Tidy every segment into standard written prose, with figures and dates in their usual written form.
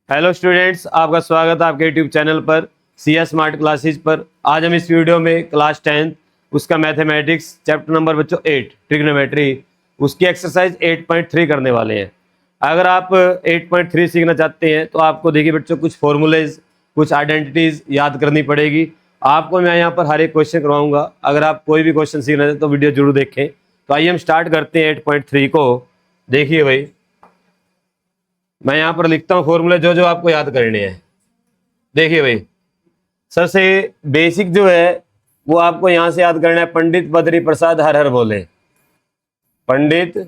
Hello students, आपका स्वागत है आपके यूट्यूब चैनल पर CS स्मार्ट क्लासेज पर। आज हम इस वीडियो में क्लास 10 उसका मैथमेटिक्स चैप्टर नंबर बच्चों 8 ट्रिग्नोमेट्री उसकी एक्सरसाइज 8.3 करने वाले हैं। अगर आप 8.3 सीखना चाहते हैं तो आपको देखिए बच्चों कुछ फॉर्मूलेज कुछ आइडेंटिटीज याद करनी पड़ेगी। आपको मैं यहाँ पर हर एक क्वेश्चन करवाऊंगा। अगर आप कोई भी क्वेश्चन सीखना चाहते तो वीडियो जरूर देखें। तो आइए हम स्टार्ट करते हैं 8.3 को। देखिए भाई, मैं यहाँ पर लिखता हूँ फॉर्मूले जो जो आपको याद करने हैं। देखिए भाई, सबसे बेसिक जो है वो आपको यहाँ से याद करना है। पंडित बद्री प्रसाद हर हर बोले। पंडित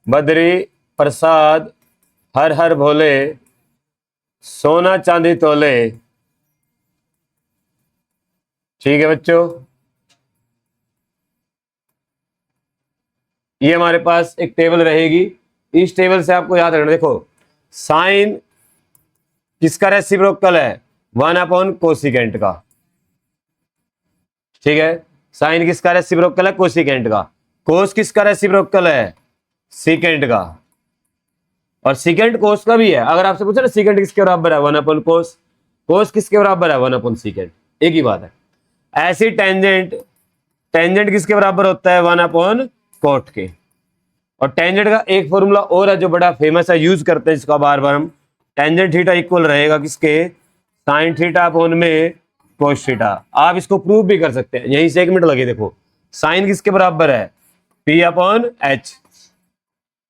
बद्री प्रसाद हर हर भोले, सोना चांदी तोले। ठीक है बच्चों, ये हमारे पास एक टेबल रहेगी। इस टेबल से आपको याद रखना। देखो, साइन किसका रेसिप्रोकल है? 1 कोसिकेंट का। ठीक है, साइन किसका रेसिप्रोकल है? कोसिकेंट का। कोस किसका रेसिप्रोकल है? सीकेंट का। और सीकेंट कोस का भी है। अगर आपसे पूछे ना सीकेंट किसके बराबर है? 1 कोस। कोस किसके बराबर है? 1 सीकेंट। एक ही बात है। ऐसी टेंजेंट, टेंजेंट किसके बराबर होता है? 1 कोट के। और टेंजेंट का एक फॉर्मूला और है जो बड़ा फेमस है, यूज करते हैं इसका बार बार हम। टेंजेंट थीटा इक्वल रहेगा किसके? साइन थीटा अपॉन में कोस थीटा। आप इसको प्रूव भी कर सकते हैं, यहीं से 1 मिनट लगे। देखो, साइन किसके बराबर है? P upon H.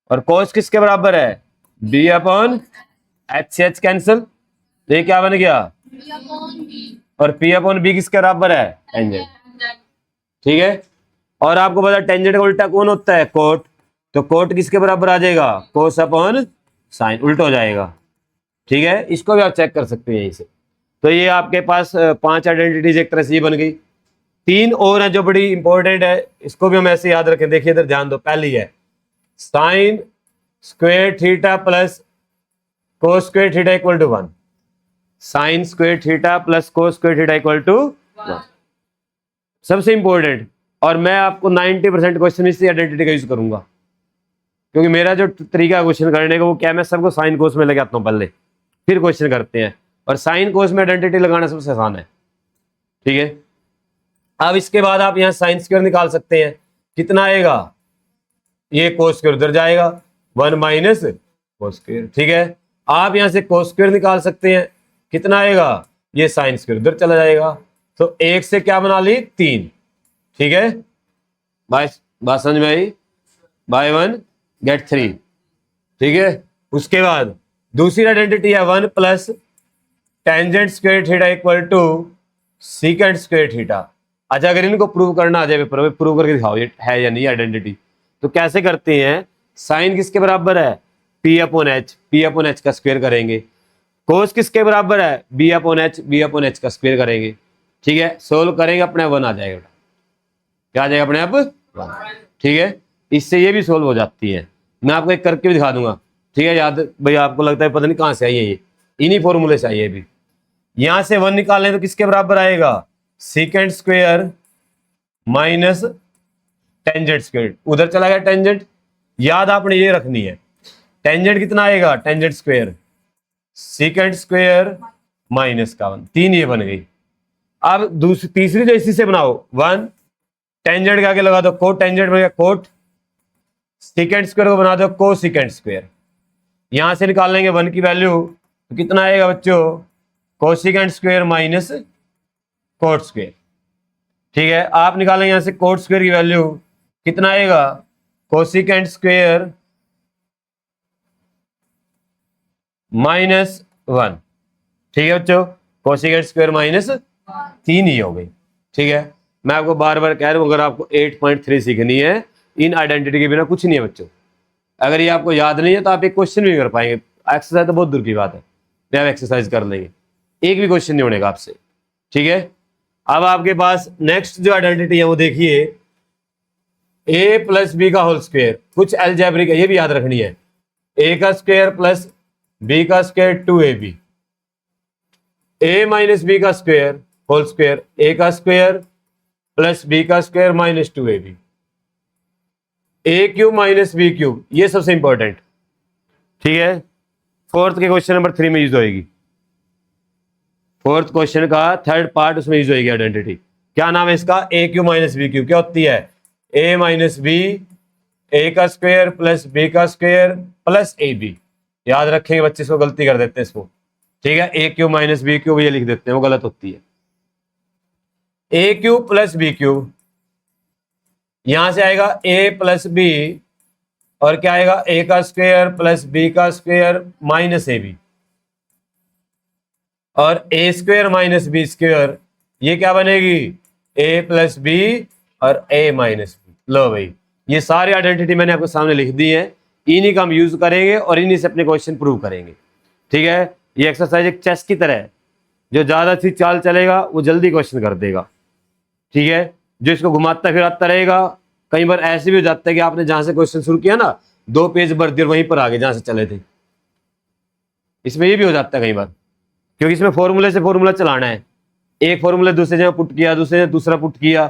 और कोस किसके बराबर है? B अपॉन एच से एच कैंसिल। ये क्या बन गया? और P अपॉन बी किसके बराबर है? टेंजेंट। ठीक है, और आपको पता टेंजेंट का उल्टा कौन होता है? कोट। तो कोट किसके बराबर आ जाएगा? कोस अपॉन साइन। उल्टा हो जाएगा। ठीक है, इसको भी आप चेक कर सकते हैं यहीं से। तो ये आपके पास 5 आइडेंटिटीज एक तरह से ये बन गई। 3 और हैं जो बड़ी इंपॉर्टेंट है, इसको भी हम ऐसे याद रखें। देखिए इधर ध्यान दो। पहली है sine square theta plus cos square theta equal to 1। Sine square theta plus cos square theta equal to 1, सबसे इंपॉर्टेंट। और मैं आपको 90% क्वेश्चन इसी आइडेंटिटी का यूज करूंगा, क्योंकि मेरा जो तरीका क्वेश्चन करने का वो क्या, मैं सबको साइन कोस में लेके आता हूँ पहले, फिर क्वेश्चन करते हैं। और साइन कोस में आइडेंटिटी लगाना सबसे आसान है। ठीक है, अब इसके बाद आप यहाँ साइन स्क्वायर निकाल सकते हैं। कितना आएगा? ये कोस स्क्वायर उधर जाएगा, 1 माइनस कोस स्क्वायर। ठीक है, आप यहाँ से कोस स्क्वायर निकाल सकते हैं। कितना आएगा? ये साइन स्क्वायर उधर चला जाएगा। तो 1 से क्या बना ली? 3। ठीक है, बात समझ में आई? Bye 1 gate 3। ठीक है, उसके बाद दूसरी आइडेंटिटी है 1 plus tangent square theta equal to secant square theta. अच्छा, अगर इनको प्रूव करना आ जाए पेपर में, प्रूव करके दिखाओ ये है या नहीं आइडेंटिटी। तो कैसे करते हैं? साइन किसके बराबर है? P upon H. P upon H का स्क्वायर करेंगे। कोस किसके बराबर है? B upon H. B upon H का स्क्वायर करेंगे। ठीक है, सोल्व करेंगे, अपने 1 आ जाएगा। क्या आ जाएगा? अपने आप 1। ठीक है, इससे ये भी सोल्व हो जाती है। मैं आपको एक करके भी दिखा दूंगा। ठीक है, याद भाई आपको लगता है पता नहीं कहाँ से आई है, ये इन्हीं फॉर्मूले से आई है। भी यहां से 1 निकालें तो किसके बराबर आएगा? Secant square minus tangent square. उधर चला गया टेंजेंट। याद आपने ये रखनी है, टेंजेंट कितना आएगा? Tangent square secant square minus का 1। 3 ये बन गई। अब दूसरी तीसरी जो इसी से बनाओ, 1 टेंजेंट के आगे लगा दो कोट, टेंजेंट बन गया कोट। सीकेंट स्क्वायर को बना दो को सीकेंट स्क्वायर। यहां से निकाल लेंगे 1 की वैल्यू, तो कितना आएगा बच्चों? Cosecant square minus cot square. ठीक है, आप निकालेंगे यहां से कोट स्क्वायर की वैल्यू, कितना आएगा? Cosecant square minus 1। ठीक है बच्चों, कोसिकेंट स्क्वायर माइनस 3 ही हो गई। ठीक है, मैं आपको बार बार कह रहा हूं, अगर आपको 8.3 सीखनी है, इन आइडेंटिटी के बिना कुछ नहीं है बच्चों। अगर ये आपको याद नहीं है तो आप एक क्वेश्चन भी कर पाएंगे। एक्सरसाइज तो बहुत दूर की बात है, आप एक्सरसाइज कर लेंगे, एक भी क्वेश्चन नहीं होने आपसे। ठीक है, अब आपके पास नेक्स्ट जो आइडेंटिटी है वो देखिए, a प्लस बी का होल स्क्वायर। कुछ अलजेब्रिक है, ये भी याद रखनी है। a का स्क्वायर प्लस b का square 2ab। a minus B का स्क्वायर होल स्क्वायर, a का स्क्वायर प्लस b का square minus 2ab। a cube minus B cube, ये सबसे इंपॉर्टेंट। ठीक है, फोर्थ के क्वेश्चन नंबर 3 में यूज होएगी। फोर्थ क्वेश्चन का थर्ड पार्ट उसमें यूज होएगी आइडेंटिटी। क्या नाम है इसका? ए क्यू माइनस बी क्यू। क्या होती है? ए माइनस बी, ए का स्क्वायर प्लस बी का स्क्वायर प्लस ए बी। याद रखेंगे बच्चे, इसको गलती कर देते हैं इसको, ठीक है। ए क्यू माइनस बी क्यू ये लिख देते हैं, वो गलत होती है। ए क्यू प्लस बी क्यू, यहां से आएगा ए प्लस बी, और क्या आएगा? ए का स्क्वायर प्लस बी का स्क्वायर माइनस ए बी, और ए स्क्वायर माइनस बी स्क्वायर, ये क्या बनेगी? ए प्लस बी और ए माइनस बी। लो भाई, ये सारी आइडेंटिटी मैंने आपको सामने लिख दी है, इन्हीं का हम यूज करेंगे और इन्हीं से अपने क्वेश्चन प्रूव करेंगे, ठीक है। ये एक्सरसाइज एक चेस की तरह है, जो ज्यादा सी चाल चलेगा वो जल्दी क्वेश्चन कर देगा, ठीक है। जो इसको घुमाता फिराता रहेगा, कई बार ऐसे भी हो जाता है कि आपने जहां से क्वेश्चन शुरू किया ना, 2 पेज भर दिए और वहीं पर आगे जहां से चले थे। इसमें ये भी हो जाता है कई बार, क्योंकि इसमें फॉर्मूले से फॉर्मूला चलाना है। एक फॉर्मूला दूसरे जगह पुट किया, दूसरे जगह दूसरा पुट किया,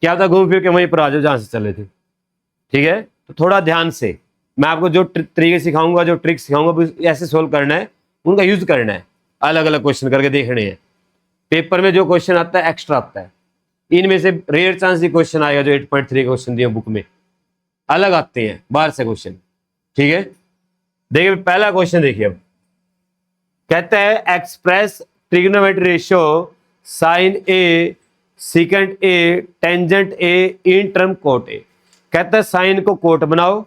क्या था? घूम फिर के वहीं पर आ जाओ जहां से चले थे, ठीक है। तो थोड़ा ध्यान से मैं आपको जो तरीके सिखाऊंगा, जो ट्रिक सिखाऊंगा, ऐसे सोल्व करना है, उनका यूज करना है, अलग अलग क्वेश्चन करके देखने हैं। पेपर में जो क्वेश्चन आता है एक्स्ट्रा आता है, इनमें से रेयर चांस ये क्वेश्चन आएगा जो 8.3 क्वेश्चन दिए बुक में, अलग आते हैं बाहर से क्वेश्चन, ठीक है। देखिए पहला क्वेश्चन देखिए, अब कहता है express trigonometry ratio sine A secant A tangent A in term cot A. कहता है साइन को कोट बनाओ,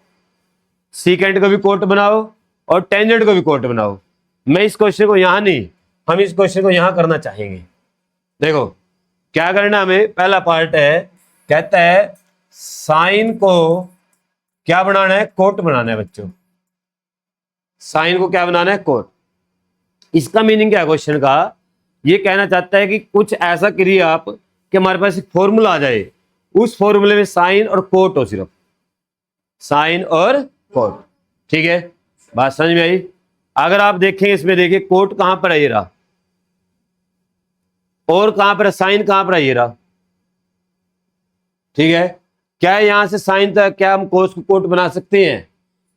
सीकेंट को भी कोट बनाओ और टेंजेंट को भी कोट बनाओ। मैं इस क्वेश्चन को यहां नहीं, हम इस क्वेश्चन को यहां करना चाहेंगे। देखो क्या करना हमें, पहला पार्ट है, कहता है साइन को क्या बनाना है? कोट बनाना है बच्चों। साइन को क्या बनाना है? कोट। इसका मीनिंग क्या है क्वेश्चन का? ये कहना चाहता है कि कुछ ऐसा करिए आप कि हमारे पास एक फॉर्मूला आ जाए, उस फॉर्मूले में साइन और कोट हो, सिर्फ साइन और कोट, ठीक है। बात समझ में आई? अगर आप देखेंगे इसमें, देखिए कोट कहां पर है, ये रहा, और कहां पर है? साइन कहां पर है? ये रहा, ठीक है। क्या यहां से साइन तक, क्या हम कोस को कोट बना सकते हैं?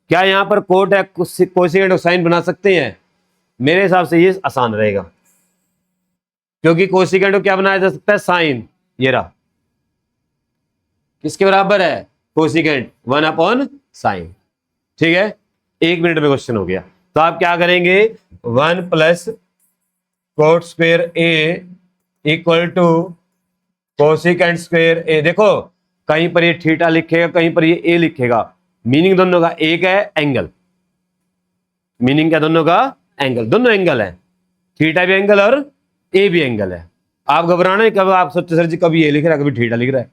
क्या यहां पर कोट है, कोसेकेंट और साइन बना सकते हैं? मेरे हिसाब से ये आसान रहेगा, क्योंकि कोसेकेंट को क्या बनाया जा सकता है? साइन। ये रहा, किसके बराबर है? कोसेकेंट 1/sin, ठीक है। 1 मिनट में क्वेश्चन हो गया। तो आप क्या करेंगे? 1 plus cot square A equal to cosecant square A. देखो कहीं पर ये थीटा लिखेगा, कहीं पर ये ए लिखेगा, मीनिंग दोनों का एक है, एंगल। मीनिंग क्या दोनों का? एंगल, दोनों एंगल है, थीटा भी एंगल और ए भी एंगल है। आप घबराना है, कब आप सोचते सर जी कभी ए लिख रहा है कभी थीटा लिख रहा है,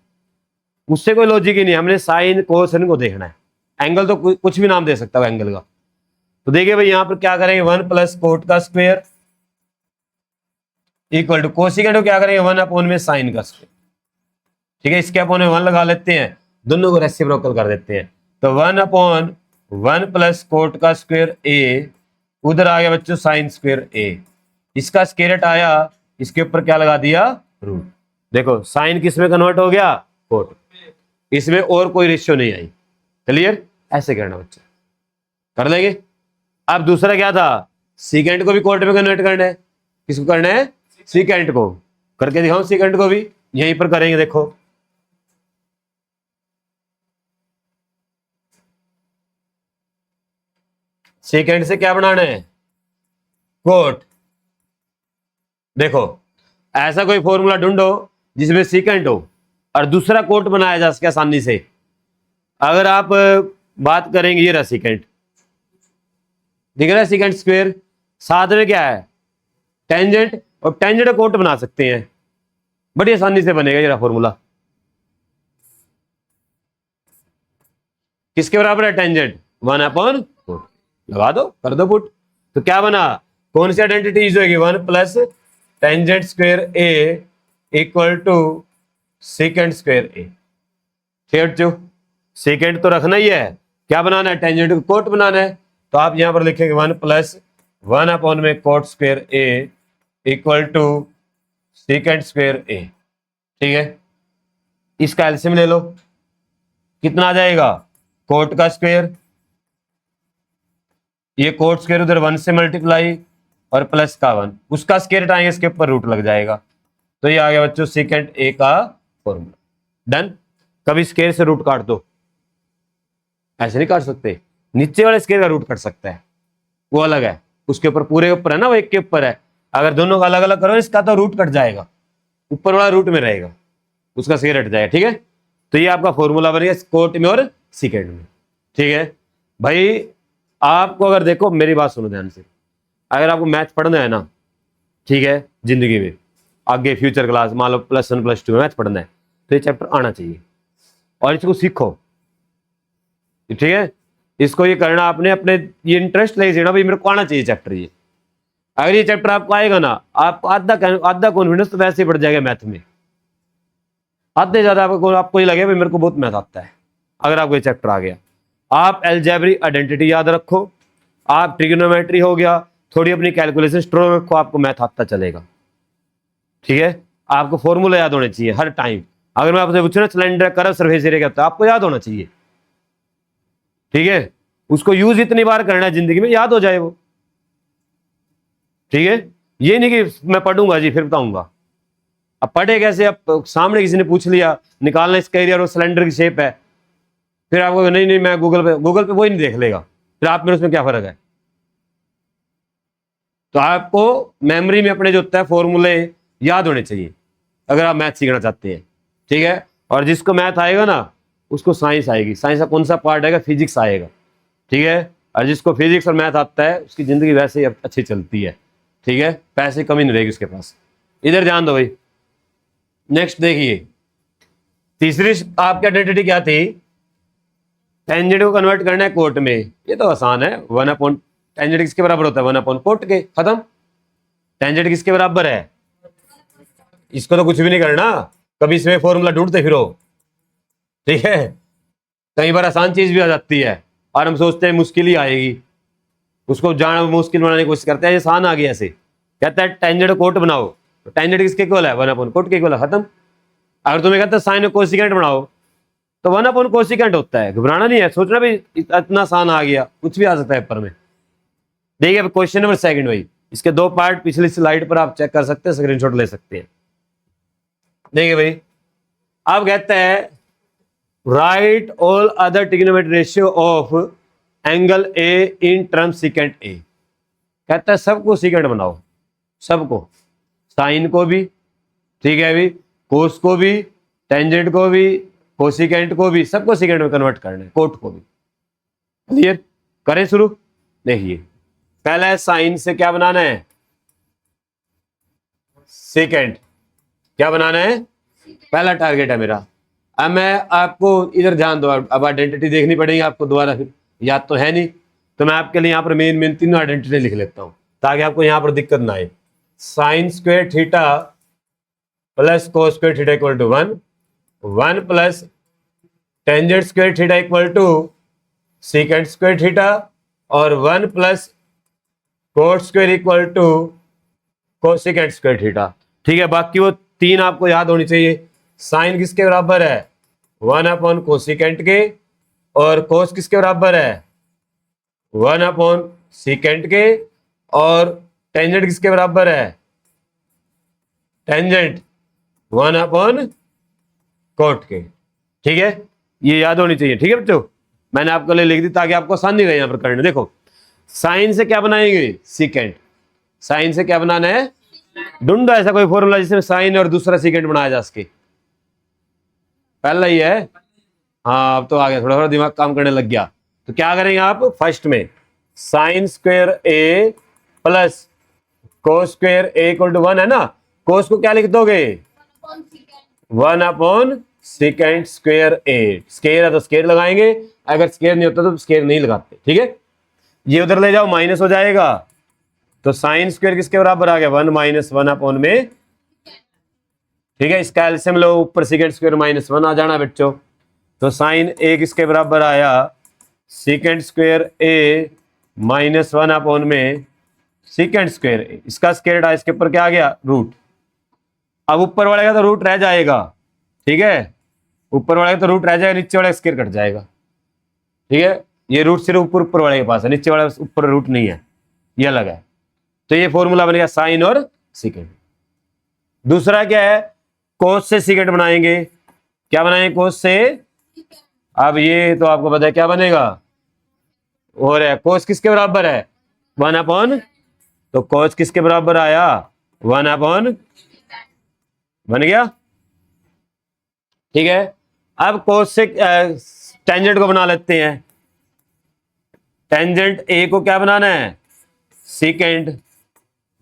उससे कोई लॉजिक ही नहीं। हमने साइन कोसाइन को देखना है, एंगल तो कुछ भी नाम दे सकता है एंगल का। तो देखिए भाई यहां पर क्या करेंगे, 1 प्लस कोट का स्क्वायर इक्वल टू कोसेकेंट को क्या करेंगे? 1 में साइन का स्क्वायर, ठीक है। इसके अपोन में 1 लगा लेते हैं, दोनों को रेसिप्रोकल कर देते हैं। तो 1/1 प्लस कोट का स्क्वायर ए, उधर आ गया बच्चों साइन स्क्वायर ए, इसका स्क्वायर आया, इसके ऊपर क्या लगा दिया? रूट। देखो साइन किस में कन्वर्ट हो गया? कोट। इसमें और कोई रेशियो नहीं आई। क्लियर? ऐसे करना बच्चे, कर लेंगे। अब दूसरा क्या था? सीकेंट को भी कोट में कन्वर्ट करना है। किसको करना है? सीकेंट को। करके दिखाऊं सीकेंट को भी, यहीं पर करेंगे। देखो सीकेंट से क्या बनाना है? कोट। देखो ऐसा कोई फॉर्मूला ढूंढो जिसमें सीकेंट हो और दूसरा कोट बनाया जा सके आसानी से। अगर आप बात करेंगे, ये रहा सीकेंट, दिख रहा है सीकेंट स्क्वायर, साथ में क्या है? टेंजेंट, और टेंजेंट कोट बना सकते हैं, बड़ी आसानी से बनेगा ये रहा फॉर्मूला। किसके बराबर है टेंजेंट? 1/कोट। लगा दो, कर दो पुट। तो क्या बना? कौन सी आइडेंटिटी यूज होगी? 1 plus tangent square A equal to secant square A. ठीक जो सीकेंट तो रखना ही है, क्या बनाना है? टेंजेंट को कोट बनाना है। तो आप यहां पर लिखेंगे 1 प्लस 1 में cot square A equal to secant square A, ठीक है। इसका एलसीएम ले लो, कितना आ जाएगा? कोट का स्क्वायर ये कोट स्क्वायर उधर 1 से मल्टीप्लाई और प्लस का 1, उसका स्क्वायर हटाएंगे, इसके ऊपर रूट लग जाएगा। तो ये आ गया बच्चों सेकेंड ए का फॉर्मूला। डन। कभी स्क्वायर से रूट काट दो, ऐसे नहीं काट सकते, नीचे वाले स्क्वायर का रूट कट सकता है, वो अलग है, उसके ऊपर पूरे ऊपर है ना, वो एक के ऊपर है। अगर दोनों का अलग अलग करो इसका तो रूट कट जाएगा, ऊपर वाला रूट में रहेगा, उसका स्क्वायर हट जाएगा। ठीक है, तो ये आपका फॉर्मूला बन गया कोट में और सेकेंड में। ठीक है भाई, आपको अगर देखो मेरी बात सुनो ध्यान से, अगर आपको मैथ पढ़ना है ना, ठीक है, जिंदगी में आगे फ्यूचर क्लास मान लो +1 +2 में मैथ पढ़ना है, तो ये चैप्टर आना चाहिए और इसको सीखो। ठीक है, इसको ये करना आपने अपने, ये इंटरेस्ट लेके सीखना भाई, मेरे को आना चाहिए चैप्टर ये। अगर ये चैप्टर आपको आएगा ना, आपको आधा कॉन्फिडेंस तो वैसे ही बढ़ जाएगा मैथ में, आधे ज्यादा आपको ये लगेगा भाई मेरे को बहुत मैथ आता है। अगर आपको ये चैप्टर आ गया, आप अलजेब्रिक आइडेंटिटी याद रखो, आप ट्रिग्नोमेट्री हो गया, थोड़ी अपनी कैलकुलेशन स्ट्रॉन्ग रखो, आपको मैथ आता चलेगा। ठीक है, आपको फॉर्मूला याद होने चाहिए हर टाइम। अगर मैं आपसे पूछूं ना सिलेंडर कर्व सरफेस एरिया क्या होता है, आपको याद होना चाहिए। ठीक है, उसको यूज इतनी बार करना है जिंदगी में, याद हो जाए वो। ठीक है, ये नहीं कि मैं पढ़ूंगा जी फिर बताऊंगा। अब पढ़े कैसे, अब सामने किसी ने पूछ लिया निकालना इसका एरिया और सिलेंडर की शेप है, फिर आपको नहीं नहीं मैं गूगल पे वही नहीं देख लेगा, फिर आप मेरे उसमें क्या फर्क है। तो आपको मेमोरी में अपने जो होता है फॉर्मूले याद होने चाहिए अगर आप मैथ सीखना चाहते हैं। ठीक है, और जिसको मैथ आएगा ना उसको साइंस आएगी, साइंस का कौन सा पार्ट आएगा, फिजिक्स आएगा। ठीक है, और जिसको फिजिक्स और मैथ आता है उसकी जिंदगी वैसे ही अच्छी चलती है। ठीक है, पैसे कमी नहीं रहेगी उसके पास। इधर ध्यान दो भाई, नेक्स्ट देखिए, तीसरी आपकी आइडेंटिटी क्या थी, टेंजेंट को कन्वर्ट करना है कोट में। ये तो आसान है, 1/, टेंजेंट किसके बराबर होता है, 1/, कोट के, खत्म। टेंजेंट किसके बराबर है, इसको तो कुछ भी नहीं करना, कभी इसमें फॉर्मूला ढूंढते फिरो। ठीक है, कई बार आसान चीज भी आ जाती है और हम सोचते हैं मुश्किल ही आएगी, उसको जान मुश्किल बनाने की कोशिश करते हैं, आसान आ गया ऐसे। कहता है टेंजेंट कोट बनाओ, तो टेंजेंट किसके इक्वल है, 1/, कोट के इक्वल है, खत्म। अगर तुम्हें कहता है साइन कोसिकेंट बनाओ, तो 1/, कोसिकेंट होता है, घबराना नहीं है, सोचना भी इतना आसान आ गया, कुछ भी आ सकता है पेपर में। देखिए क्वेश्चन नंबर 2 भाई, इसके 2 पार्ट पिछली स्लाइड पर आप चेक कर सकते हैं, स्क्रीनशॉट ले सकते हैं। देखिए भाई, आप कहते हैं right all other trigonometry ratio of angle A in term secant A. कहता है सबको सीकेंट बनाओ, सबको, साइन को भी, ठीक है भी, कोस को भी, टेंजेंट को भी, कोसिकेंट को भी, सबको सीकेंट में कन्वर्ट करना है, कोट को भी। क्लियर, करें शुरू। देखिए पहला है साइन से क्या बनाना है, सेकेंड, क्या बनाना है, पहला टारगेट है मेरा। अब मैं आपको इधर ध्यान दो, अब आइडेंटिटी देखनी पड़ेगी आपको दोबारा, फिर याद तो है नहीं, तो मैं आपके लिए यहाँ पर मेन तीनों आइडेंटिटी लिख लेता हूँ ताकि आपको यहाँ पर दिक्कत ना आए। Sine square theta plus cos square theta equal to 1, 1 plus tangent square theta equal to secant square theta, और 1 plus cot square equal to cosecant square theta. ठीक है, बाकी वो 3 आपको याद होनी चाहिए। साइन किसके बराबर है, 1/, कोसिकेंट के, और कोस किसके बराबर है, 1/, सीकेंट के, और टेंजेंट किसके बराबर है, टेंजेंट 1/, कोट के। ठीक है, ये याद होनी चाहिए। ठीक है बच्चों, मैंने आपके लिए लिख दी ताकि आपको आसानी रहे यहां पर करने। देखो साइन से क्या बनाएंगे, सीकेंट, साइन से क्या बनाना है, ढूंढो ऐसा कोई फॉर्मूला जिसमें साइन और दूसरा सीकेंट बनाया जा सके। पहला ही है, हाँ अब तो आ गया, थोड़ा थोड़ा दिमाग काम करने लग गया। तो क्या करेंगे आप, फर्स्ट में sine square A plus cos square A equal to 1 है ना, कोस को क्या लिख दोगे, 1/, सीकेंट स्क्वायर ए, स्क्वायर है तो स्क्वायर लगाएंगे, अगर स्क्वायर नहीं होता तो स्क्वायर नहीं लगाते। ठीक है, ये उधर ले जाओ, माइनस हो जाएगा, तो साइन स्क्वायर किसके बराबर आ गया, 1 - 1/, में। ठीक है, इसका एलसीएम लो, ऊपर सीकेंट स्क्वायर -1 आ जाना बच्चों, तो साइन ए किसके बराबर आया, सीकेंट स्क्वायर ए -1/, में सीकेंट स्क्वायर ए, इसका स्क्वायर आया, इसके ऊपर क्या आ गया, रूट। अब ऊपर वाले का तो रूट रह जाएगा, ठीक है, ऊपर वाले का तो रूट रह जाएगा, नीचे वाला स्क्वायर कट जाएगा। ठीक है, ये रूट सिर्फ ऊपर ऊपर वाले के पास है, नीचे वाले ऊपर रूट नहीं है, ये अलग है। तो ये फॉर्मूला बन गया साइन और सीकेंट। दूसरा क्या है, कोस से सीकेंट बनाएंगे। क्या बनाएंगे कोस से? अब ये तो आपको पता है क्या बनेगा, और है कोस किसके बराबर है? 1/, तो कोस किसके बराबर आया? 1/, बन गया। ठीक है, अब कोस से टेंजेंट को बना लेते हैं। टेंजेंट ए को क्या बनाना है? सीकेंट।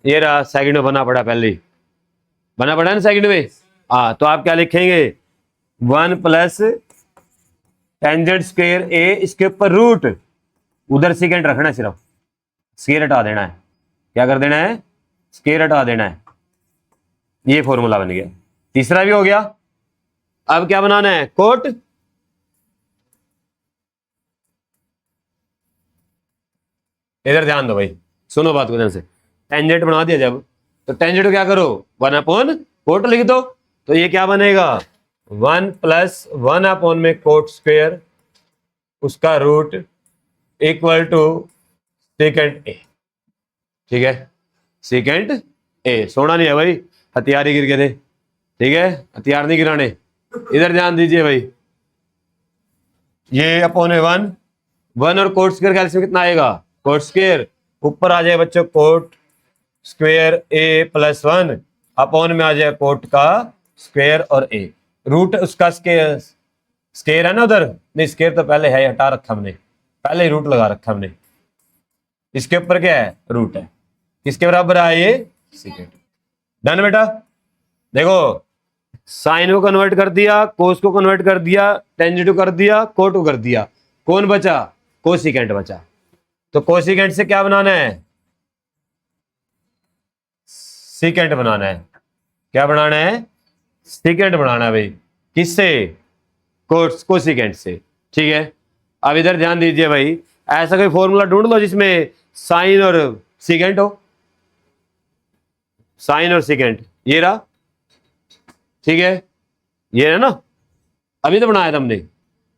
ये रहा, सेकंड में बना पड़ा, पहले ही बना पड़ा ना सेकंड में। तो आप क्या लिखेंगे? 1 प्लस टेंजेंट स्क्वायर ए, इसके ऊपर रूट, उधर सीकेंट रखना है, सिर्फ स्क्वायर हटा देना है। क्या कर देना है? स्क्वायर हटा देना है। ये फॉर्मूला बन गया। तीसरा भी हो गया। अब क्या बनाना है? कोट। इधर ध्यान दो भाई, सुनो बात को ध्यान से। टेंजेंट बना दिया जब, तो टेंजेंट को क्या करो? 1/, कोट लिख दो। तो ये क्या बनेगा? 1 प्लस 1/, में कोट स्क्वायर, उसका root equal to secant A. ठीक है, सीकेंट ए। सोना नहीं है भाई, हथियार ही गिर गए थे। ठीक है, हथियार नहीं गिराने। इधर ध्यान दीजिए भाई, ये अपॉन है 1 और कोट स्क्वायर का एलसीएम कितना आएगा? कोट स्क्वायर ऊपर आ जाए बच्चों, coat square A plus 1, upon में आ जाए कोट का स्क्वायर और ए। रूट उसका स्क्वायर, स्क्वायर है ना उधर, नहीं स्क्वायर तो पहले है, हटा रखा हमने, पहले ही रूट लगा रखा हमने। इसके ऊपर क्या है? रूट है। किसके बराबर आया ये? सीकेंट। डन बेटा। देखो, साइन को कन्वर्ट कर दिया, कोस को कन्वर्ट कर दिया, टेंजेंट को कर दिया, कोट को कर दिया, कौन बचा? कोसिकेंट बचा। तो कोसिकेंट से क्या बनाना है? सीकेंट बनाना है। क्या बनाना है? सीकेंट बनाना है भाई। किससे? कोसिकेंट से। ठीक है, अब इधर ध्यान दीजिए भाई, ऐसा कोई फॉर्मूला ढूंढ लो जिसमें साइन और सीकेंट हो। साइन और सीकेंट ये रहा। ठीक है, ये है ना, अभी तो बनाया था हमने।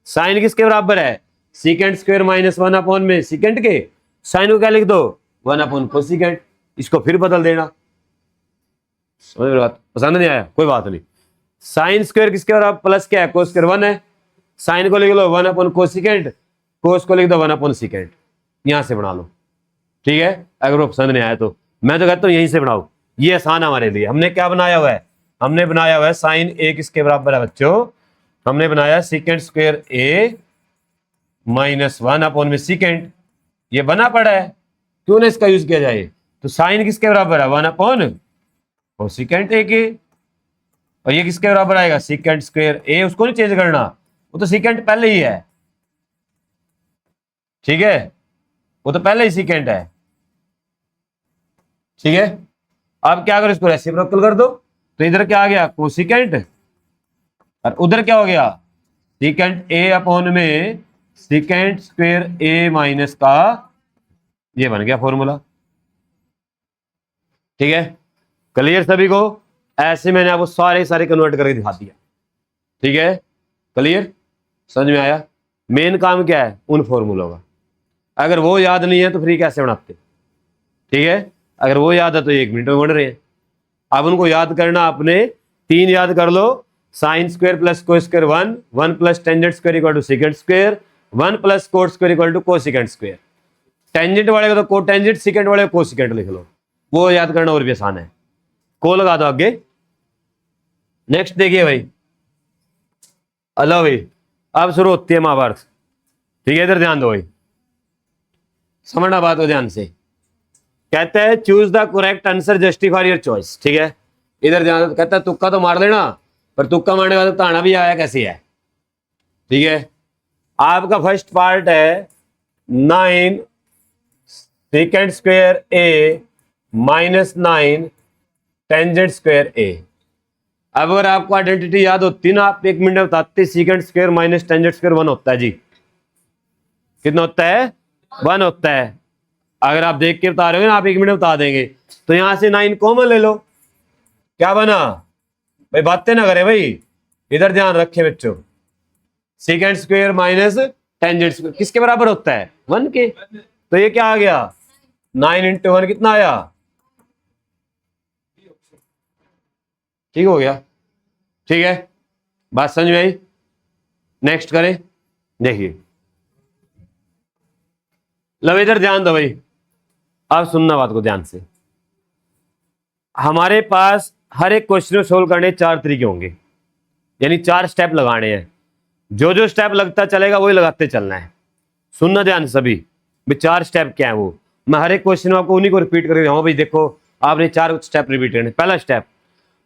साइन किसके बराबर है? सीकेंट स्क्वायर माइनस 1/, में सीकेंट के साइन को क्या लिख दो? 1/, कोसिकेंट। इसको फिर बदल देना। समझ रहे बात? पसंद नहीं आया? कोई बात नहीं। साइन स्क्वायर किसके बराबर? प्लस क्या है? कोस स्क्वायर 1 है। साइन को लिख लो 1/, कोसिकेंट, कोस को लिख दो 1/, सीकेंट। यहां से बना लो। ठीक है, अगर वो पसंद नहीं आया तो मैं तो कहता हूं यहीं से बनाओ, ये आसान है हमारे लिए। हमने क्या बनाया हुआ है? हमने बनाया हुआ है साइन ए किसके बराबर है बच्चों? हमने बनाया सीकेंट स्क्वायर ए माइनस 1/, में सीकेंट। ये बना पड़ा है, क्यों ना इसका यूज किया जाए? तो साइन किसके बराबर है? 1/, और सीकेंट ए के। और ये किसके बराबर आएगा? सीकेंट स्क्वायर ए। उसको नहीं चेंज करना, वो तो सीकेंट पहले ही है। ठीक है, वो तो पहले ही सीकेंट है। ठीक है, अब क्या करो? इसको रेसिप्रोकल कर दो। तो इधर क्या आ गया? कोसिकेंट, और उधर क्या हो गया? सीकेंट ए अपॉन में सीकेंट स्क्वायर ए माइनस का, ये बन गया फॉर्मूला। ठीक है, क्लियर सभी को? ऐसे मैंने आपको सारे कन्वर्ट करके दिखा दिया। ठीक है, क्लियर? समझ में आया? मेन काम क्या है? उन फॉर्मूलों का। अगर वो याद नहीं है तो फिर कैसे बनाते? ठीक है, अगर वो याद है तो 1 मिनट में बन रहे हैं। अब उनको याद करना आपने 3 याद कर लो। Sine square plus cos square 1, 1 plus tangent square equal to secant square, 1 plus cot square equal to cosecant square. Tangent वाले को तो कोटेंजेंट, सीकेंट वाले को कोसिकेंट लिख लो, वो याद करना और भी आसान है। को लगा दो आगे। नेक्स्ट देखिए भाई, अलो भाई, अब शुरू होती है महाभारत। ठीक है, इधर ध्यान दो भाई, समझना बात को ध्यान से। कहते हैं choose the correct answer, justify your choice. ठीक है, इधर ध्यान दो। कहता है तुक्का तो मार लेना, पर तुक्का मारने का तो ताना भी आया कैसी है। ठीक है, आपका फर्स्ट पार्ट है 9 सीकेंट स्क्वायर ए माइनस 9 टेंजेंट स्क्वायर ए। अब अगर आपको आइडेंटिटी याद होती ना, आप 1 मिनट में बताते। Secant square minus tangent square 1 होता है जी। कितना होता है? 1 होता है। अगर आप देख के बता रहे हो ना, आप 1 मिनट में बता देंगे। तो यहां से 9 कॉमन ले लो, क्या बना भाई? बातें ना करे भाई, इधर ध्यान रखे बच्चों। Secant square minus tangent square किसके बराबर होता है? 1 के। तो ये क्या आ गया? 9 इंटू 1 कितना आया? ठीक हो गया। ठीक है, बात समझ में आई? नेक्स्ट करें। देखिए लो इधर ध्यान दो भाई, अब सुनना बात को ध्यान से। हमारे पास हर एक क्वेश्चन को सोल्व करने 4 तरीके होंगे, यानी 4 स्टेप लगाने हैं। जो जो स्टेप लगता चलेगा वही लगाते चलना है। सुनना ध्यान से सभी, भाई 4 स्टेप क्या है वो मैं हर एक क्वेश्चन में आपको उन्हीं को रिपीट करके हाँ भाई देखो आपने 4 स्टेप रिपीट करने। पहला स्टेप,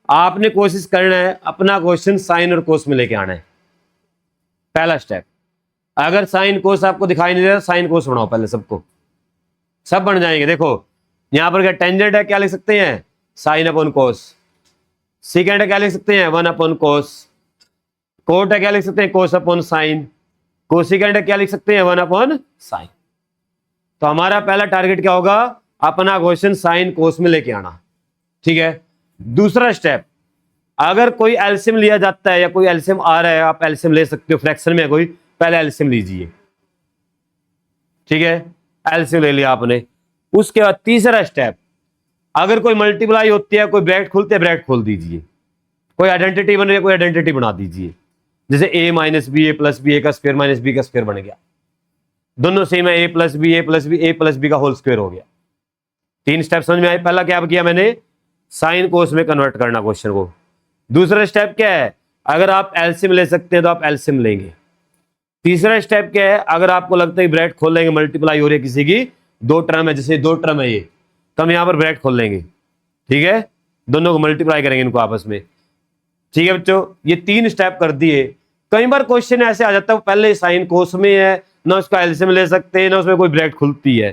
आपने कोशिश करना है अपना क्वेश्चन साइन और कोस में लेके आना है। पहला स्टेप, अगर साइन कोस आपको दिखाई नहीं दे रहा साइन कोस बनाओ पहले, सबको सब बन जाएंगे। देखो यहां पर क्या टेंजेंट है, क्या लिख सकते हैं? साइन अपॉन कोस। सीकेंड है, क्या लिख सकते हैं? 1 अपॉन कोस। कोट है, क्या लिख सकते हैं? कोस अपॉन साइन। कोसिकेंड है, क्या लिख सकते हैं? 1 अपॉन साइन। तो हमारा पहला टारगेट क्या होगा? अपना क्वेश्चन साइन कोस में लेके आना। ठीक है, दूसरा स्टेप, अगर कोई एलसीएम लिया जाता है या कोई एलसीएम आ रहा है, आप एलसीएम ले सकते हो, फ्रैक्शन में कोई, पहले एलसीएम लीजिए। ठीक है, एलसीएम ले लिया आपने। उसके बाद तीसरा स्टेप, अगर कोई मल्टीप्लाई होती है, कोई ब्रैकेट खुलते हैं, ब्रैकेट खोल दीजिए। कोई आइडेंटिटी बन रही है, कोई आइडेंटिटी बना दीजिए। जैसे a minus B, A plus B, A का स्क्वायर माइनस बी का स्क्वायर बन गया। दोनों सेम है, a plus B, A plus B, A plus B का होल स्क्वायर हो गया। 3 स्टेप समझ में आए? पहला क्या किया मैंने? साइन कोस में कन्वर्ट करना क्वेश्चन को। दूसरा स्टेप क्या है? अगर आप एलसीएम ले सकते हैं तो आप एलसीएम लेंगे। तीसरा स्टेप क्या है? अगर आपको लगता है ब्रैकेट खोल लेंगे, मल्टीप्लाई हो रही है किसी की, 2 टर्म है, जैसे 2 टर्म है ये, तो हम यहां पर ब्रैकेट खोल लेंगे। ठीक है, दोनों को मल्टीप्लाई करेंगे इनको आपस में। ठीक है बच्चों, ये 3 स्टेप कर दिए। कई बार क्वेश्चन ऐसे आ जाता है पहले साइन कोस में है, ना उसका एलसीएम ले सकते हैं, ना उसमें कोई ब्रैकेट खुलती है।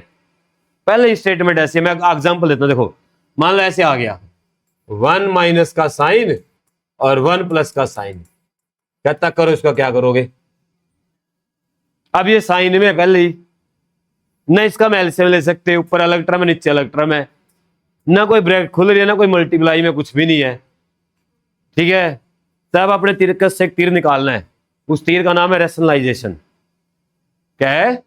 पहले स्टेटमेंट ऐसे, मैं एग्जांपल देता हूं। देखो मान लो ऐसे आ गया 1 माइनस का साइन और 1 प्लस का साइन, कहता करो इसका क्या करोगे? अब ये साइन में पहले ही ना इसका मैं एलसीएम ले सकते, ऊपर अलग टर्म है नीचे अलग टर्म है, ना कोई ब्रैकेट खुल रही है ना कोई मल्टीप्लाई में कुछ भी नहीं है। ठीक है, तब अपने तिरकस से एक तीर निकालना है, उस तीर का नाम है रैशनलाइजेशन। क्या है?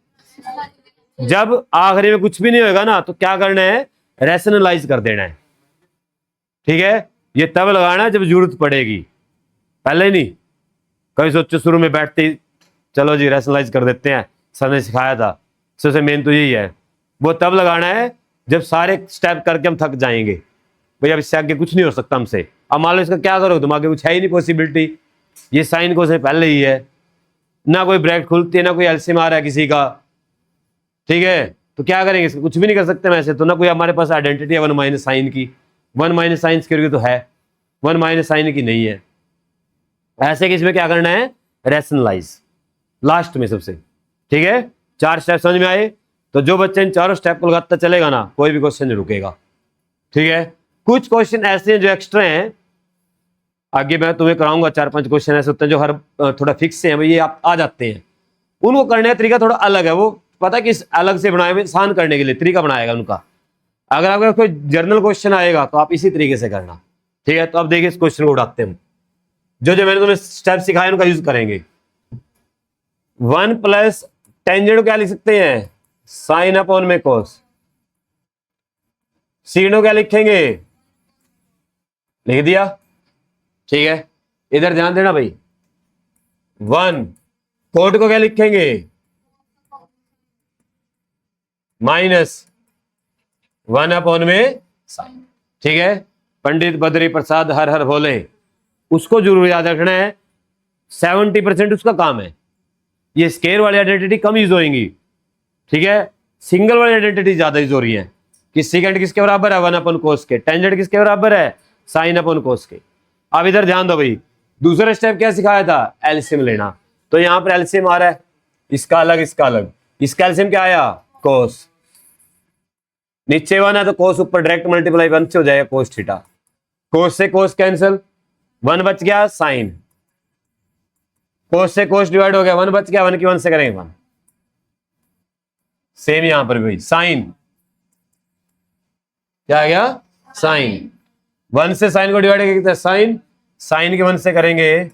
जब आखिरी में कुछ भी नहीं होगा ना तो क्या करना है? रैशनलाइज कर देना है। ठीक है, ये तब लगाना है जब जरूरत पड़ेगी, पहले नहीं। कभी सोचो शुरू में बैठते ही चलो जी रैशनलाइज कर देते हैं, सर ने सिखाया था, सबसे मेन तो यही है। वो तब लगाना है जब सारे स्टेप करके हम थक जाएंगे, भाई अब इससे आगे कुछ नहीं हो सकता हमसे। अब मान लो इसका क्या करो, तुम आगे कुछ है ही नहीं पॉसिबिलिटी, ये साइन को से पहले ही है, ना कोई ब्रैकेट खुलती है ना कोई एलसीएम आ रहा है किसी का। ठीक है, तो क्या करेंगे? इसका कुछ भी नहीं कर सकते वैसे तो, ना कोई हमारे पास आइडेंटिटी है 1 माइनस साइन की। 1 माइनस साइन की तो है, 1 माइनस साइन की नहीं है। ऐसे कि इसमें क्या करना है? रैशनलाइज लास्ट में सबसे। ठीक है, 4 स्टेप समझ में आए? तो जो बच्चा इन चारों स्टेप को लगाता चलेगा ना, कोई भी क्वेश्चन नहीं रुकेगा। ठीक है, कुछ क्वेश्चन ऐसे हैं जो एक्स्ट्रा हैं, आगे मैं तुम्हें कराऊंगा। 4-5 क्वेश्चन ऐसे होते हैं जो हर थोड़ा फिक्स से हैं, भाई ये आप आ जाते हैं, उनको करने का तरीका थोड़ा अलग है। वो पता है किस अलग से बनाए हुए, आसान करने के लिए तरीका बनाएगा उनका। अगर आपका कोई जर्नल क्वेश्चन आएगा तो आप इसी तरीके से करना। ठीक है, तो अब देखिए इस क्वेश्चन को उठाते हैं। जो जो मैंने तुम्हें स्टेप सिखाए उनका यूज करेंगे। 1 प्लस टेंजेंट को क्या लिख सकते हैं? साइन अपॉन में कोस। सीनो क्या लिखेंगे? लिख दिया। ठीक है, इधर ध्यान देना भाई। 1 कोट को क्या लिखेंगे? माइनस 1 अपॉन में साइन। ठीक है, पंडित बद्री प्रसाद हर हर भोले, उसको जरूर याद रखना है। 70% उसका काम है। ये स्केयर वाली आइडेंटिटी कम यूज होगी। ठीक है, सिंगल वाली आइडेंटिटी ज्यादा यूज हो रही है कि सेकंड किसके बराबर है? 1 अपॉन कोस के। टेंजेंट किसके बराबर है? साइन अपॉन कोस के। अब इधर ध्यान दो भाई, दूसरा स्टेप क्या सिखाया था? एलसीएम लेना। तो यहां पर एलसीएम आ रहा है, इसका अलग इसका अलग। इसका एलसीएम क्या आया? कोस। नीचे 1 है तो कोस ऊपर डायरेक्ट मल्टीप्लाई 1 से हो जाएगा कोस थीटा। कोस से कोस कैंसिल, 1 बच गया साइन। कोस से कोस डिवाइड हो गया, 1 बच गया, 1 की 1 से करेंगे 1। सेम यहां पर भी साइन क्या आ गया? साइन। 1 से साइन को डिवाइड करके कितना? साइन। साइन के 1 से करेंगे,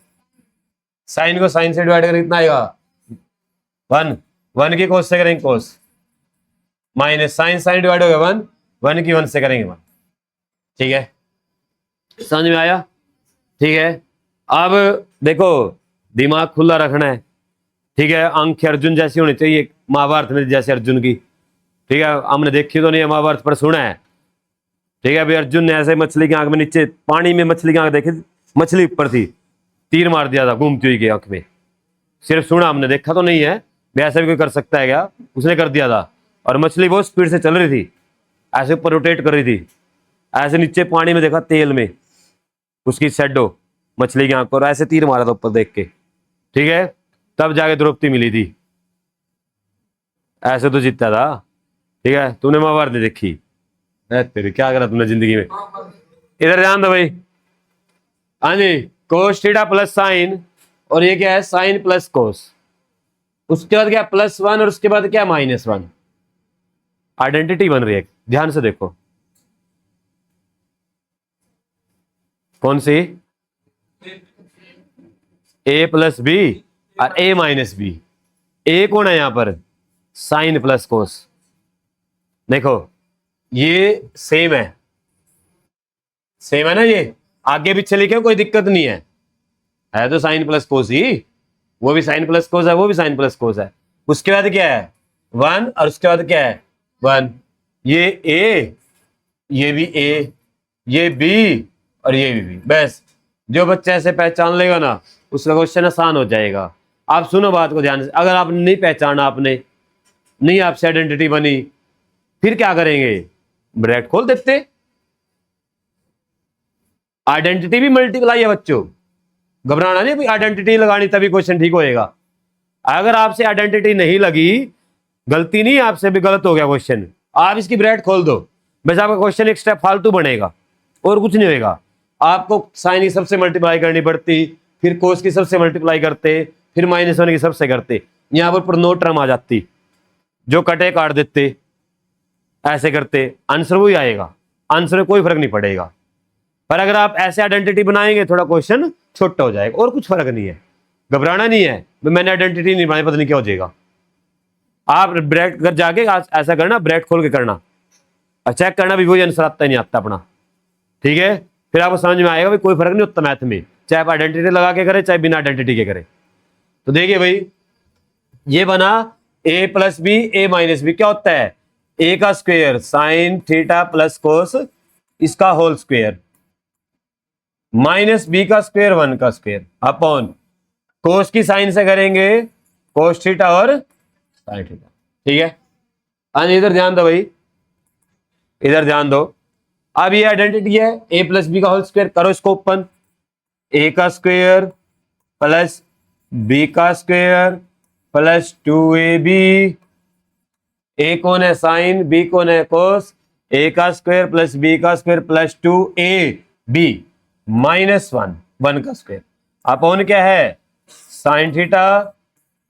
साइन को साइन से डिवाइड करके कितना आएगा? वन, वन की कोस से करेंगे कोस, माइनस साइन, साइन डिवाइड हो गया वन, वन की वन से करेंगे वन। ठीक है, समझ में आया? ठीक है, अब देखो दिमाग खुला रखना है। ठीक है, आंखें अर्जुन जैसी होनी चाहिए, महाभारत में जैसे अर्जुन की। ठीक है, हमने देखी तो नहीं है महाभारत, पर सुना है। ठीक है, अभी अर्जुन ने ऐसे मछली की आंख में, नीचे पानी में मछली की आंख देखी, मछली ऊपर थी, तीर मार दिया था घूमती हुई की आंख में। सिर्फ सुना, हमने देखा तो नहीं है। ऐसा भी कोई कर सकता है क्या? उसने कर दिया था, और मछली बहुत स्पीड से चल रही थी, ऐसे ऊपर रोटेट कर रही थी, ऐसे नीचे पानी में देखा तेल में उसकी शेडो मछली की आंख पर, ऐसे तीर मारा था ऊपर देख के। ठीक है, तब जाके द्रौपदी मिली थी, ऐसे तो जीता था। ठीक है, तूने महाभारत नहीं देखी? तेरी क्या करा तुमने जिंदगी में? इधर ध्यान दो भाई। हाँ जी, कोस थीटा प्लस साइन, और ये क्या है? Sine plus cos. उसके बाद क्या? प्लस वन, और उसके बाद क्या? Minus one. आइडेंटिटी बन रही है, ध्यान से देखो। कौन सी? ए प्लस बी और ए माइनस बी। ए कौन है यहां पर? Sine plus cos. देखो ये सेम है ना, ये आगे पीछे लिखे कोई दिक्कत नहीं है तो साइन प्लस कोस ही, वो भी साइन प्लस कोस है, वो भी साइन प्लस कोस है। उसके बाद क्या है? वन, और उसके बाद क्या है? वन। ये ए, ये भी ए, ये बी, और ये भी बी। बस जो बच्चा ऐसे पहचान लेगा ना, उसका क्वेश्चन आसान हो जाएगा। आप सुनो बात को ध्यान से, अगर आप नहीं पहचाना, आपने नहीं, आपसे आइडेंटिटी बनी, फिर क्या करेंगे? ब्रैकेट खोल देते। आइडेंटिटी भी मल्टीप्लाई है बच्चों, घबराना नहीं, आइडेंटिटी लगानी तभी क्वेश्चन ठीक होएगा। अगर आपसे आइडेंटिटी नहीं लगी, गलती नहीं, आपसे भी गलत हो गया क्वेश्चन, आप इसकी ब्रैकेट खोल दो, बस आपका क्वेश्चन एक स्टेप फालतू बनेगा और कुछ नहीं होएगा। आपको साइन की सबसे मल्टीप्लाई करनी पड़ती, फिर कोस की सबसे मल्टीप्लाई करते, फिर माइनस वन की सबसे करते, यहां पर नो टर्म आ जाती, जो कटे काट देते, ऐसे करते, आंसर वही आएगा, आंसर में कोई फर्क नहीं पड़ेगा। पर अगर आप ऐसे आइडेंटिटी बनाएंगे, थोड़ा क्वेश्चन छोटा हो जाएगा, और कुछ फर्क नहीं है, घबराना नहीं है। मैंने आइडेंटिटी नहीं बनाई, पता नहीं क्या हो जाएगा। आप ब्रैकेट कर जाके ऐसा करना, ब्रैकेट खोल के करना, और चेक करना भी वही आंसर आता ही नहीं आता अपना। ठीक है, फिर आपको समझ में आएगा भाई कोई फर्क नहीं होता मैथ में, चाहे आप आइडेंटिटी लगा के करें, चाहे बिना आइडेंटिटी के करें। तो देखिए भाई, ये बना ए plus B, A minus B, क्या होता है? ए का स्क्वायर साइन थीटा प्लस कोस, इसका होल स्क्वायर, माइनस बी का स्क्वायर, वन का स्क्वायर, अपॉन कोस की साइन से करेंगे कोस थीटा और साइन थीटा। ठीक है, आज इधर ध्यान दो भाई, इधर ध्यान दो। अब ये आइडेंटिटी है, ए प्लस बी का होल स्क्वायर, करो इसको ओपन, ए का स्क्वायर प्लस बी का स्क्वायर प्लस 2ab, ए कौन है? साइन, बी कौन है? कोस, ए का स्क्वायर प्लस बी का square plus 2ab minus one, one का स्क्वायर, अपॉन क्या है? Sign theta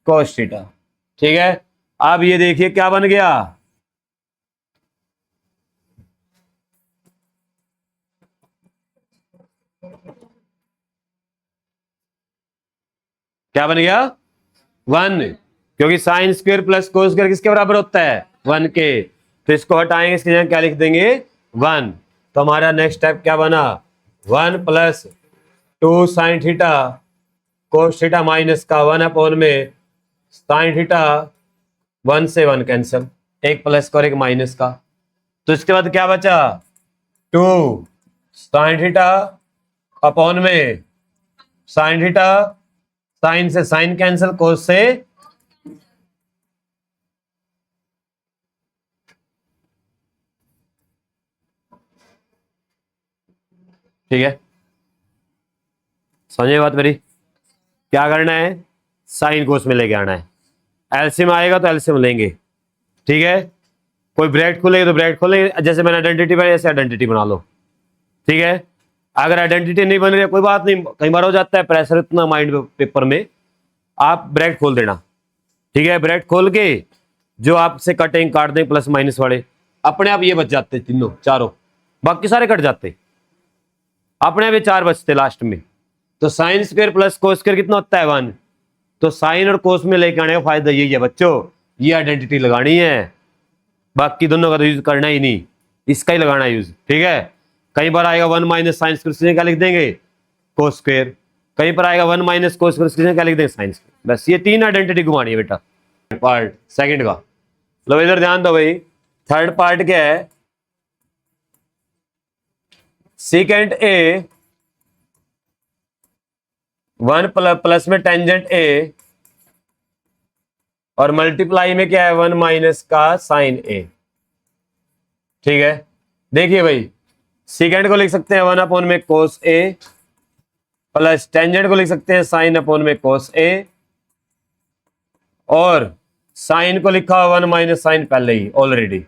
cos theta. ठीक है, अब ये देखिए क्या बन गया, क्या बन गया? वन, क्योंकि sign square plus cos square किसके बराबर होता है? वन के। तो इसको हटाएंगे, इसकी जगह क्या लिख देंगे? वन। तो हमारा नेक्स्ट स्टेप क्या बना? One plus 2 sign theta cos theta minus का 1 अपॉन में साइन थीटा, 1 से 1 कैंसिल, एक प्लस का और एक माइनस का। तो इसके बाद क्या बचा? 2 साइन थीटा अपॉन में साइन थीटा, साइन से साइन कैंसिल, कोस से ठीक है, समझे बात मेरी? क्या करना है? साइन कोस में लेके आना है, एलसीएम आएगा तो एलसीएम लेंगे। ठीक है, कोई ब्रैकेट खोलेंगे तो ब्रैकेट खोलेंगे, जैसे मैंने आइडेंटिटी बनाई ऐसे आइडेंटिटी बना लो। ठीक है, अगर आइडेंटिटी नहीं बन रही है कोई बात नहीं, कई बार हो जाता है प्रेशर इतना माइंड पेपर में, आप ब्रैकेट खोल देना। ठीक है, ब्रैकेट खोल के जो आपसे कटेंगे काट दें प्लस माइनस वाले, अपने आप ये बच जाते तीनों चारों, बाकी सारे कट जाते, अपने आप ये चार बचते लास्ट में। तो sign square plus cos square कितना होता है? 1। तो साइन और कोस में लेके आने का फायदा यही है बच्चों, ये आइडेंटिटी लगानी है, बाकी दोनों का तो यूज करना ही नहीं, इसका ही लगाना यूज, ठीक है। कई बार आएगा 1 माइनस साइन स्क्वायर, क्या लिख देंगे कोस स्क्वायर, कहीं पर आएगा 1 माइनस कोस स्क्वायर, क्या लिख देंगे साइन स्क्वायर। बस ये 3 आइडेंटिटी घुमानी है बेटा। पार्ट सेकंड का, लो इधर ध्यान दो भाई। थर्ड पार्ट क्या है, सीकेंट ए 1 प्लस में टेंजेंट ए और मल्टीप्लाई में क्या है 1 माइनस का साइन ए, ठीक है। देखिए भाई, सीकेंट को लिख सकते हैं 1 अपॉन में कोस ए प्लस टेंजेंट को लिख सकते हैं साइन अपॉन में कोस ए, और साइन को लिखा 1 माइनस साइन पहले ही ऑलरेडी,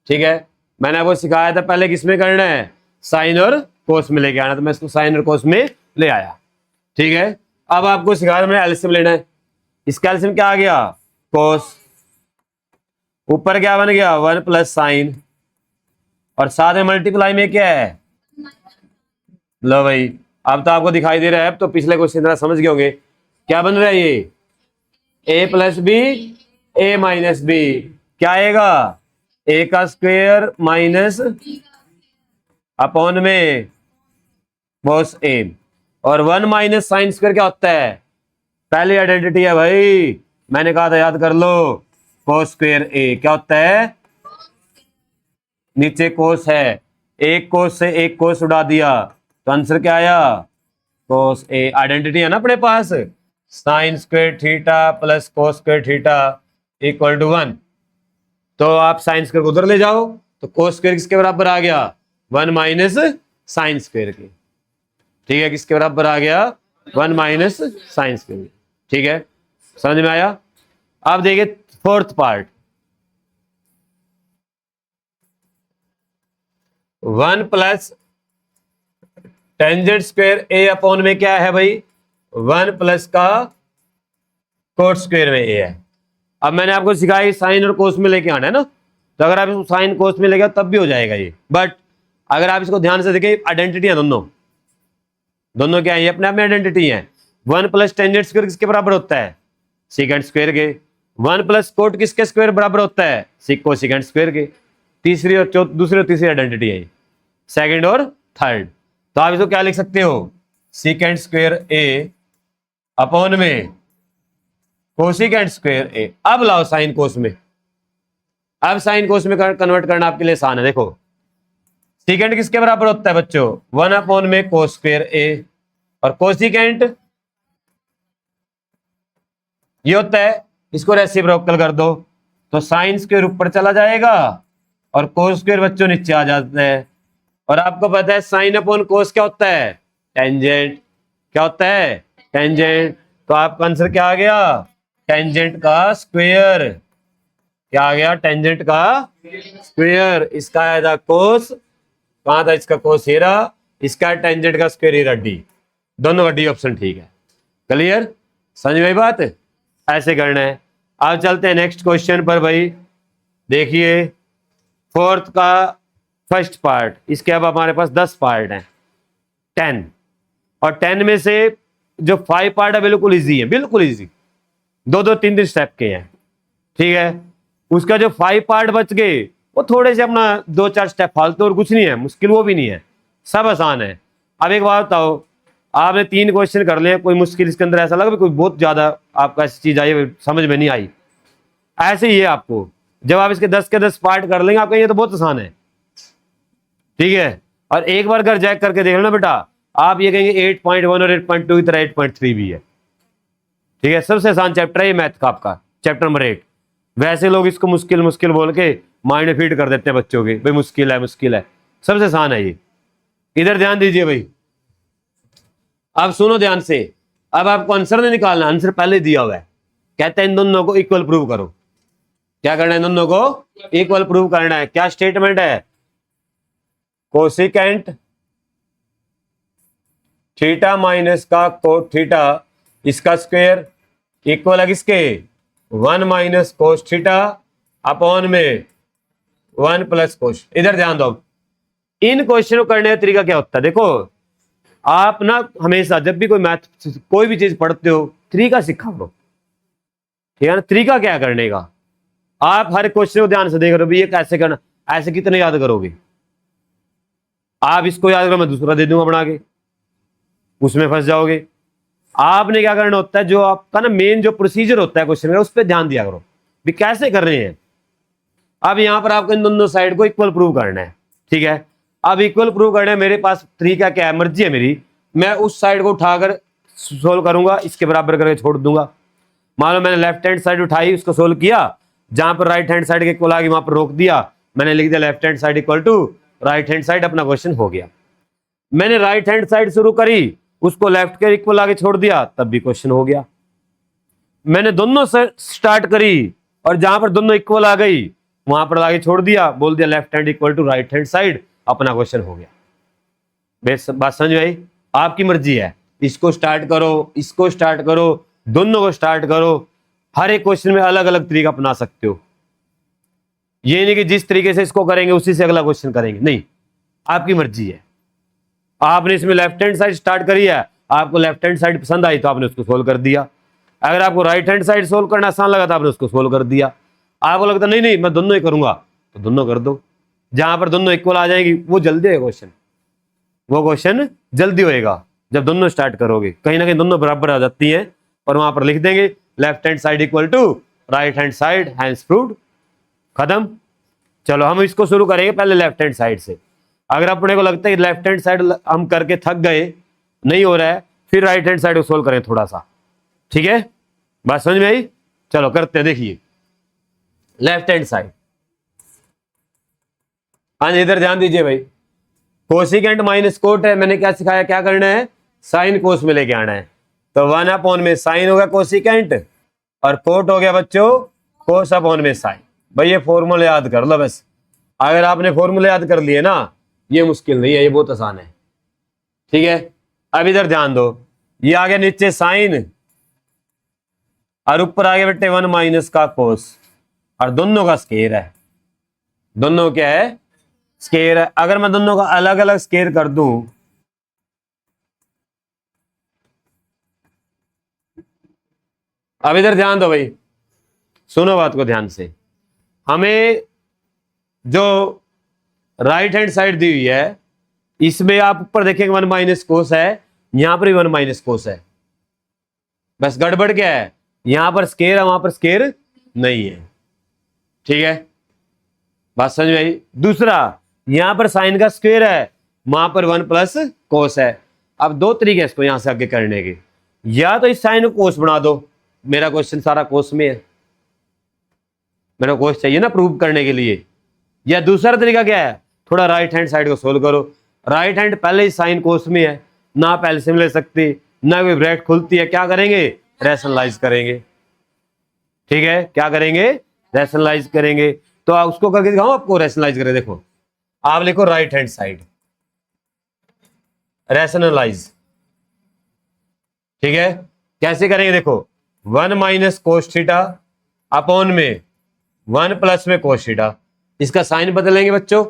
ठीक है। मैंने आपको सिखाया था पहले किसमें करना है, साइन और कोस में लेके आना, तो मैं इसको साइन और कोस में ले आया, ठीक है। अब आपको सिखाया मैंने एलसीएम लेना है, इसका एलसीएम क्या आ गया कोस, ऊपर क्या बन गया 1 प्लस साइन, और साथ में मल्टीप्लाई में क्या है, लो भाई अब तो आपको दिखाई दे रहा है, अब तो पिछले क्वेश्चन तरह समझ गए होंगे क्या बन रहा है, ये ए plus B A minus B, क्या आएगा ए का स्क्वायर माइनस अपॉन में कोस ए, और 1 माइनस साइन स्क्वायर क्या होता है, पहली आइडेंटिटी है भाई, मैंने कहा था याद कर लो, कोस स्क्वायर ए क्या होता है, नीचे कोस है, एक कोस से एक कोस उड़ा दिया तो आंसर क्या आया कोस ए, आइडेंटिटी है ना अपने पास, sine square theta plus cos square theta equal to 1, तो आप साइन स्क्वायर को उधर ले जाओ, तो कोस स्क्वायर किसके बराबर आ गया 1 माइनस साइन स्क्वायर के, ठीक है, किसके बराबर आ गया 1 माइनस साइन स्क्वायर, ठीक है, समझ में आया। अब देखिए fourth part, 1 plus tangent square A upon में क्या है भाई 1 प्लस का कोट स्क्वायर में ए है। अब मैंने आपको सिखाया साइन और कोस में लेके आना है ना, तो अगर आप इसको साइन कोस में लेके आओ तब भी हो जाएगा ये, बट अगर आप इसको ध्यान से देखें आइडेंटिटी है दोनों क्या है, ये अपने आप में आइडेंटिटी है। 1 प्लस टेंजेंट स्क्वायर किसके बराबर होता है सीकेंट स्क्वायर के, 1 प्लस कोट किसके स्क्वायर बराबर होता है सिको सीकेंट स्क्वायर के, तीसरी और दूसरी और तीसरी आइडेंटिटी है सेकंड और थर्ड, तो आप इसको क्या लिख सकते हो सीकेंट स्क्वायर ए अपॉन में कोसिकेंट स्क्वायर ए। अब लाओ साइन कोस में, अब साइन कोस में कन्वर्ट करना आपके लिए आसान है। देखो सीकेंट किसके बराबर होता है बच्चों 1 अपॉन में कोस स्क्वायर ए, और कोसिकेंट ये होता है, इसको रेसिप्रोकल कर दो तो साइन स्क्वायर ऊपर चला जाएगा और कोस स्क्वायर बच्चों नीचे आ जाता है, और आपको पता है साइन अपॉन कोस क्या होता है टेंजेंट, क्या होता है टेंजेंट, तो आपका आंसर क्या आ गया टेंजेंट का स्क्वायर, क्या आ गया टेंजेंट का स्क्वायर, इसका आया था कोस, कहां था इसका कोस हीरा, इसका टेंजेंट का स्क्वायर हीरा डी, दोनों का डी ऑप्शन ठीक है। क्लियर, समझ में बात, ऐसे करना है। अब चलते हैं नेक्स्ट क्वेश्चन पर भाई, देखिए फोर्थ का फर्स्ट पार्ट, इसके अब हमारे पास 10 पार्ट हैं 10, और 10 में से जो 5 पार्ट है बिल्कुल इजी है, बिल्कुल इजी, 2-2 3-3 स्टेप के हैं, ठीक है। उसका जो 5 पार्ट बच गए वो थोड़े से अपना 2-4 स्टेप फालतू, और कुछ नहीं है मुश्किल, वो भी नहीं है, सब आसान है। अब एक बात बताओ, आपने 3 क्वेश्चन कर लिए, कोई मुश्किल इसके अंदर ऐसा लगा कोई बहुत ज्यादा आपको ऐसी चीज आई समझ में नहीं आई, ऐसे ही है आपको, जब आप इसके 10 के 10 पार्ट कर लेंगे आपका ये तो बहुत आसान है, ठीक है। और एक बार घर चेक करके देख लेना बेटा, आप ये कहेंगे 8.1 और 8.2 की तरह 8.3 भी है, ठीक है। सबसे आसान चैप्टर है ये मैथ का, आपका चैप्टर नंबर 8। वैसे लोग इसको मुश्किल मुश्किल बोल के माइंड में फीड कर देते हैं बच्चों के, भाई मुश्किल है मुश्किल है, सबसे आसान है ये। इधर ध्यान दीजिए भाई, अब सुनो ध्यान से, अब आपको आंसर नहीं निकालना, आंसर पहले दिया हुआ है, कहते हैं इन दोनों को इक्वल प्रूव करो। क्या करना है, इन दोनों को इक्वल प्रूव करना है। क्या स्टेटमेंट है, कोसिकेंट थीटा माइनस का कोट थीटा इसका स्क्वायर इक्वल है किसके 1 माइनस कोस थीटा अपॉन में 1 प्लस कोस। इधर ध्यान दो, इन क्वेश्चन को करने का तरीका क्या होता है, देखो आप ना हमेशा जब भी कोई मैथ कोई भी चीज पढ़ते हो तरीका सीखा करो, ठीक है ना। तरीका क्या है करने का, आप हर क्वेश्चन को ध्यान से देख रहे हो, ये कैसे करना, ऐसे कितने याद करोगे। आप इसको याद करो, मैं दूसरा दे दूंगा बना के, उसमें फंस जाओगे। आपने क्या करना होता है, जो आपका ना मेन जो प्रोसीजर होता है क्वेश्चन का, उस पर ध्यान दिया करो भी कैसे कर रहे हैं। अब यहां पर आपको इन दोनों साइड को इक्वल प्रूव करना है, ठीक है। अब इक्वल प्रूव करना है, मेरे पास तरीका क्या है, मर्जी है मेरी, मैं उस साइड को उठाकर सोल्व करूंगा, इसके बराबर करके छोड़ दूंगा। मान लो मैंने लेफ्ट हैंड साइड उठाई, उसको सोल्व किया, जहां पर राइट हैंड साइड के इक्वल आ गई वहां पर रोक दिया, मैंने लिख दिया left hand side equal to right hand side, अपना क्वेश्चन हो गया। मैंने राइट हैंड साइड शुरू करी, उसको लेफ्ट के इक्वल आगे छोड़ दिया, तब भी क्वेश्चन हो गया। मैंने दोनों से स्टार्ट करी और जहां पर दोनों इक्वल आ गई वहां पर आगे छोड़ दिया, बोल दिया left hand equal to right hand side, अपना क्वेश्चन हो गया। बात समझ में आई। आपकी मर्जी है, इसको स्टार्ट करो, इसको स्टार्ट करो, दोनों को स्टार्ट करो, हर एक क्वेश्चन में अलग अलग तरीका अपना सकते हो। ये नहीं कि जिस तरीके से इसको करेंगे उसी से अगला क्वेश्चन करेंगे, नहीं, आपकी मर्जी है। आपने इसमें लेफ्ट हैंड साइड स्टार्ट करी है, आपको लेफ्ट हैंड साइड पसंद आई तो आपने उसको सोल्व कर दिया। अगर आपको राइट हैंड साइड सोल्व करना आसान लगा तो आपने उसको सोल्व कर दिया। आपको लगता नहीं नहीं मैं दोनों ही करूंगा, तो दोनों कर दो। जहां पर दोनों इक्वल आ जाएगी वो जल्दी है क्वेश्चन, वो क्वेश्चन जल्दी होएगा जब दोनों स्टार्ट करोगे। कहीं ना कहीं दोनों बराबर आ जाती हैं और वहां पर लिख देंगे left hand side equal to right hand side, hence proved, खत्म। चलो हम इसको शुरू करेंगे पहले लेफ्ट हैंड साइड से। अगर अपने को लगता है कि लेफ्ट हैंड साइड हम करके थक गए, नहीं हो रहा है, फिर राइट हैंड साइड को सोल्व करें थोड़ा सा, ठीक है। बात समझ में आई। चलो करते हैं, देखिए लेफ्ट हैंड साइड। हाँ इधर ध्यान दीजिए भाई, कोसिकेंट माइनस कोट है, मैंने क्या सिखाया, क्या करना है, साइन कोस में लेके आना है। तो 1 में साइन हो गया कोसिकेंट और कोट हो गया बच्चों कोस अपॉन में साइन। भाई ये फॉर्मूला याद कर लो बस। अगर आपने फॉर्मूला याद कर लिए ना, ये मुश्किल नहीं है, ये बहुत आसान है, ठीक है। अब इधर ध्यान दो, ये आ गया नीचे साइन और ऊपर आ गया बेटे 1 माइनस का कोस, और दोनों का स्केयर है, दोनों क्या है, स्केयर है। अगर मैं दोनों का अलग अलग स्केयर कर दूं, अब इधर ध्यान दो भाई, सुनो बात को ध्यान से। हमें जो राइट हैंड साइड दी हुई है, इसमें आप ऊपर देखेंगे 1 माइनस कोस है, यहां पर भी 1 माइनस कोस है। बस गड़बड़ क्या है, यहां पर स्केयर है वहां पर स्केयर नहीं है, ठीक है। बात समझ में आई। दूसरा, यहां पर साइन का स्क्वायर है, वहां पर 1 प्लस कोस है। अब दो तरीके हैं इसको यहां से आगे करने के, या तो इस साइन को कोस बना दो, मेरा क्वेश्चन सारा कोस में है, मेरा कोस चाहिए ना प्रूव करने के लिए। या दूसरा तरीका क्या है, थोड़ा राइट हैंड साइड को सोल्व करो। राइट हैंड पहले ही साइन कोस में है, ना पहले से ले सकते, ना कोई ब्रैकेट खुलती है, क्या करेंगे, रैशनलाइज करेंगे, ठीक है। क्या करेंगे, रैशनलाइज करेंगे। तो उसको करके दिखाऊं आपको, रैशनलाइज करें। देखो आप लिखो राइट हैंड साइड रैशनलाइज, ठीक है। कैसे करेंगे, देखो 1 माइनस कोस थीटा अपॉन में 1 प्लस में कोस थीटा, इसका साइन बदलेंगे बच्चों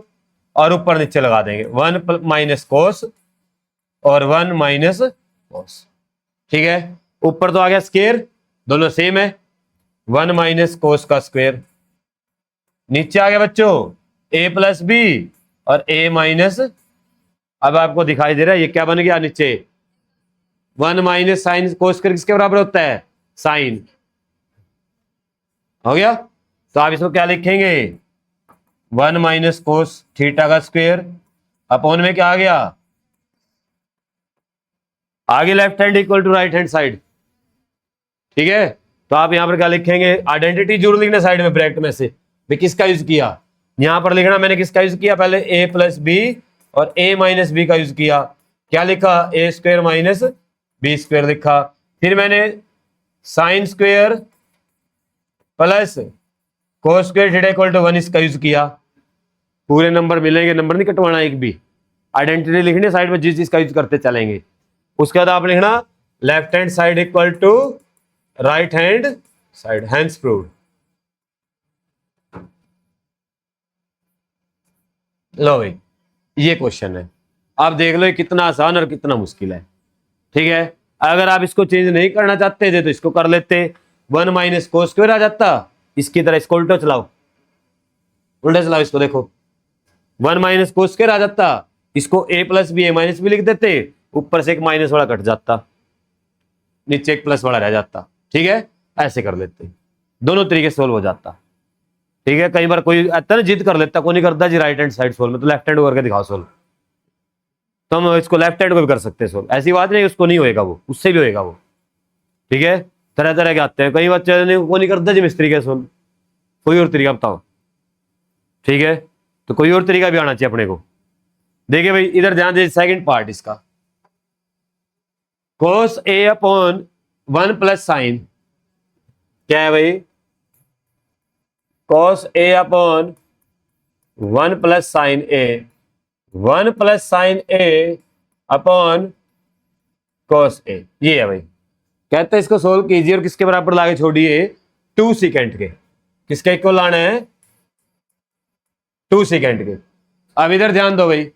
और ऊपर नीचे लगा देंगे 1 माइनस कोस और 1 माइनस कोस, ठीक है। ऊपर तो आ गया स्क्वायर, दोनों सेम है, 1 माइनस कोस का स्क्वायर। नीचे आ गया बच्चों a प्लस बी और a माइनस, अब आपको दिखाई दे रहा है ये क्या बन गया, नीचे 1 माइनस साइन कोस स्क्वायर किसके बराबर होता है, साइन, हो गया। तो आप इसको क्या लिखेंगे, 1 माइनस कोस थीटा का स्क्वायर अपॉन में क्या आ गया, आगे left hand equal to right hand side, ठीक है। तो आप यहां पर क्या लिखेंगे, आइडेंटिटी जरूर लिखना साइड में ब्रैकेट में से, भी किसका यूज किया, यहां पर लिखना मैंने किसका यूज किया, पहले a प्लस बी और a माइनस बी का यूज किया। क्या लिखा, a square minus B square लिखा। फिर मैंने sine square plus cos square theta equal to 1 इसका यूज किया। पूरे नंबर मिलेंगे, नंबर नहीं कटवाना एक भी, आइडेंटिटी लिखनी साइड में जिस चीज का यूज करते चलेंगे। उसके बाद आप लिखना left hand side equal to right hand side, hence proved. लो भाई ये क्वेश्चन है, आप देख लो ये कितना आसान और कितना मुश्किल है। ठीक है, अगर आप इसको चेंज नहीं करना चाहते थे तो इसको कर लेते, 1 माइनस कोस स्क्वायर आ जाता, इसकी तरह इसको उल्टा चलाओ, उल्टा चलाओ इसको, देखो 1 माइनस कोस स्क्वायर आ जाता, इसको a plus B A minus B लिख देते, ऊपर से एक माइनस वाला कट जाता, नीचे एक प्लस वाला रह जाता। ठीक है, ऐसे कर लेते, दोनों तरीके सोल्व हो जाता। ठीक है, कई बार कोई आता ना जिद कर लेता, कोई नहीं करता जी राइट हैंड साइड सोल्व में, तो लेफ्ट हैंड करके दिखाओ सोल्व, तो हम इसको लेफ्ट हैंड को भी कर सकते हैं सोल्व, ऐसी बात नहीं उसको नहीं होएगा, वो उससे भी होएगा वो। ठीक है, तरह तरह के आते हैं, कई बच्चे नहीं वो नहीं करता जी इस तरीके सोल्व, कोई और तरीका बताओ। ठीक है, तो कोई और तरीका भी आना चाहिए अपने को। देखिए भाई इधर ध्यान दीजिए, सेकंड पार्ट इसका, cos a upon 1 plus sign क्या है भाई, cos a upon 1 plus sign a, 1 plus sign a upon cos a, ये है भाई। कहते हैं इसको सोल्व कीजिए और किसके बराबर लाके छोड़िए, 2 सेकेंड के, किसके इक्वल लाना है, 2 सेकेंड के। अब इधर ध्यान दो भाई,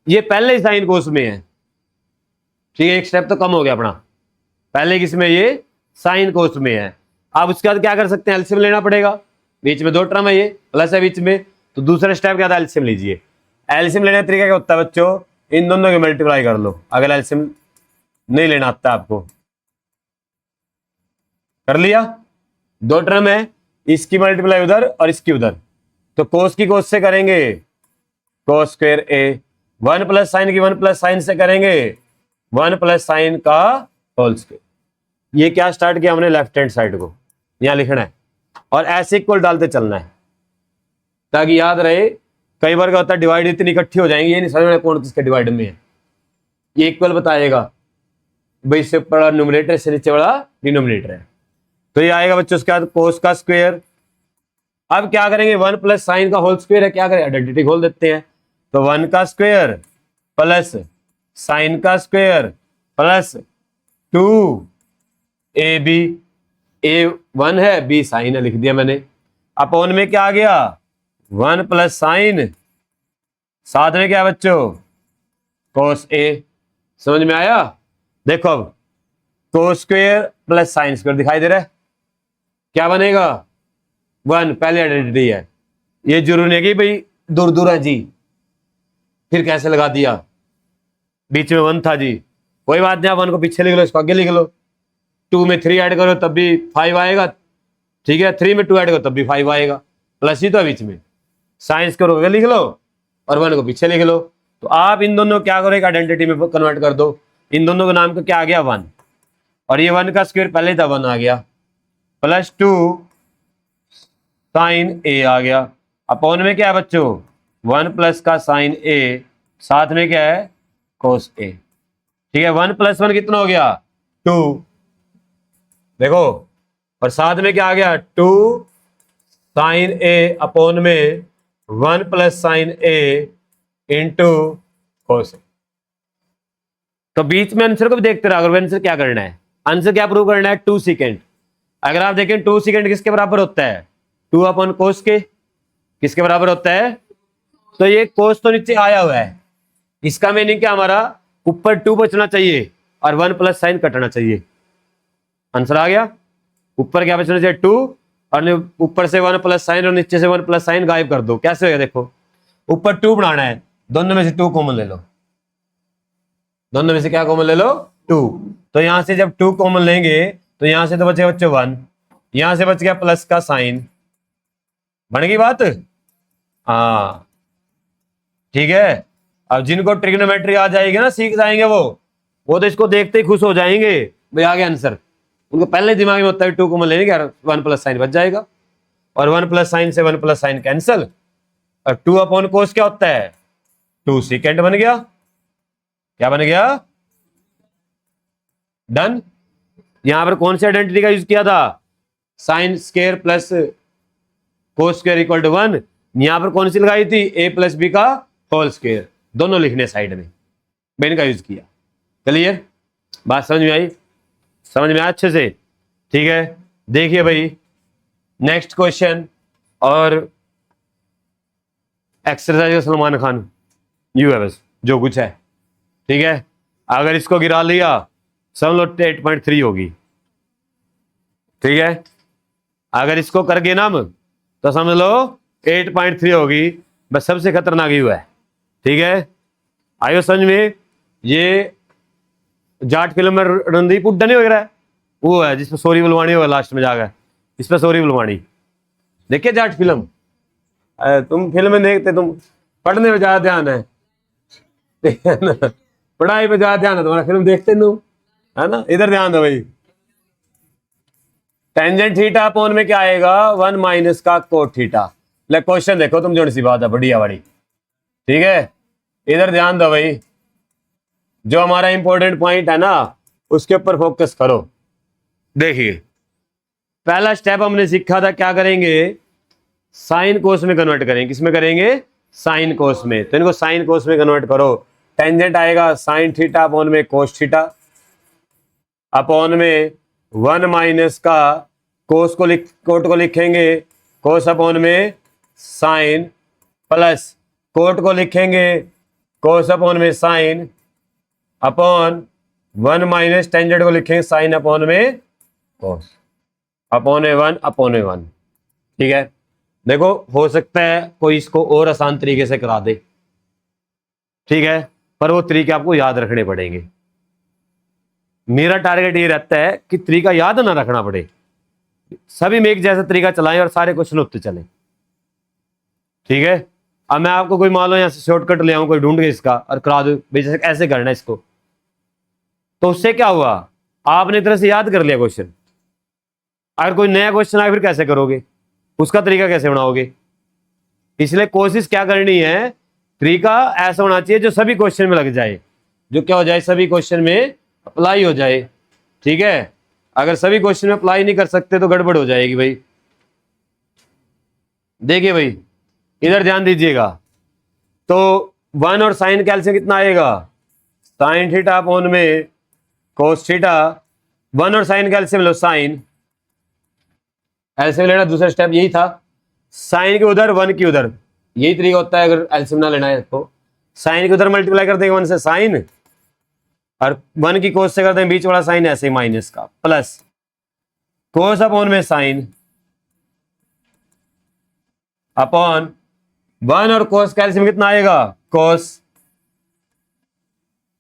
ये पहले ही साइन कोस में है। ठीक है, एक स्टेप तो कम हो गया अपना, पहले किसमें, ये साइन कोस में है। अब उसके बाद क्या कर सकते हैं, एलसीएम लेना पड़ेगा, बीच में 2 टर्म है, ये प्लस है बीच में, तो दूसरा स्टेप क्या था, एलसीएम लीजिए। एलसीएम लेने का तरीका क्या होता है बच्चों, इन दोनों की मल्टीप्लाई कर लो, अगर एलसीएम नहीं लेना आता आपको, कर लिया, 2 टर्म है, इसकी मल्टीप्लाई उधर और इसकी उधर, तो कोस की कोस से करेंगे कोस स्क्वायर ए, 1 प्लस साइन की 1 प्लस साइन से करेंगे 1 प्लस साइन का होल स्क्वायर। ये क्या स्टार्ट किया हमने, लेफ्ट हैंड साइड को यहां लिखना है और ऐसे इक्वल डालते चलना है, ताकि याद रहे। कई बार क्या होता है डिवाइड इतनी इकट्ठी हो जाएंगी, ये नहीं समझ में कौन किसके डिवाइड में है, ये इक्वल बताएगा भाई, इससे बड़ा न्यूमरेटर से नीचे बड़ा डिनोमिनेटर है, तो ये आएगा बच्चों उसके बाद कोस का स्क्वायर। अब क्या करेंगे, 1 प्लस साइन का होल स्क्वायर है, क्या करें आइडेंटिटी खोल देते हैं, तो 1 का स्क्वायर प्लस साइन का स्क्वायर प्लस 2 ए बी, ए 1 है बी साइन है, लिख दिया मैंने। अपॉन में क्या आ गया, 1 प्लस साइन, साथ में क्या बच्चों, कोस ए। समझ में आया, देखो अब कोस स्क्वायर प्लस साइन स्क्वायर दिखाई दे रहा है, क्या बनेगा 1, पहले आइडेंटिटी है, ये जरूरी नहीं है कि भाई दूर दूर है जी, फिर कैसे लगा दिया, बीच में 1 था जी, कोई बात नहीं, आप 1 को पीछे लिख लो, इसको आगे लिख लो, 2 में 3 ऐड करो तब भी 5 आएगा। ठीक है, 3 में 2 ऐड करो तब भी 5 आएगा, प्लस ही तो है बीच में, साइंस करो आगे लिख लो और 1 को पीछे लिख लो। तो आप इन दोनों क्या करो, एक आइडेंटिटी में कन्वर्ट कर दो, इन दोनों का नाम का क्या आ गया 1, और ये 1 का स्क्वायर पहले था 1 आ गया, प्लस 2 साइन ए आ गया, अपॉन में क्या है बच्चों 1 प्लस का साइन ए, साथ में क्या है कोस ए। ठीक है, 1 प्लस 1 कितना हो गया 2, देखो, और साथ में क्या आ गया 2 साइन ए अपॉन में 1 प्लस साइन ए इंटू कोस ए। तो बीच में आंसर को भी देखते रहो, अगर आंसर क्या करना है, आंसर क्या प्रूव करना है 2 सेकेंड। अगर आप देखें 2 सेकेंड किसके बराबर होता है, 2 अपॉन कोस के, किसके बराबर होता है, तो ये कोस तो नीचे आया हुआ है, इसका मीनिंग क्या हमारा ऊपर 2 बचना चाहिए और 1 प्लस साइन कटना चाहिए। आंसर आ गया, ऊपर क्या बचना चाहिए 2 और ऊपर से 1 प्लस साइन और नीचे से 1 प्लस साइन गायब कर दो, कैसे होगा देखो, ऊपर 2 बनाना है, दोनों में से 2 कॉमन ले लो, दोनों में से क्या कॉमन ले लो 2, तो यहां से जब 2 कॉमन लेंगे तो यहां से तो बचेगा बच्चों 1, यहां से बच गया प्लस का साइन, बन गई बात। हाँ ठीक है, अब जिनको ट्रिग्नोमेट्री आ जाएगी ना, सीख जाएंगे वो तो इसको देखते ही खुश हो जाएंगे, भाई आ गया आंसर, उनको पहले दिमाग में होता है 2 कॉमन लेने का, 1 प्लस साइन बच जाएगा, और 1 प्लस साइन से 1 प्लस साइन कैंसिल, और 2 अपॉन कोस क्या होता है 2 सेकेंड बन गया, क्या बन गया डन। यहां पर कौन सी आइडेंटिटी का यूज किया था, sine square plus cos square equal to 1, यहां पर कौन सी लगाई थी a प्लस बी का होल स्क्वायर, दोनों लिखने साइड में, मैंने का यूज किया। क्लियर, बात समझ में आई, समझ में आया अच्छे से। ठीक है, देखिए भाई नेक्स्ट क्वेश्चन, और एक्सरसाइज सलमान खान यू है बस जो कुछ है, ठीक है। अगर इसको गिरा लिया समझ लो 8.3 होगी, ठीक है। अगर इसको करके ना तो समझ लो 8.3 होगी, बस सबसे खतरनाक ही हुआ है, ठीक है। आयो समझ में। ये जाट फिल्म में रणदीप हुड्डा नहीं वगैरह वो है जिसमें सॉरी बुलवानी होगा लास्ट में जाकर, इस पर सॉरी बुलवानी। देखिए जाट फिल्म, तुम फिल्म देखते, तुम पढ़ने में ज्यादा ध्यान है, ठीक है ना, पढ़ाई पे ज्यादा ध्यान है तुम्हारा, फिल्म देखते नो, है ना। इधर ध्यान दो भाई, टेंजेंट थीटा अपॉन में क्या आएगा 1 माइनस का कोट थीटा। ले क्वेश्चन देखो तुम, जोड़ सी बात है बढ़िया बड़ी, ठीक है। इधर ध्यान दो भाई, जो हमारा इंपॉर्टेंट पॉइंट है ना उसके ऊपर फोकस करो। देखिए पहला स्टेप हमने सीखा था, क्या करेंगे, साइन कोस में कन्वर्ट करेंगे। किस में करेंगे, साइन कोस में। तो इनको साइन कोस में कन्वर्ट करो। टेंजेंट आएगा साइन थीटा अपॉन में कोस थीटा, अपॉन में 1 माइनस का कोस को कोट को लिखेंगे कोस अपॉन में साइन, प्लस कोट को लिखेंगे कोस अपॉन में साइन, अपॉन 1 माइनस टेंजेंट को लिखेंगे साइन अपॉन में कोस, अपॉन में 1 अपॉन में 1, ठीक है। देखो हो सकता है कोई इसको और आसान तरीके से करा दे, ठीक है, पर वो तरीके आपको याद रखने पड़ेंगे। मेरा टारगेट ये रहता है कि तरीका याद ना रखना पड़े, सभी में एक जैसा तरीका चलाएं और सारे क्वेश्चन उत्तर चले, ठीक है। अब मैं आपको कोई मान लो यहाँ से शॉर्टकट ले आऊं, कोई ढूंढ के इसका और करा दो भाई जैसे ऐसे करना है इसको, तो उससे क्या हुआ, आपने एक तरह से याद कर लिया क्वेश्चन। अगर कोई नया क्वेश्चन आए फिर कैसे करोगे, उसका तरीका कैसे बनाओगे। इसलिए कोशिश क्या करनी है, तरीका ऐसा होना चाहिए जो सभी क्वेश्चन में लग जाए, जो क्या हो जाए सभी क्वेश्चन में अप्लाई हो जाए, ठीक है। अगर सभी क्वेश्चन में अप्लाई नहीं कर सकते तो गड़बड़ हो जाएगी भाई। देखिए भाई इधर ध्यान दीजिएगा, तो 1 और साइन कैल्शियम कितना आएगा, साइन थीटा अपॉन में कोस थीटा। 1 और साइन कैल्शियम लो साइन, एलसीएम लेना दूसरा स्टेप यही था, साइन के उधर 1 की उधर, यही तरीका होता है अगर एलसीएम ना लेना है तो। साइन के उधर मल्टीप्लाई कर देंगे 1 से साइन, और 1 की कोस से करते हैं बीच वाला साइन ऐसे माइनस का, प्लस कोस अपॉन में साइन, अपॉन 1 और कोस कैल्शियम कितना आएगा कोस,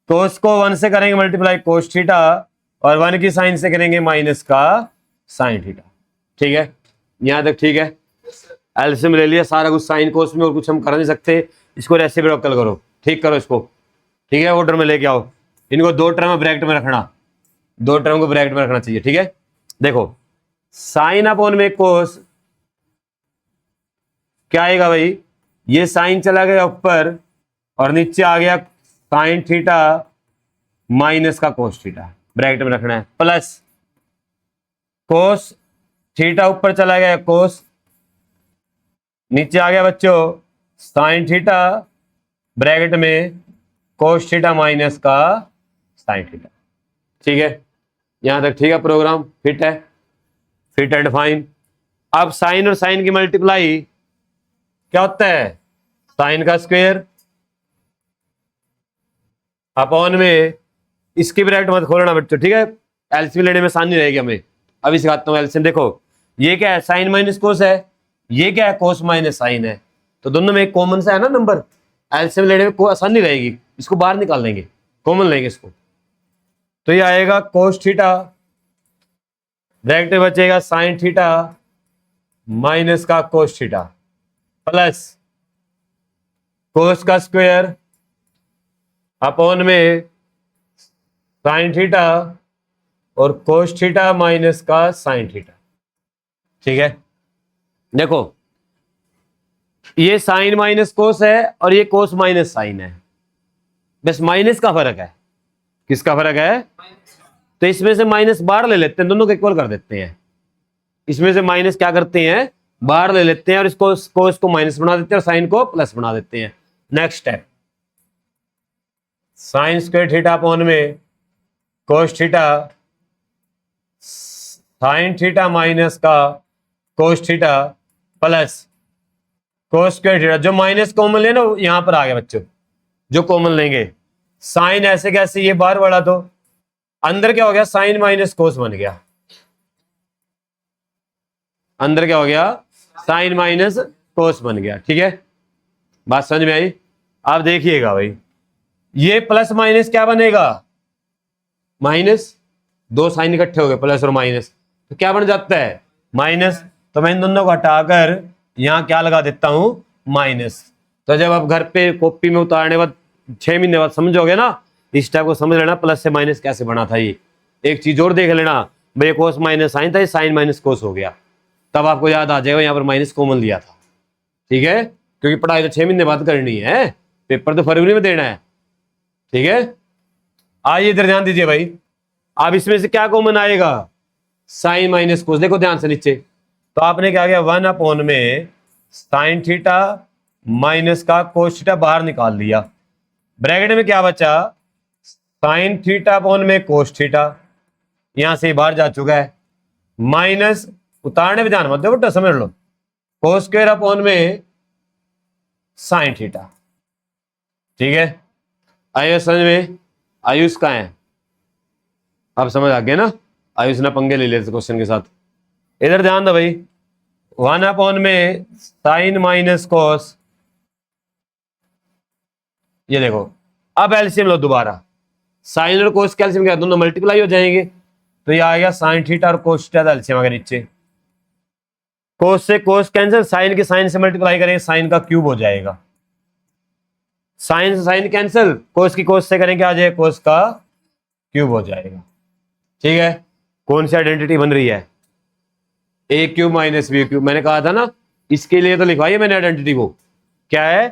कोस को 1 से करेंगे मल्टीप्लाई कोस थीटा, और 1 की साइन से करेंगे माइनस का साइन थीटा, ठीक है। यहां तक ठीक है, एलसीएम ले लिया सारा कुछ साइन कोस में, और कुछ हम कर नहीं सकते। इसको रेसिप्रोकल करो, ठीक करो इसको, ठीक है, ऑर्डर में लेके आओ। इनको 2 टर्म ब्रैकेट में रखना, 2 टर्म को ब्रैकेट में रखना चाहिए, ठीक है। देखो साइन अपॉन में कोस क्या आएगा भाई, ये साइन चला गया ऊपर और नीचे आ गया साइन थीटा माइनस का कोस थीटा, ब्रैकेट में रखना है, प्लस कोस थीटा ऊपर चला गया कोस, नीचे आ गया बच्चों साइन थीटा ब्रैकेट में कोस थीटा माइनस का साइन थीटा, ठीक है। यहां तक ठीक है, प्रोग्राम फिट है, फिट एंड फाइन। अब साइन और साइन की मल्टीप्लाई क्या होता है, साइन का स्क्वायर अपॉन में, इसकी ब्रैकेट मत खोलना बच्चों, ठीक है, एलसीएम लेने में आसानी रहेगी हमें। अभी सिखाता हूं एलसीएम। देखो ये क्या है, साइन माइनस कोस है, ये क्या है कोस माइनस साइन है, तो दोनों में एक कॉमन सा है ना नंबर, एलसीएम लेने में कोई आसानी रहेगी, इसको बाहर निकाल देंगे, कॉमन लेंगे इसको, तो ये आएगा कोस थीटा ब्रैकेट में बचेगा साइन थीटा माइनस का कोस थीटा, प्लस कोस का स्क्वायर अपॉन में साइन थीटा और कोस थीटा माइनस का साइन थीटा, ठीक है। देखो ये साइन माइनस कोस है और ये कोस माइनस साइन है, बस माइनस का फर्क है। किसका फर्क है, तो इसमें से माइनस बाहर ले लेते हैं, दोनों को इक्वल कर देते हैं। इसमें से माइनस क्या करते हैं, बाहर ले लेते हैं, और इसको कोस को माइनस बना देते हैं और साइन को प्लस बना देते हैं। Next step, sine square theta upon में cos theta, sine theta minus का cos theta plus cos square theta, जो माइनस कॉमन ले ना यहां पर आ गया बच्चों, जो कॉमन लेंगे, साइन ऐसे कैसे, ये बाहर बढ़ा दो, अंदर क्या हो गया, साइन माइनस कोस बन गया, अंदर क्या हो गया, साइन माइनस कोस बन गया। ठीक है, बात समझ में आई। आप देखिएगा भाई, ये प्लस माइनस क्या बनेगा, माइनस, दो साइन इकट्ठे हो गए प्लस और माइनस, तो क्या बन जाता है, माइनस। तो मैं इन दोनों को हटाकर यहां क्या लगा देता हूं, माइनस। तो जब आप घर पे कॉपी में उतारने बाद 6 महीने बाद समझोगे ना, इस टाइप को समझ लेना, प्लस से माइनस कैसे बना था। ये एक चीज और देख लेना, भाई कोस माइनस साइन था, ये साइन माइनस कोस हो गया, तब आपको याद आ जाएगा यहाँ पर माइनस कॉमन लिया था। ठीक है, क्योंकि पढ़ाई तो 6 महीने बाद करनी है, पेपर तो फरवरी में देना है। ठीक है, आइए इधर ध्यान दीजिए भाई, अब इसमें से क्या कॉमन आएगा, साइन माइनस कोस। देखो ध्यान से नीचे, तो आपने क्या किया, 1 में साइन थीटा माइनस का कोस थीटा बाहर निकाल लिया, ब्रैकेट में क्या बचा, साइन थीटा में कोस थीटा, यहां से बाहर जा चुका है, माइनस, उतारने में ध्यान मत दो बेटा, समझ लो, कोस स्क्वायर अपॉन में साइन थीटा। ठीक है, आयुष समझ में, आयुष का है, आप समझ आ गए ना, आयुष ना पंगे ले लेते क्वेश्चन के साथ। इधर ध्यान दो भाई, 1 में साइन माइनस कोस, ये देखो, अब एलसीएम लो दोबारा, साइन और कोस का एलसीएम क्या, दोनों मल्टीप्लाई हो जाएंगे, तो ये आ गया साइन थीटा और कोस थीटा का एलसीएम आ गया नीचे, कोस से कोस कैंसिल, साइन के साइन से मल्टीप्लाई करेंगे, साइन का क्यूब हो जाएगा, साइन से साइन कैंसिल, कोस की कोस से करेंगे, आ जाएगा कोस का क्यूब हो जाएगा। ठीक है, कौन सी आइडेंटिटी बन रही है, ए क्यूब माइनस बी क्यूब, मैंने कहा था ना, इसके लिए तो लिखवाई है मैंने आइडेंटिटी को, क्या है,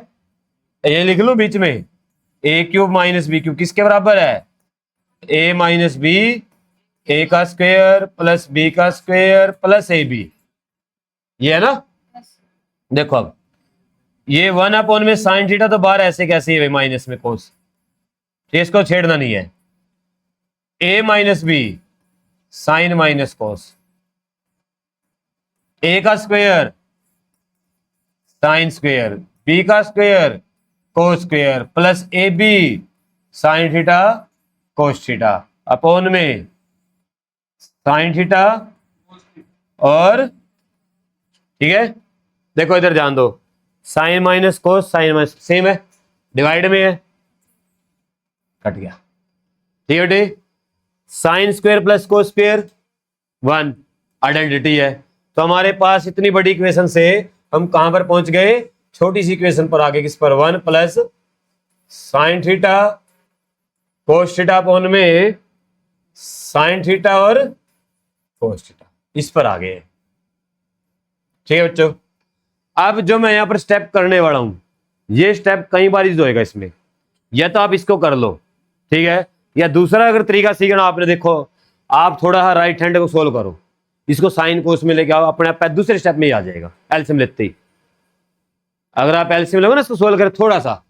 ये लिख लो बीच में, ए क्यूब माइनस बी क्यूब किसके बराबर है, ए माइनस बी, ए का स्क्वायर प्लस बी का स्क्वायर प्लस ए बी, ये है ना। देखो अब ये 1 में साइन थीटा तो बाहर ऐसे कैसे है माइनस में कोस, इसको छेड़ना नहीं है, A minus B sine minus cos, A का स्क्वायर साइन स्क्वायर, बी का square cos square plus A B sine theta cos theta upon में साइन थीटा और, ठीक है, देखो इधर ध्यान दो, sine minus cos sine minus same है, डिवाइड में है, कट गया। ठीक है बेटे, sine square plus cos square 1 identity है, तो हमारे पास इतनी बड़ी इक्वेशन से हम कहां पर पहुंच गए, छोटी सी इक्वेशन पर आगे, किस पर, 1 plus sign theta cos theta upon में साइन थीटा और कोस थीटा, इस पर आ गए। ठीक है बच्चों, अब जो मैं यहां पर स्टेप करने वाला हूं, ये स्टेप कई बार यूज होएगा इसमें, या तो आप इसको कर लो, ठीक है, या दूसरा अगर तरीका सीखना आपने, देखो आप थोड़ा राइट हैंड को सोल्व करो, इसको साइन कोस में लेके आओ, अपने आप दूसरे स्टेप में ही आ जाएगा एलसीएम लेते ही। अगर आप एलसीएम लोगे ना, इसको सोल्व करें थोड़ा सा,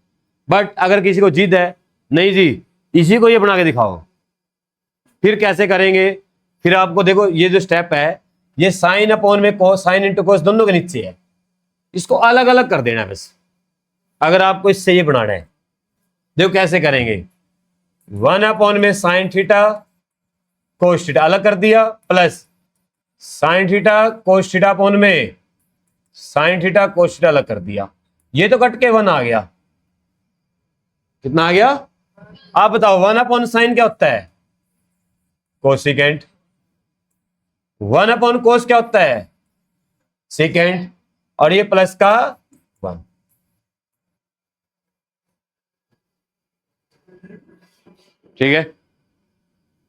बट अगर किसी को जिद है, नहीं जी इसी को ये बना के दिखाओ, फिर कैसे करेंगे, फिर आपको देखो ये जो स्टेप है, ये साइन अपॉन में कोस, साइन इंटू कोस दोनों के नीचे है, इसको अलग अलग कर देना है बस, अगर आपको इससे ये बनाना है। देखो कैसे करेंगे, 1 में साइन थीटा कोस थीटा अलग कर दिया, plus sign theta cos theta upon में साइन थीटा कोस थीटा अलग कर दिया, ये तो कट के 1 आ गया, कितना आ गया, आप बताओ 1 साइन क्या होता है, कोसिकेंट, 1 कोस क्या होता है, सेकेंड, और ये प्लस का 1। ठीक है,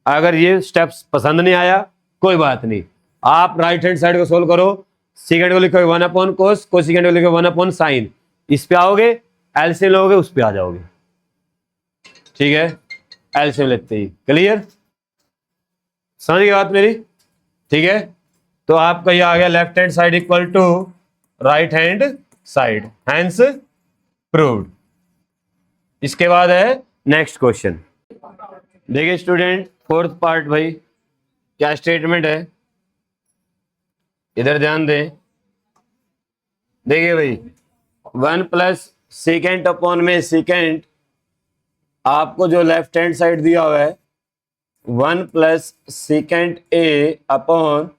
अगर ये स्टेप्स पसंद नहीं आया कोई बात नहीं, आप राइट हैंड साइड को सोल्व करो, सेकेंड को लिखो 1 कोस, कोसिकेंट को लिखो 1 साइन, इस पे आओगे, एलसीएम लोगे उस पे आ जाओगे। ठीक है, एलसीएम लेते ही क्लियर, समझ गए बात मेरी। ठीक है, तो आपका ये आ गया left hand side equal to right hand side, hence proved. इसके बाद है नेक्स्ट क्वेश्चन, देखिए स्टूडेंट, फोर्थ पार्ट भाई, क्या स्टेटमेंट है, इधर ध्यान दें, देखिए भाई 1 प्लस सेकेंड अपॉन में सेकेंड आपको जो लेफ्ट हैंड साइड दिया हुआ है 1 plus secant A upon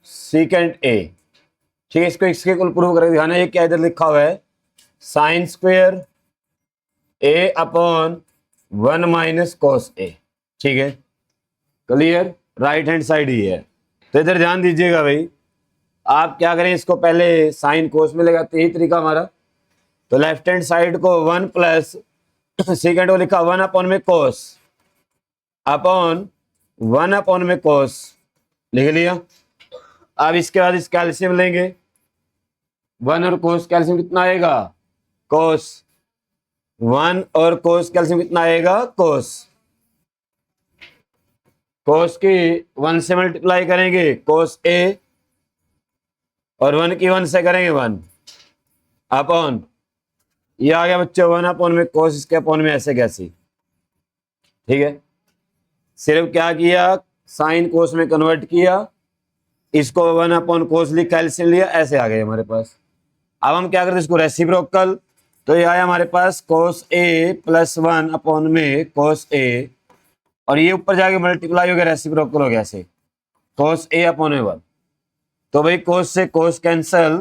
secant A, ठीक है। इसको इसके कुल प्रूव करके दिखाना। ये क्या इधर लिखा हुआ है, sine square A upon 1 minus cos A, ठीक है, क्लियर। राइट हैंड साइड ही है। तो इधर ध्यान दीजिएगा भाई, आप क्या करें, इसको पहले साइन कोस में लगाते, यही तरीका हमारा। तो लेफ्ट हैंड साइड को 1 प्लस सेकेंड को लिखा 1 अपॉन में कोस अपॉन 1 अपॉन में कोस लिख लिया। अब इसके बाद इस कैल्शियम लेंगे, 1 और कोस कैल्शियम कितना आएगा, कोस 1 और कोस कैल्शियम कितना आएगा, कोस। कोस की 1 से मल्टीप्लाई करेंगे कोस ए, और 1 की 1 से करेंगे 1 अपॉन, ये आ गया बच्चों 1 अपॉन में कोस, इसके अपॉन में ऐसे कैसे, ठीक है। सिर्फ क्या किया, साइन कोस में कन्वर्ट किया, इसको 1 अपॉन कोस लिख कैल्शियम लिया, ऐसे आ गए हमारे पास। अब हम क्या करते हैं, इसको रेसिप्रोकल, तो ये आया हमारे पास कोस ए प्लस 1 अपॉन में कोस ए, और ये ऊपर जाके मल्टीप्लाई हो गया, रेसिप्रोकल हो गया ऐसे, कोस ए अपॉन में 1। तो भाई कोस से कोस कैंसल,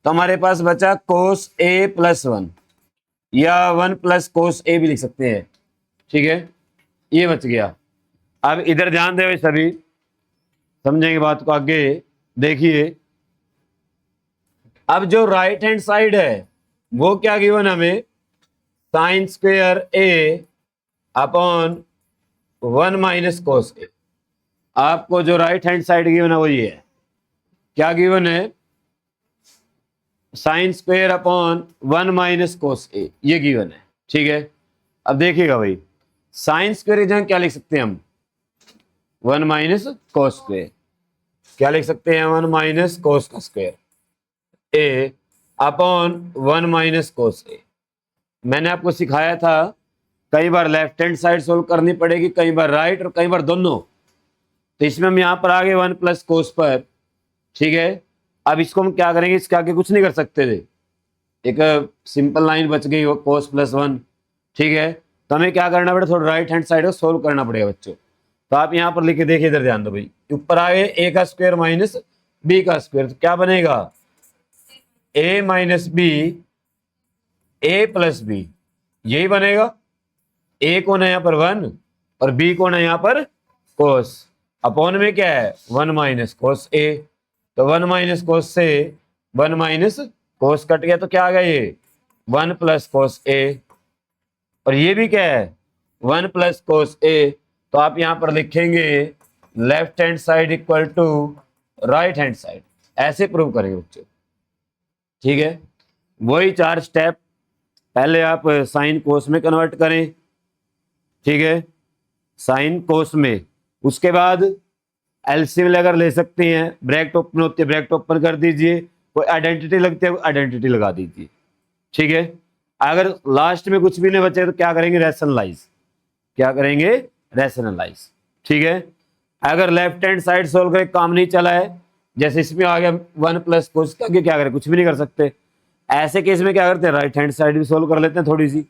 तो हमारे पास बचा कोस ए प्लस 1, या 1 प्लस कोस ए भी लिख सकते हैं, ठीक है, ये बच गया। अब इधर ध्यान दें सभी, समझेंगे बात को आगे। देखिए अब जो राइट हैंड साइड है वो क्या गिवन हमें, साइन स्क्वेयर ए अपॉन 1 माइनस कोस ए। आपको जो राइट हैंड साइड गिवन है वो ये है, क्या गिवन है, sine square upon 1 minus cos A, ये गिवन है, ठीक है। अब देखिएगा भाई, साइन स्क्वेयर की जगह क्या लिख सकते हैं हम, 1 माइनस कोस स्क्वेयर, क्या लिख सकते हैं, 1 माइनस कोस का स्क्वेयर ए अपॉन 1 माइनस कोस ए। मैंने आपको सिखाया था कई बार लेफ्ट हैंड साइड सोल्व करनी पड़ेगी, कई बार राइट और कई बार दोनों। तो इसमें हम यहाँ पर आ गए 1 प्लस कोस पर, ठीक है। अब इसको हम क्या करेंगे, इसके आगे कुछ नहीं कर सकते थे, एक सिंपल लाइन बच गई वो कोस प्लस 1, ठीक है। तो हमें क्या करना पड़ेगा, थोड़ा राइट हैंड साइड को सोल्व करना पड़ेगा बच्चों। तो आप यहाँ पर लिख के देखिए, इधर ध्यान दो भाई, ऊपर आए ए का स्क्वायर माइनस बी का स्क्वायर, तो क्या बनेगा, ए minus B A plus B, यही बनेगा। ए कौन है यहाँ पर 1 और बी कौन है यहाँ पर कोस, अपॉन में क्या है 1 माइनस कोस ए। तो 1 माइनस कोस से 1 माइनस कोस कट गया, तो क्या आ गया ये 1 प्लस कोस ए, और ये भी क्या है 1 प्लस कोस ए। तो आप यहां पर लिखेंगे left hand side equal to right hand side, ऐसे प्रूव करेंगे बच्चों, ठीक है। वही 4 स्टेप, पहले आप साइन कोस में कन्वर्ट करें, ठीक है, साइन कोस में, उसके बाद एलसीएम अगर ले सकते हैं, ब्रैकेट ओपन होती है ब्रैकेट ओपन कर दीजिए, कोई आइडेंटिटी लगती है आइडेंटिटी लगा दीजिए, ठीक है। अगर लास्ट में कुछ भी नहीं बचे तो क्या करेंगे, रैशनलाइज, क्या करेंगे, रैशनलाइज, ठीक है। अगर लेफ्ट हैंड साइड सोल्व करके काम नहीं चला है, जैसे इसमें आ गया 1 प्लस कोस, आगे क्या करें, कुछ भी नहीं कर सकते। ऐसे केस में क्या करते हैं, राइट हैंड साइड भी सोल्व कर लेते हैं थोड़ी सी,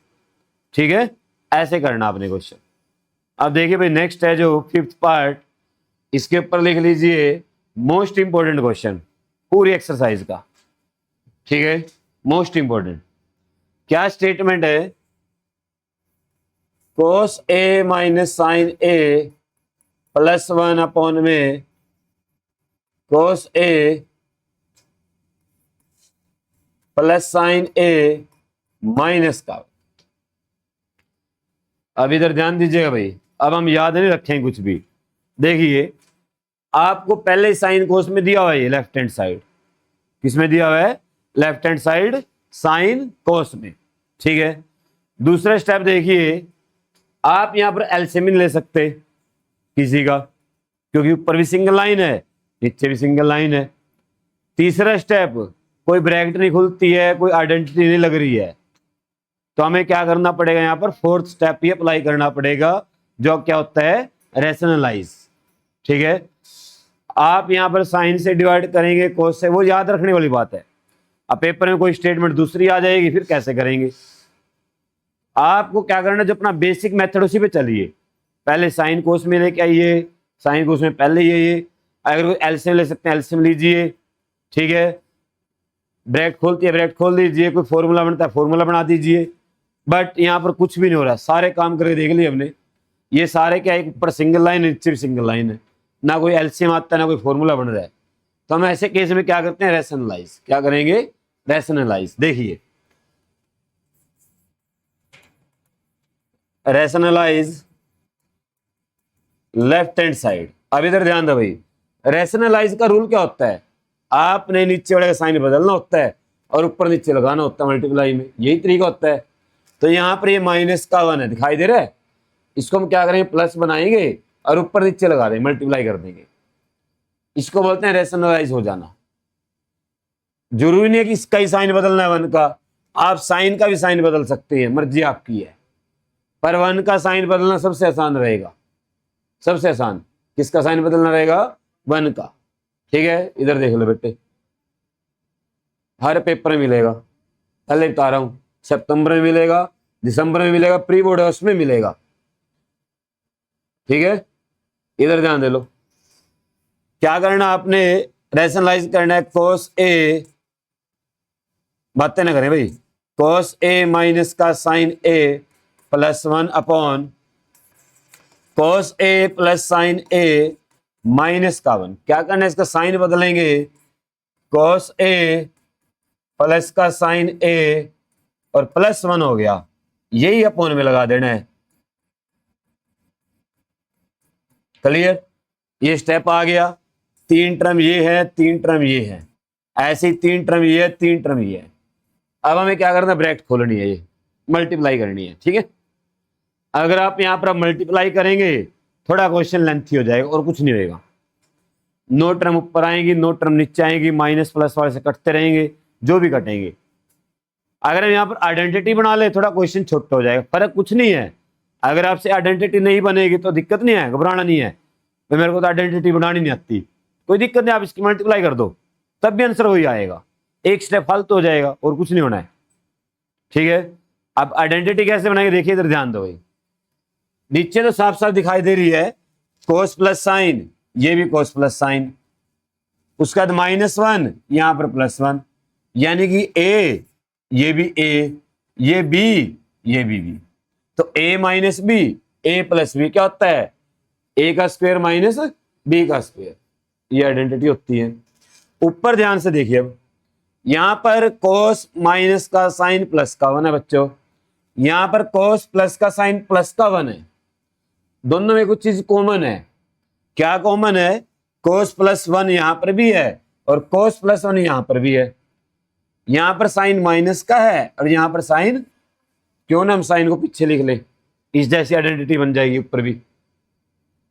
ठीक है, ऐसे करना आपने क्वेश्चन। अब देखिए भाई नेक्स्ट है जो 5th पार्ट, इसके ऊपर लिख लीजिए मोस्ट इंपोर्टेंट क्वेश्चन पूरी एक्सरसाइज का, ठीक है, मोस्ट इंपोर्टेंट। क्या स्टेटमेंट है, कोस ए minus sign A plus 1 upon में कोस ए प्लस साइन ए माइनस का। अब इधर ध्यान दीजिएगा भाई, अब हम याद नहीं रखें कुछ भी। देखिए आपको पहले साइन कोस में दिया हुआ है, लेफ्ट हैंड साइड किसमें दिया हुआ है, left hand side sine cos में, ठीक है। दूसरा स्टेप देखिए, आप यहां पर एलसीएम ले सकते किसी का, क्योंकि ऊपर भी सिंगल लाइन है नीचे भी सिंगल लाइन है। तीसरा स्टेप, कोई ब्रैकेट नहीं खुलती है, कोई आइडेंटिटी नहीं लग रही है, तो हमें क्या करना पड़ेगा, यहां पर 4th स्टेप ही अप्लाई करना पड़ेगा, जो क्या होता है, रैशनलाइज, ठीक है। आप यहां पर साइन से डिवाइड करेंगे कोस से, वो याद रखने वाली बात है। अब पेपर में कोई स्टेटमेंट दूसरी आ जाएगी, फिर कैसे करेंगे, आपको क्या करना है, जो अपना बेसिक मेथड उसी पे चलिए। पहले साइन कोस में लेके आइए, साइन कोस में पहले ये अगर कोई एलसीएम ले सकते हैं एलसीएम लीजिए, ठीक है। ब्रैकेट खोलती है ब्रैकेट खोल दीजिए, कोई फॉर्मूला बनता है फॉर्मूला बना दीजिए। बट यहाँ पर कुछ भी नहीं हो रहा, सारे काम करके देख लिए हमने। ये सारे क्या है, ऊपर सिंगल लाइन नीचे भी सिंगल लाइन है, ना कोई एलसीएम आता है ना कोई फॉर्मूला बन रहा है। तो हम ऐसे केस में क्या करते हैं, रैशनलाइज। क्या करेंगे, रैशनलाइज। देखिए रैशनलाइज लेफ्ट हैंड साइड। अब इधर ध्यान दो भाई, रैशनलाइज का रूल क्या होता है, आपने नीचे वाले का साइन बदलना होता है और ऊपर नीचे लगाना होता है मल्टीप्लाई में, यही तरीका होता है। तो यहाँ पर ये माइनस का 1 है, दिखाई दे रहा है, इसको हम क्या करेंगे, प्लस बनाएंगे और ऊपर नीचे लगा देंगे, मल्टीप्लाई कर देंगे। इसको बोलते हैं रैशनलाइज हो जाना। जरूरी नहीं है कि इसका ही साइन बदलना है 1 का, आप साइन का भी साइन बदल सकते हैं, मर्जी आपकी है। पर 1 का साइन बदलना सबसे आसान रहेगा, सबसे आसान किसका साइन बदलना रहेगा, 1 का। ठीक है, इधर देख लो बेटे, हर पेपर में मिलेगा, पहले बता रहा हूं, सितंबर में मिलेगा, दिसंबर में मिलेगा, प्री बोर्ड है उसमें मिलेगा। ठीक है, इधर ध्यान दे लो, क्या करना आपने, रैशनलाइज करना है कोस ए, बातें ना करें भाई, कोस ए माइनस का sign A plus 1 upon cos A plus sign A minus का 1। क्या करना है, इसका साइन बदलेंगे, कोस ए प्लस का साइन ए और प्लस 1 हो गया, यही अपॉन में लगा देना है। क्लियर, ये स्टेप आ गया। 3 टर्म ये है, 3 टर्म ये है, ऐसे ही 3 टर्म ये है, 3 टर्म ये है। अब हमें क्या करना है, ब्रैकेट खोलनी है, ये मल्टीप्लाई करनी है। ठीक है, अगर आप यहां पर मल्टीप्लाई करेंगे थोड़ा क्वेश्चन लेंथी हो जाएगा और कुछ नहीं होगा। नो टर्म ऊपर आएंगी, नो टर्म नीचे आएंगी, माइनस प्लस वाले से कटते रहेंगे, जो भी कटेंगे। अगर हम यहाँ पर आइडेंटिटी बना ले थोड़ा क्वेश्चन छोटा हो जाएगा, फर्क कुछ नहीं है। अगर आपसे आइडेंटिटी नहीं बनेगी तो दिक्कत नहीं है, घबराना नहीं है। तो मेरे को तो आइडेंटिटी बनानी नहीं आती, कोई दिक्कत नहीं, आप इसकी मल्टीप्लाई कर दो तब भी आंसर वही आएगा, एक स्टेप फालतू हो जाएगा और कुछ नहीं होना है। ठीक है, अब आइडेंटिटी कैसे बनाएंगे, देखिए इधर ध्यान दो भाई, नीचे तो साफ साफ दिखाई दे रही है कोस प्लस साइन, ये भी कोस प्लस साइन, उसके बाद -1 यहां पर +1, यानी कि ए, ये भी ए, ये बी, ये भी बी। तो a minus B, A plus B क्या होता है, ए का स्क्वायर माइनस बी का स्क्वायर, ये आइडेंटिटी होती है। ऊपर ध्यान से देखिए, अब यहां पर कोस माइनस का साइन प्लस का 1 है बच्चों, यहां पर कोस प्लस का साइन प्लस का 1 है, दोनों में कुछ चीज कॉमन है। क्या कॉमन है, कोस +1 यहां पर भी है और कोस +1 यहां पर भी है। यहां पर साइन माइनस का है और यहां पर साइन, क्यों ना हम साइन को पीछे लिख ले, इस जैसी आइडेंटिटी बन जाएगी। ऊपर भी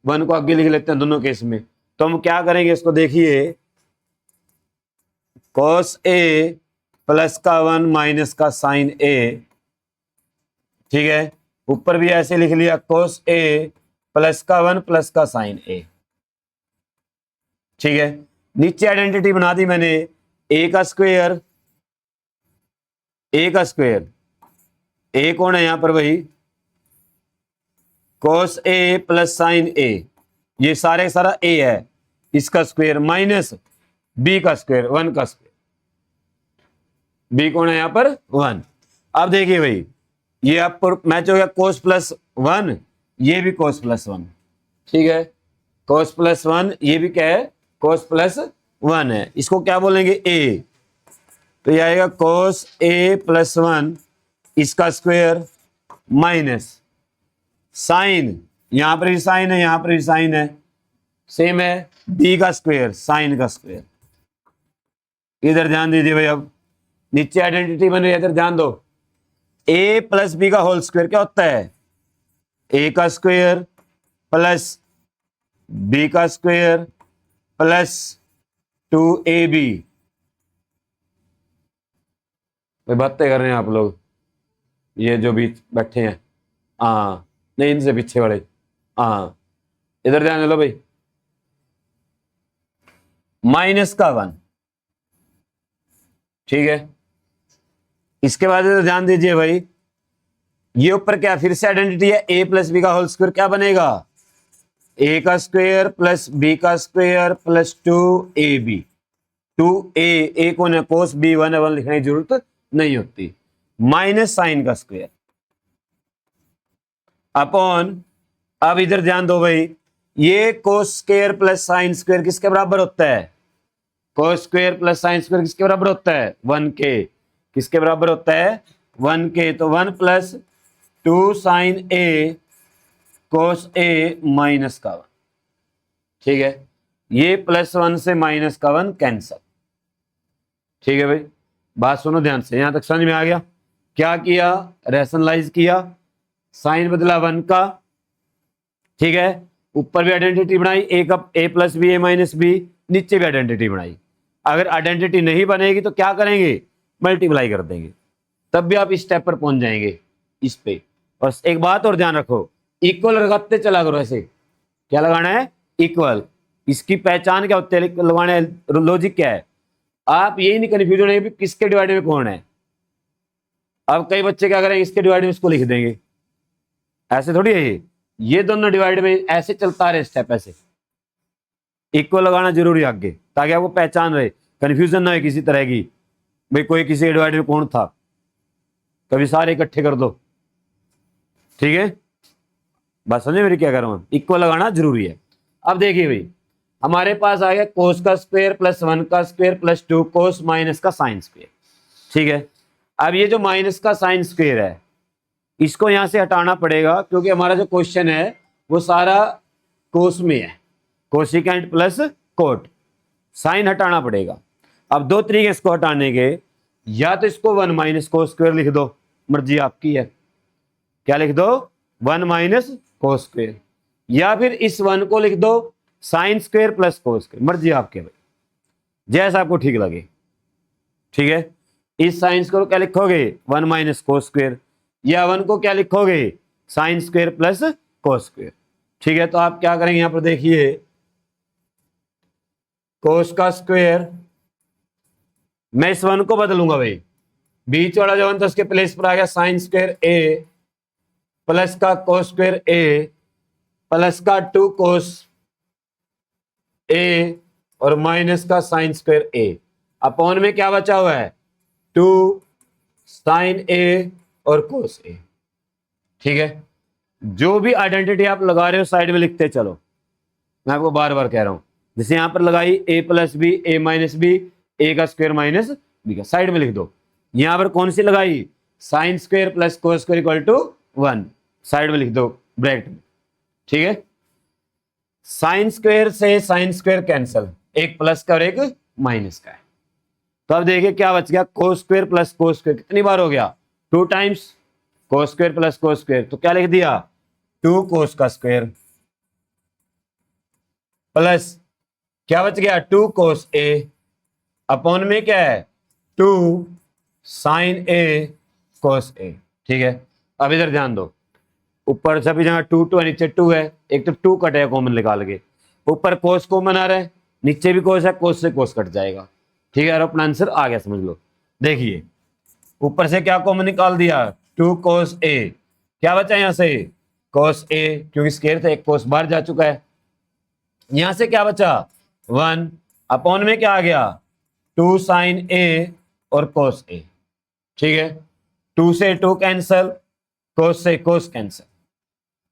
1 को आगे लिख लेते हैं दोनों केस में। तो हम क्या करेंगे, इसको देखिए, कोस ए प्लस का 1 माइनस का साइन ए, ठीक है, ऊपर भी ऐसे लिख लिया, कोस ए प्लस का 1 प्लस का साइन ए। ठीक है, नीचे आइडेंटिटी बना दी मैंने, ए का स्क्वायर, ए का स्क्वायर, ए कौन है यहां पर वही कोस ए प्लस साइन ए, ये सारे सारा ए है, इसका स्क्वायर माइनस बी का स्क्वायर 1 का स्क्वायर, बी कौन है यहां पर 1। अब देखिए भाई, ये आपको मैच हो गया कोस +1, ये भी कोस +1, ठीक है, कोस +1 ये भी क्या है, कोस +1 है। इसको क्या बोलेंगे, ए, तो ये आएगा कोस ए +1 इसका स्क्वायर माइनस साइन, यहां पर भी साइन है यहां पर भी साइन है, सेम है, बी का स्क्वायर साइन का स्क्वायर। इधर ध्यान दीजिए भाई, अब नीचे आइडेंटिटी बन रही है, इधर ध्यान दो, ए प्लस बी का होल स्क्वायर क्या होता है, ए का स्क्वायर प्लस बी का स्क्वायर प्लस 2ab। बातें कर रहे हैं आप लोग, ये जो बीच बैठे हैं, हाँ नहीं इनसे पीछे वाले, हाँ इधर ध्यान दो भाई, माइनस का 1, ठीक है। इसके बाद इधर ध्यान दीजिए भाई, ये ऊपर क्या फिर से आइडेंटिटी है, ए प्लस बी का होल स्क्वायर क्या बनेगा, ए का स्क्वायर प्लस बी का स्क्वायर प्लस 2ab। 2a कौन है, कोस बी 1 लिखने की जरूरत नहीं होती, माइनस साइन का स्क्वायर अपॉन, अब इधर ध्यान दो भाई, ये कोस स्क्वायर प्लस साइन स्क्वायर किसके बराबर होता है, कोस स्क्वायर प्लस साइन स्क्वायर किसके बराबर होता है, 1k। किसके बराबर होता है, 1k। तो 1 प्लस 2 साइन ए कोस ए माइनस का 1, ठीक है। ये +1 से -1 कैंसल, ठीक है भाई। बात सुनो ध्यान से, यहां तक समझ में आ गया। क्या किया, रैशनलाइज किया, साइन बदला 1 का, ठीक है। ऊपर भी आइडेंटिटी बनाई, ए का ए plus B A minus B, नीचे भी आइडेंटिटी बनाई। अगर आइडेंटिटी नहीं बनेगी तो क्या करेंगे, मल्टीप्लाई कर देंगे, तब भी आप इस स्टेप पर पहुंच जाएंगे इस पे। और एक बात और ध्यान रखो, इक्वल लगाते चला करो। ऐसे क्या लगाना है, इक्वल। इसकी पहचान क्या होती है लगाने, लॉजिक क्या है, आप यही नहीं कन्फ्यूज होने कि किसके डिवाइड में कौन है। अब कई बच्चे क्या करेंगे, इसके डिवाइड में इसको लिख देंगे, ऐसे थोड़ी है ये दोनों डिवाइड में ऐसे चलता रहे स्टेप, ऐसे इक्वल लगाना जरूरी है आगे, ताकि आपको पहचान रहे, कंफ्यूजन ना हो किसी तरह की, भाई कोई किसी के डिवाइड में कौन था, कभी सारे इकट्ठे कर दो, ठीक है। बस समझे मेरी क्या कर रहा हूं, इक्वल लगाना जरूरी है। अब देखिए भाई, हमारे पास आ गया कोस का स्क्वायर प्लस 1 का स्क्वायर प्लस 2 कोस माइनस का साइन स्क्वायर, ठीक है। अब ये जो माइनस का साइन स्क्वायर है, इसको यहां से हटाना पड़ेगा, क्योंकि हमारा जो क्वेश्चन है वो सारा कोस में है, कोसिकेंट प्लस कोट, साइन हटाना पड़ेगा। अब दो तरीके इसको हटाने के, या तो इसको 1 माइनस कोस स्क्वायर लिख दो, मर्जी आपकी है, क्या लिख दो, 1 माइनस कोस स्क्वायर, या फिर इस 1 को लिख दो sign square plus cos square, मर्जी आपके भाई, जैसा आपको ठीक लगे, ठीक है। इस साइन स्क्वायर को क्या लिखोगे, 1 माइनस कोस स्क्वायर, या 1 को क्या लिखोगे, sign square plus cos square, ठीक है। तो आप क्या करेंगे, यहां पर देखिए, कोस का स्क्वायर, मैं इस 1 को बदलूंगा भाई, बीच वाला जो 1 था उसके प्लेस पर आ गया साइन स्क्वायर ए प्लस का कोस स्क्वायर ए प्लस का 2 कोस ए और माइनस का साइन स्क्वायर ए, अपॉन में क्या बचा हुआ है, 2 साइन ए और कोस ए, ठीक है। जो भी आइडेंटिटी आप लगा रहे हो साइड में लिखते चलो, मैं आपको बार बार कह रहा हूं, जैसे यहां पर लगाई A plus B A minus B, A का स्क्वायर माइनस बी का, साइड में लिख दो। यहां पर कौन सी लगाई, sine square plus cos square equal to 1, side में लिख दो ब्रैकेट में, ठीक है। साइन स्क्वायर से साइन स्क्वायर कैंसल, एक प्लस का और एक माइनस का है। तो अब देखिए क्या बच गया, कोस स्क्वायर प्लस कोस स्क्वायर कितनी बार हो गया, 2 टाइम्स, कोस स्क्वायर प्लस कोस स्क्वायर, तो क्या लिख दिया, 2 कोस का स्क्वायर प्लस क्या बच गया, 2 कोस ए, अपॉन में क्या है, 2 साइन ए कोस ए, ठीक है। अब इधर ध्यान दो, ऊपर सभी जगह 2 2 है, नीचे 2 है, एक तो 2 कटेगा कॉमन निकाल के, ऊपर कोस कॉमन आ रहा है, नीचे भी कोस है, कोस से कोस कट जाएगा, ठीक है। और अपना आंसर आ गया, समझ लो। देखिए ऊपर से क्या कॉमन निकाल दिया, 2 कोस ए, क्या बचा यहां से, कोस ए, क्योंकि स्क्वायर था, एक कोस बाहर जा चुका है। यहां से क्या बचा, 1, अपॉन में क्या आ गया, 2 साइन ए और कोस ए, ठीक है। 2 से 2 कैंसल, कोस से कोस कैंसल।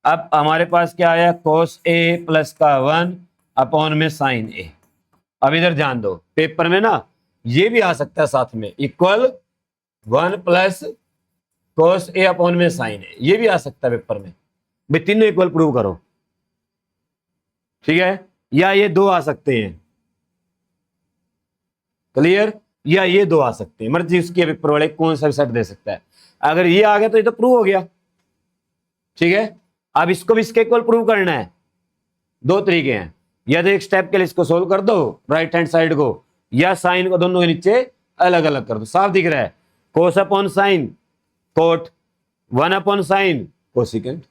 अब हमारे पास क्या आया, कोस ए प्लस का 1 अपॉन में साइन ए। अब इधर ध्यान दो, पेपर में ना ये भी आ सकता है साथ में, इक्वल 1 प्लस कोस ए अपॉन में साइन ए, ये भी आ सकता है पेपर में, भाई तीनों इक्वल प्रूव करो, ठीक है। या ये 2 आ सकते हैं, क्लियर, या ये 2 आ सकते हैं, मर्जी उसकी पेपर वाले कौन सा सेट दे सकता है। अगर ये आ गया तो ये तो प्रूव हो गया, ठीक है। अब इसको भी इसके इक्वल प्रूव करना है, 2 तरीके हैं, या तो एक स्टेप के लिए इसको सोल्व कर दो राइट हैंड साइड को, या साइन को दोनों के नीचे अलग अलग कर दो, साफ दिख रहा है, cos upon sine cot, 1 upon sine cosecant,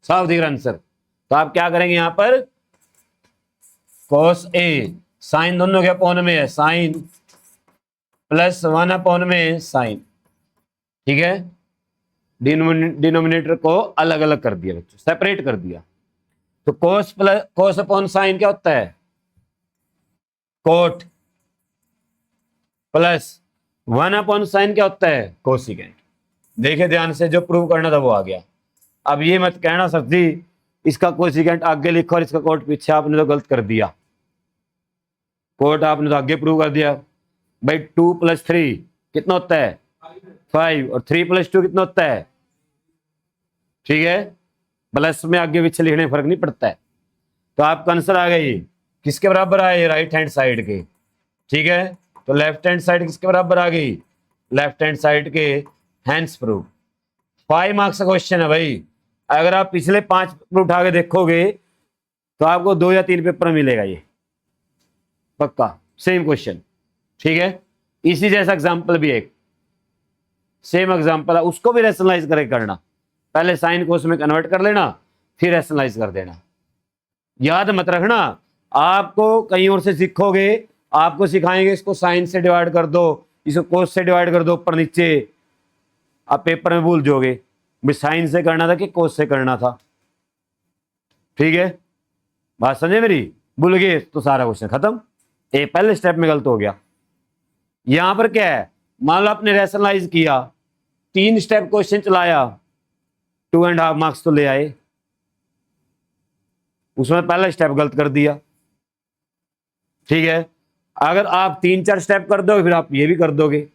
साफ दिख रहा आंसर। तो आप क्या करेंगे, यहां पर कोस ए, साइन दोनों के अपॉन में है, साइन प्लस 1 अपॉन में साइन, ठीक है। डिनोमिनेटर को अलग अलग कर दिया बच्चों, सेपरेट कर दिया। तो कोस प्लस कोस अपॉन साइन क्या होता है, कोट, प्लस 1 अपॉन साइन क्या होता है, कोसिकेंट। देखे ध्यान से, जो प्रूव करना था वो आ गया। अब ये मत कहना सर जी इसका कोसिकेंट आगे लिखो और इसका कोट पीछे, आपने तो गलत कर दिया। कोट आपने तो आगे प्रूव कर दिया भाई। 2 + 3 कितना होता है 5, और 3 + 2 कितना होता है, ठीक है, प्लस में आगे पीछे लिखने फर्क नहीं पड़ता है। तो आपका आंसर आ गई किसके बराबर आए, राइट हैंड साइड के, ठीक है। तो लेफ्ट हैंड साइड किसके बराबर आ गई, लेफ्ट हैंड साइड के, हैंस प्रूफ। 5 मार्क्स का क्वेश्चन है भाई। अगर आप पिछले 5 पेपर उठा के देखोगे तो आपको 2 या 3 पेपर मिलेगा ये पक्का, सेम क्वेश्चन, ठीक है। इसी जैसा एग्जांपल भी एक सेम एग्जांपल है, उसको भी रैशनलाइज करके करना। पहले साइन को उसमें कन्वर्ट कर लेना, फिर रैशनलाइज कर देना। याद मत रखना, आपको कहीं और से सीखोगे, आपको सिखाएंगे इसको साइन से डिवाइड कर दो, इसको कोस से डिवाइड कर दो ऊपर नीचे, आप पेपर में भूल जाओगे भाई साइन से करना था कि कोस से करना था, ठीक है। बात समझे मेरी, भूल गए तो सारा क्वेश्चन खत्म। ये पहले स्टेप में गलत हो गया। यहां पर क्या है, मान लो आपने रैशनलाइज किया, 3 स्टेप क्वेश्चन चलाया, 2.5 मार्क्स तो ले आए, उसमें पहला स्टेप गलत कर दिया, ठीक है। अगर आप 3-4 स्टेप कर दोगे फिर आप ये भी कर दोगे,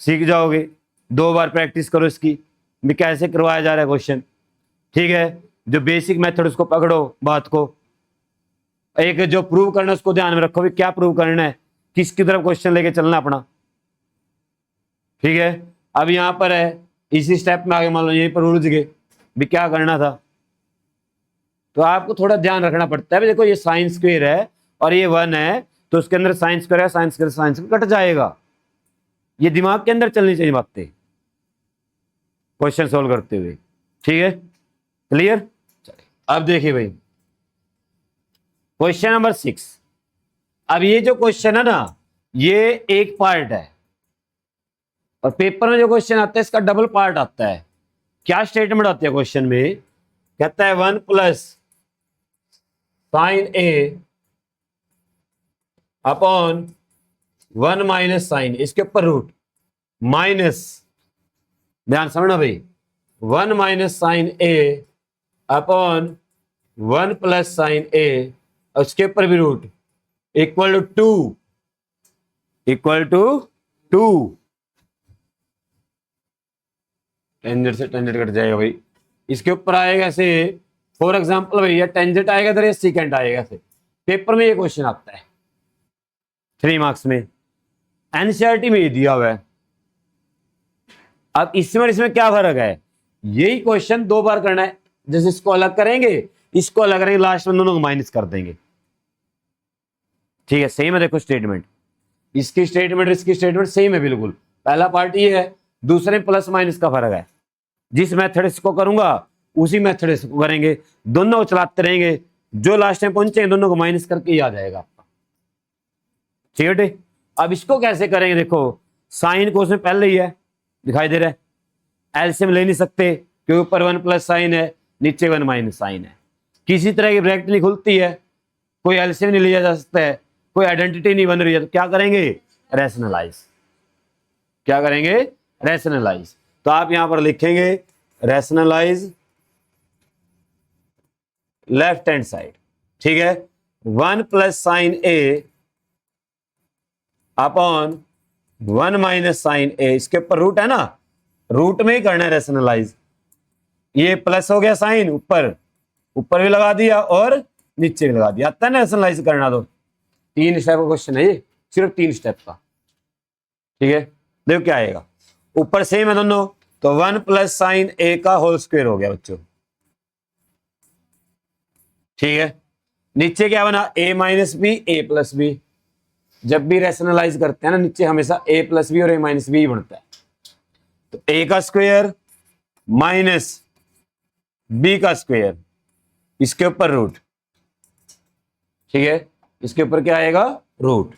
सीख जाओगे। 2 बार प्रैक्टिस करो इसकी भी कैसे करवाया जा रहा है क्वेश्चन, ठीक है। जो बेसिक मेथड उसको पकड़ो बात को, एक जो प्रूव करना है उसको ध्यान में रखो भी क्या प्रूव करना है, किसकी तरफ क्वेश्चन लेके चलना अपना, ठीक है। अब यहां पर है इसी स्टेप में आगे मान लो यहीं पर उलझ गए भी क्या करना था, तो आपको थोड़ा ध्यान रखना पड़ता है। देखो ये साइन स्क्वायर है और ये 1 है, तो उसके अंदर साइन स्क्वायर है, sine square sine square cut जाएगा। ये दिमाग के अंदर चलनी चाहिए बातें क्वेश्चन सोल्व करते हुए, ठीक है, क्लियर। अब देखिए भाई क्वेश्चन नंबर 6। अब ये जो क्वेश्चन है ना, ये एक पार्ट है और पेपर में जो क्वेश्चन आता है इसका डबल पार्ट आता है। क्या स्टेटमेंट आती है क्वेश्चन में, कहता है 1 + sin A अपॉन 1 - sin, इसके ऊपर रूट माइनस, ध्यान समझना भाई, 1 - sin A upon 1 + sin A, और उसके ऊपर भी रूट, इक्वल टू 2, टेंजेंट से टेंजेंट कट जाएगा भाई। इसके ऊपर आएगा ऐसे, फॉर एग्जांपल भैया टेंजेंट आएगा इधर, ये सीकेंट आएगा ऐसे। पेपर में ये क्वेश्चन आता है 3 मार्क्स में, एनसीईआरटी में ये दिया हुआ है। अब इसमें क्या फर्क है, यही क्वेश्चन 2 बार करना है, जैसे इसको अलग करेंगे, इसको अलग करेंगे, लास्ट में दोनों को माइनस कर देंगे, ठीक है। सेम है, देखो स्टेटमेंट, इसकी स्टेटमेंट इसकी स्टेटमेंट सेम है बिल्कुल। पहला पार्ट ये है, दूसरे प्लस माइनस का फर्क है। जिस मेथड इसको करूंगा उसी मेथड इसको करेंगे, दोनों को चलाते रहेंगे, जो लास्ट में पहुंचे दोनों को माइनस करके ही आ जाएगा आपका, ठीक है। अब इसको कैसे करेंगे, देखो साइन को उसमें पहले ही है, दिखाई दे रहा है, एलसीएम ले नहीं सकते क्योंकि ऊपर 1 + साइन है, नीचे 1 - साइन है। किसी तरह की ब्रैकेट नहीं खुलती है, कोई एलसीएम नहीं लिया जा सकता है, कोई आइडेंटिटी नहीं बन रही है, तो क्या करेंगे, रैशनलाइज। क्या करेंगे, रैशनलाइज। तो आप यहां पर लिखेंगे रैशनलाइज लेफ्ट हैंड साइड, ठीक है। 1 + sin A upon 1 - sin A, इसके ऊपर रूट है ना, रूट में ही करना है रैशनलाइज। ये प्लस हो गया साइन, ऊपर भी लगा दिया और नीचे भी लगा दिया, आता है ना रैशनलाइज करना। तो 3 स्टेप का क्वेश्चन है ये, सिर्फ 3 स्टेप का, ठीक है। देखो क्या आएगा, ऊपर सेम है दोनों, तो 1 + sin A का होल स्क्वायर हो गया बच्चों, ठीक है। नीचे क्या बना, A - B A + B। जब भी रैशनलाइज करते हैं ना, नीचे हमेशा A + B और A - B ही बनता है। तो A का स्क्वायर माइनस B का स्क्वायर, इसके ऊपर रूट, ठीक है। इसके ऊपर क्या आएगा, रूट।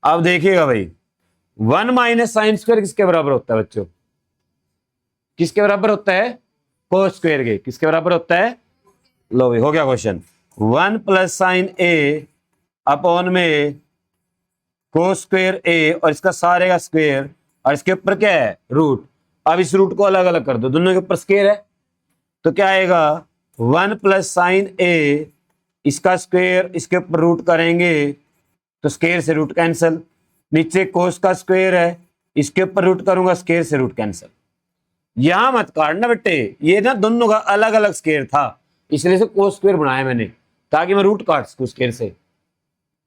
अब देखिएगा भाई 1 - sin² किसके बराबर होता है बच्चों, किसके बराबर होता है? कोस स्क्वायर के। किसके बराबर होता है? लो भाई हो गया क्वेश्चन। 1 प्लस साइन ए अपॉन में कोस स्क्वायर ए और इसका सारे का स्क्वायर और इसके ऊपर क्या है? रूट। अब इस रूट को अलग अलग कर दो, दोनों के ऊपर स्क्वायर है तो क्या आएगा? 1 प्लस साइन ए, इसका स्क्वायर इसके ऊपर रूट करेंगे तो स्क्वायर से रूट कैंसिल। नीचे कोस का स्क्वायर है, इसके ऊपर रूट करूंगा, स्क्वायर से रूट कैंसिल। यहां मत काटना बेटे, ये ना दोनों का अलग अलग स्क्वायर था, इसलिए से कोस स्क्वायर बनाया मैंने ताकि मैं रूट काट सकूं स्क्वायर से।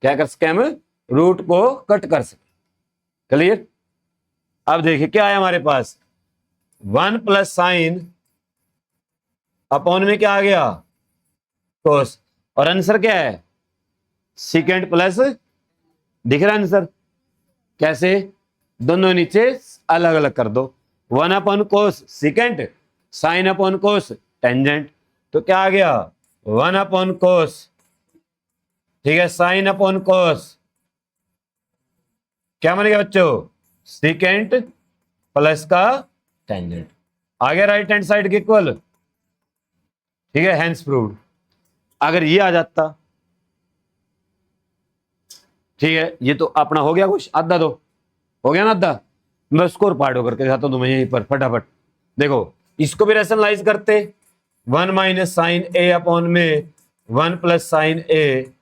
क्या कर सके हम? रूट को कट कर सके। क्लियर? अब देखिए क्या है हमारे पास, 1 प्लस साइन अपॉन में क्या आ गया? कोस। और आंसर क्या है? सीकेंट प्लस, दिख रहा है आंसर? कैसे? दोनों नीचे अलग अलग कर दो। 1 अपॉन कोस सीकेंट, साइन अपॉन कोस टेंजेंट। तो क्या आ गया? 1 अपॉन कोस, ठीक है, साइन अपॉन कोस, क्या बन गया बच्चों? सीकेंट प्लस का टेंजेंट। आ गया राइट हैंड साइड के इक्वल। ठीक है, हेंस प्रूव्ड। अगर ये आ जाता, ठीक है, ये तो अपना हो गया कुछ, आधा तो हो गया ना आधा। मैं स्कोर पार्ट होकर के दिखाता हूं तुम्हें यहीं पर फटाफट। देखो इसको भी रैशनलाइज करते, 1 माइनस साइन ए अपॉन में 1 प्लस साइन ए,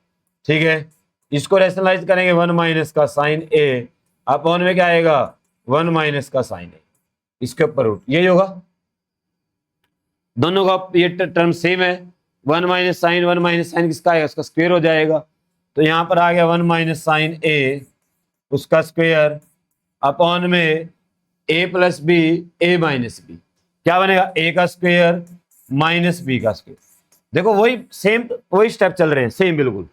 ठीक है, इसको रैशनलाइज करेंगे 1 माइनस का साइन ए अपॉन में क्या आएगा? 1 माइनस का साइन ए, इसके ऊपर रूट, यही होगा। दोनों का ये टर्म सेम है, 1 माइनस साइन किसका आएगा? उसका स्क्वायर हो जाएगा। तो यहां पर आ गया 1 माइनस साइन ए, उसका स्क्वायर अपॉन में ए plus B, A minus B, क्या बनेगा? ए का स्क्वायर माइनस बी का स्क्वायर। देखो वही सेम, वही स्टेप चल रहे हैं सेम बिल्कुल।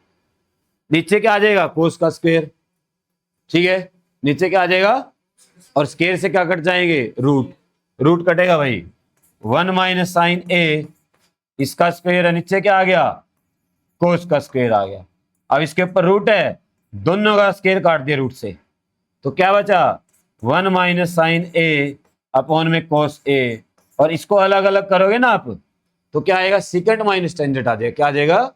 नीचे क्या आ जाएगा? कोस का स्क्वायर, ठीक है, नीचे क्या आ जाएगा? और स्क्वायर से क्या कट जाएंगे? रूट। रूट कटेगा भाई, 1 माइनस साइन ए, इसका स्क्वायर है, नीचे क्या आ गया? कोस का स्क्वायर आ गया। अब इसके ऊपर रूट है, दोनों का स्क्वायर काट दिया रूट से, तो क्या बचा? 1 माइनस साइन ए अपॉन में कोस ए, और इसको अलग अलग करोगे ना आप तो क्या आएगा? सीकेंट माइनस टेंजेंट आ जाएगा। क्या आ जाएगा?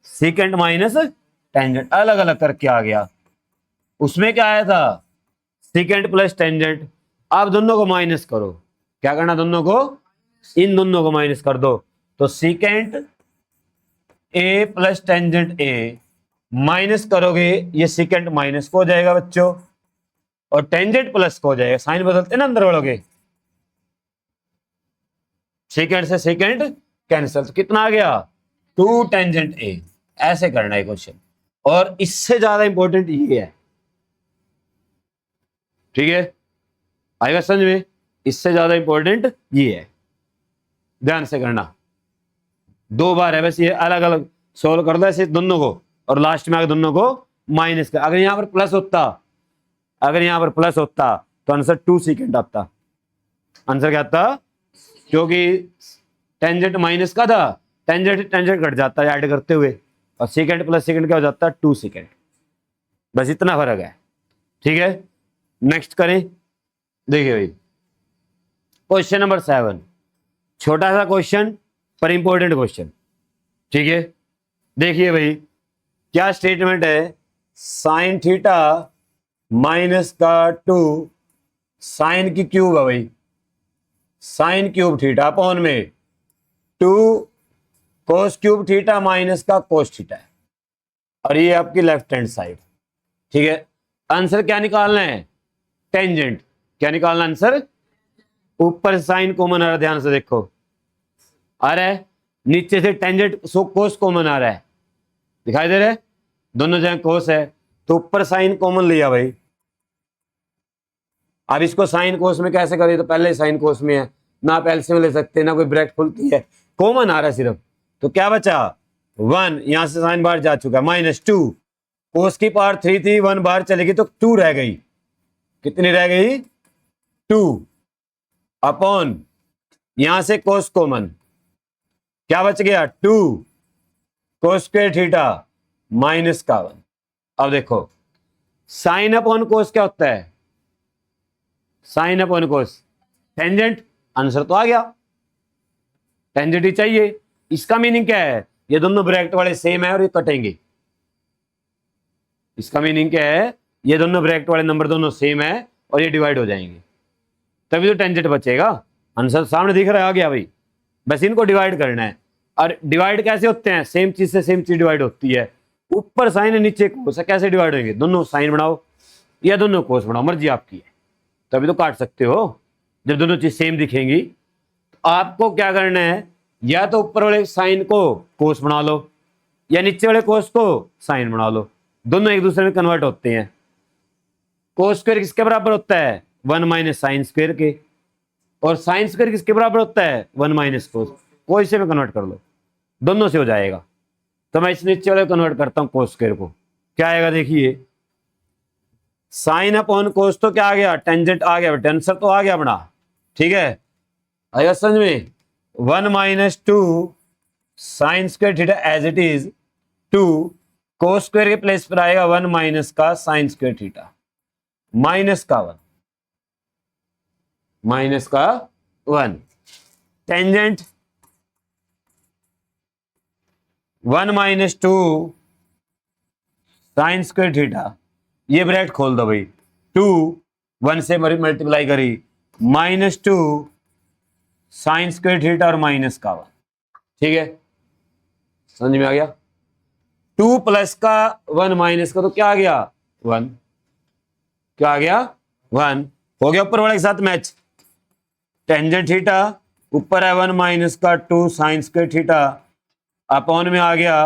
Secant minus tangent. अलग अलग करके आ गया। उसमें क्या आया था? Secant plus tangent. आप दोनों को माइनस करो, क्या करना? दोनों को, इन दोनों को माइनस कर दो, तो secant A plus tangent A minus करोगे, ये सीकेंट माइनस को हो जाएगा बच्चों, और टेंजेंट प्लस को हो जाएगा। साइन बदलते ना अंदर वालों, सेकेंड से सेकेंड कैंसिल, तो कितना आ गया? 2 टेंजेंट ए। ऐसे करना है क्वेश्चन, और इससे ज्यादा इंपॉर्टेंट ये है, ठीक है, आएगा समझ में? इससे ज्यादा इंपॉर्टेंट ये है, ध्यान से करना। 2 बार है बस, ये अलग अलग सोल्व कर दो ऐसे दोनों को, और लास्ट में आगे दोनों को माइनस कर। अगर यहां पर प्लस होता, अगर यहां पर प्लस होता तो आंसर 2 सेकेंड आता। आंसर क्या आता? क्योंकि टेंजेंट माइनस का था, टेंजेंट टेंजेंट कट जाता है ऐड करते हुए, और सेकेंड प्लस सेकेंड क्या हो जाता है? 2 सेकेंड। बस इतना फर्क है, ठीक है। नेक्स्ट करें, देखिए भाई क्वेश्चन नंबर 7, छोटा सा क्वेश्चन पर इंपॉर्टेंट क्वेश्चन, ठीक है। देखिए भाई क्या स्टेटमेंट है, साइन थीटा माइनस का 2 साइन की क्यूब है भाई, साइन क्यूब थीटा अपॉन में 2 कोस क्यूब थीटा माइनस का कोस थीटा है, और ये आपकी लेफ्ट हैंड साइड, ठीक है। आंसर क्या निकालना है? टेंजेंट। क्या निकालना आंसर? ऊपर साइन कॉमन आ रहा है, ध्यान से देखो, आ रहा है, नीचे से टेंजेंट सो कोस कॉमन आ रहा है, दिखाई दे रहा है, दोनों जगह कोस है, तो ऊपर साइन कॉमन लिया भाई। अब इसको साइन कोस में कैसे करें? तो पहले साइन कोस में है ना, आप एलसीएम ले सकते हैं ना, कोई ब्रैकेट खुलती है, कॉमन आ रहा है सिर्फ, तो क्या बचा? 1, यहां से साइन बाहर जा चुका, -2, कोस की पावर 3 थी, 1 बाहर चलेगी तो 2 रह गई, कितनी रह गई? 2 अपॉन यहां से कोस कॉमन, क्या बच गया? 2 कोस स्क्वायर थीटा माइनस का 1। अब देखो साइन अपॉन कोस क्या होता है? साइन अपॉन कोस टेंजेंट, आंसर तो आ गया, टेंजेंट ही चाहिए। इसका मीनिंग क्या है, ये दोनों ब्रैकेट वाले सेम है और ये कटेंगे। इसका मीनिंग क्या है, ये दोनों ब्रैकेट वाले नंबर दोनों सेम है और ये डिवाइड हो जाएंगे, तभी तो टेंजेंट बचेगा। आंसर सामने दिख रहा है, आ गया भाई, बस इनको डिवाइड करना है। और डिवाइड कैसे होते हैं, सेम चीज से सेम चीज डिवाइड होती है, ऊपर साइन है नीचे कोस है, कैसे डिवाइड होंगे, दोनों साइन बनाओ या दोनों कोस बनाओ, मर्जी आपकी है, तभी तो काट सकते हो। जब दोनों चीज सेम दिखेंगी तो आपको क्या करना है, या तो ऊपर वाले साइन को कोस बना लो या नीचे वाले कोस को साइन बना लो, दोनों एक दूसरे में कन्वर्ट होते हैं। कोस स्क्वायर किसके बराबर होता है, 1 माइनस साइन स्क्वायर के, और साइन स्क्वायर किसके बराबर होता है, 1 माइनस कोस, कोई से में कन्वर्ट कर लो, दोनों से हो जाएगा। तो मैं इस नीचे वाले कन्वर्ट करता हूं कोस स्क्वायर को, क्या आएगा देखिए, साइन अपॉन कोस तो क्या आ गया, टेंजेंट आ गया, आंसर तो आ गया अपना, ठीक है, आएगा समझ में। 1 minus 2 sine square theta as it is 2 cos square के प्लेस पर आएगा 1 माइनस का साइन स्क्वायर थीटा, माइनस का 1, माइनस का 1, tangent 1 minus 2 sine square theta, ये ब्रैकेट खोल दो भाई, 2 1 से मल्टीप्लाई करी, माइनस 2 साइन स्क्वायर थीटा और माइनस का 1, ठीक है, समझ में आ गया। 2 प्लस का 1 माइनस का तो क्या आ गया 1, क्या आ गया 1, हो गया ऊपर वाले के साथ मैच। टेंजेंट थीटा ऊपर है 1 माइनस का 2 साइन स्क्वायर थीटा, अपॉन में आ गया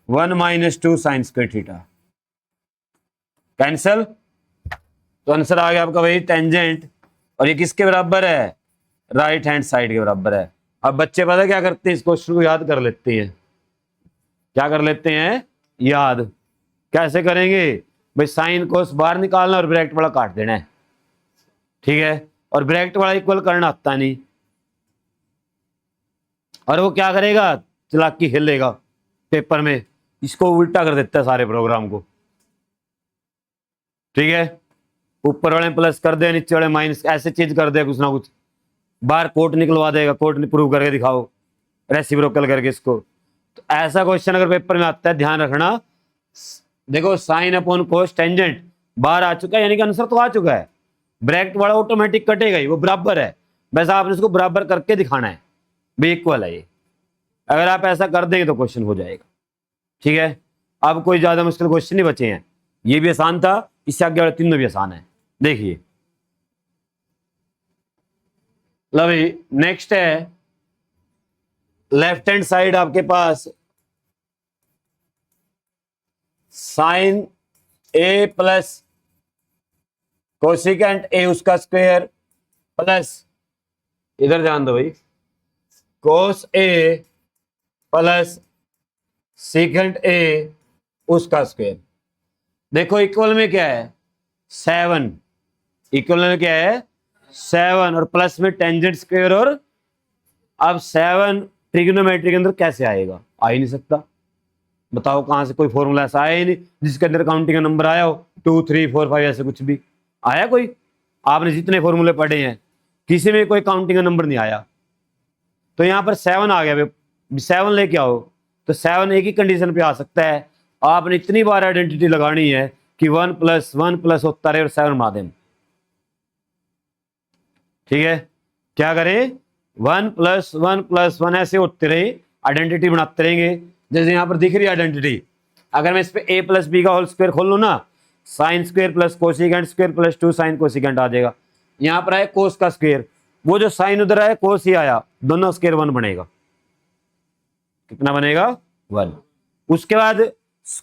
1 minus 2 sine square theta, cancel, तो आंसर आ गया आपका भाई टेंजेंट, और ये किसके बराबर है, राइट हैंड साइड के बराबर है। अब बच्चे पता क्या करते हैं, इस क्वेश्चन को याद कर लेते हैं, क्या कर लेते हैं याद, कैसे करेंगे भाई, साइन कोस बाहर निकालना और ब्रैकेट वाला काट देना है, ठीक है, और ब्रैकेट वाला इक्वल करना आता नहीं, और वो क्या करेगा, चालाकी खेलेगा पेपर में, इसको उल्टा कर देता है सारे प्रोग्राम को, ठीक है, ऊपर वाले प्लस कर दे नीचे वाले माइनस, ऐसे चीज कर दे कुछ ना कुछ, बाहर कोट निकलवा देगा, कोट प्रूव करके दिखाओ रेसिप्रोकल करके इसको। तो ऐसा क्वेश्चन अगर पेपर में आता है ध्यान रखना, देखो साइन अपॉन कोस टेंजेंट बाहर आ चुका है, यानी कि आंसर तो आ चुका है, ब्रैकेट वाला ऑटोमेटिक कटेगा ही, वो बराबर है, बस आपने इसको बराबर करके दिखाना है, भी इक्वल है ये, अगर आप ऐसा कर देंगे तो क्वेश्चन हो जाएगा, ठीक है। अब कोई ज्यादा मुश्किल क्वेश्चन नहीं बचे हैं, ये भी आसान था, इससे आगे वाले तीनों भी आसान है, देखिए लो भाई, नेक्स्ट है लेफ्ट हैंड साइड आपके पास sine A plus cosecant A उसका स्क्वायर प्लस, इधर ध्यान दो भाई, कोस ए प्लस सीकेंट ए उसका स्क्वायर। देखो इक्वल में क्या है 7, इक्वल में क्या है 7 और प्लस में टेंजेंट स्क्वायर, और अब 7 ट्रिग्नोमेट्री के अंदर कैसे आएगा, आ ही नहीं सकता, बताओ कहां से, कोई फॉर्मूला ऐसा आया ही नहीं जिसके अंदर काउंटिंग का नंबर आया हो 2 3 4 5 ऐसे कुछ भी आया कोई, आपने जितने फॉर्मूले पढ़े हैं किसी में कोई काउंटिंग का नंबर नहीं आया, तो यहां पर 7 आ गया, 7 लेके आओ, तो 7 एक ही कंडीशन पे आ सकता है, आपने इतनी बार आइडेंटिटी लगानी है कि 1 प्लस 1 प्लस होता रहे और 7 बना दें, ठीक है, क्या करें 1 प्लस 1 प्लस 1 ऐसे होते रहे, आइडेंटिटी बनाते रहेंगे, जैसे यहां पर दिख रही है आइडेंटिटी, अगर मैं इस पे a प्लस बी का होल स्क्वायर खोल लूं ना, sine square plus cosecant square plus 2 sine cosecant आ जाएगा, यहां पर आया कोस का स्क्वायर, वो जो साइन उधर आया कोस ही आया, दोनों स्क्वायर 1 बनेगा, कितना बनेगा 1, उसके बाद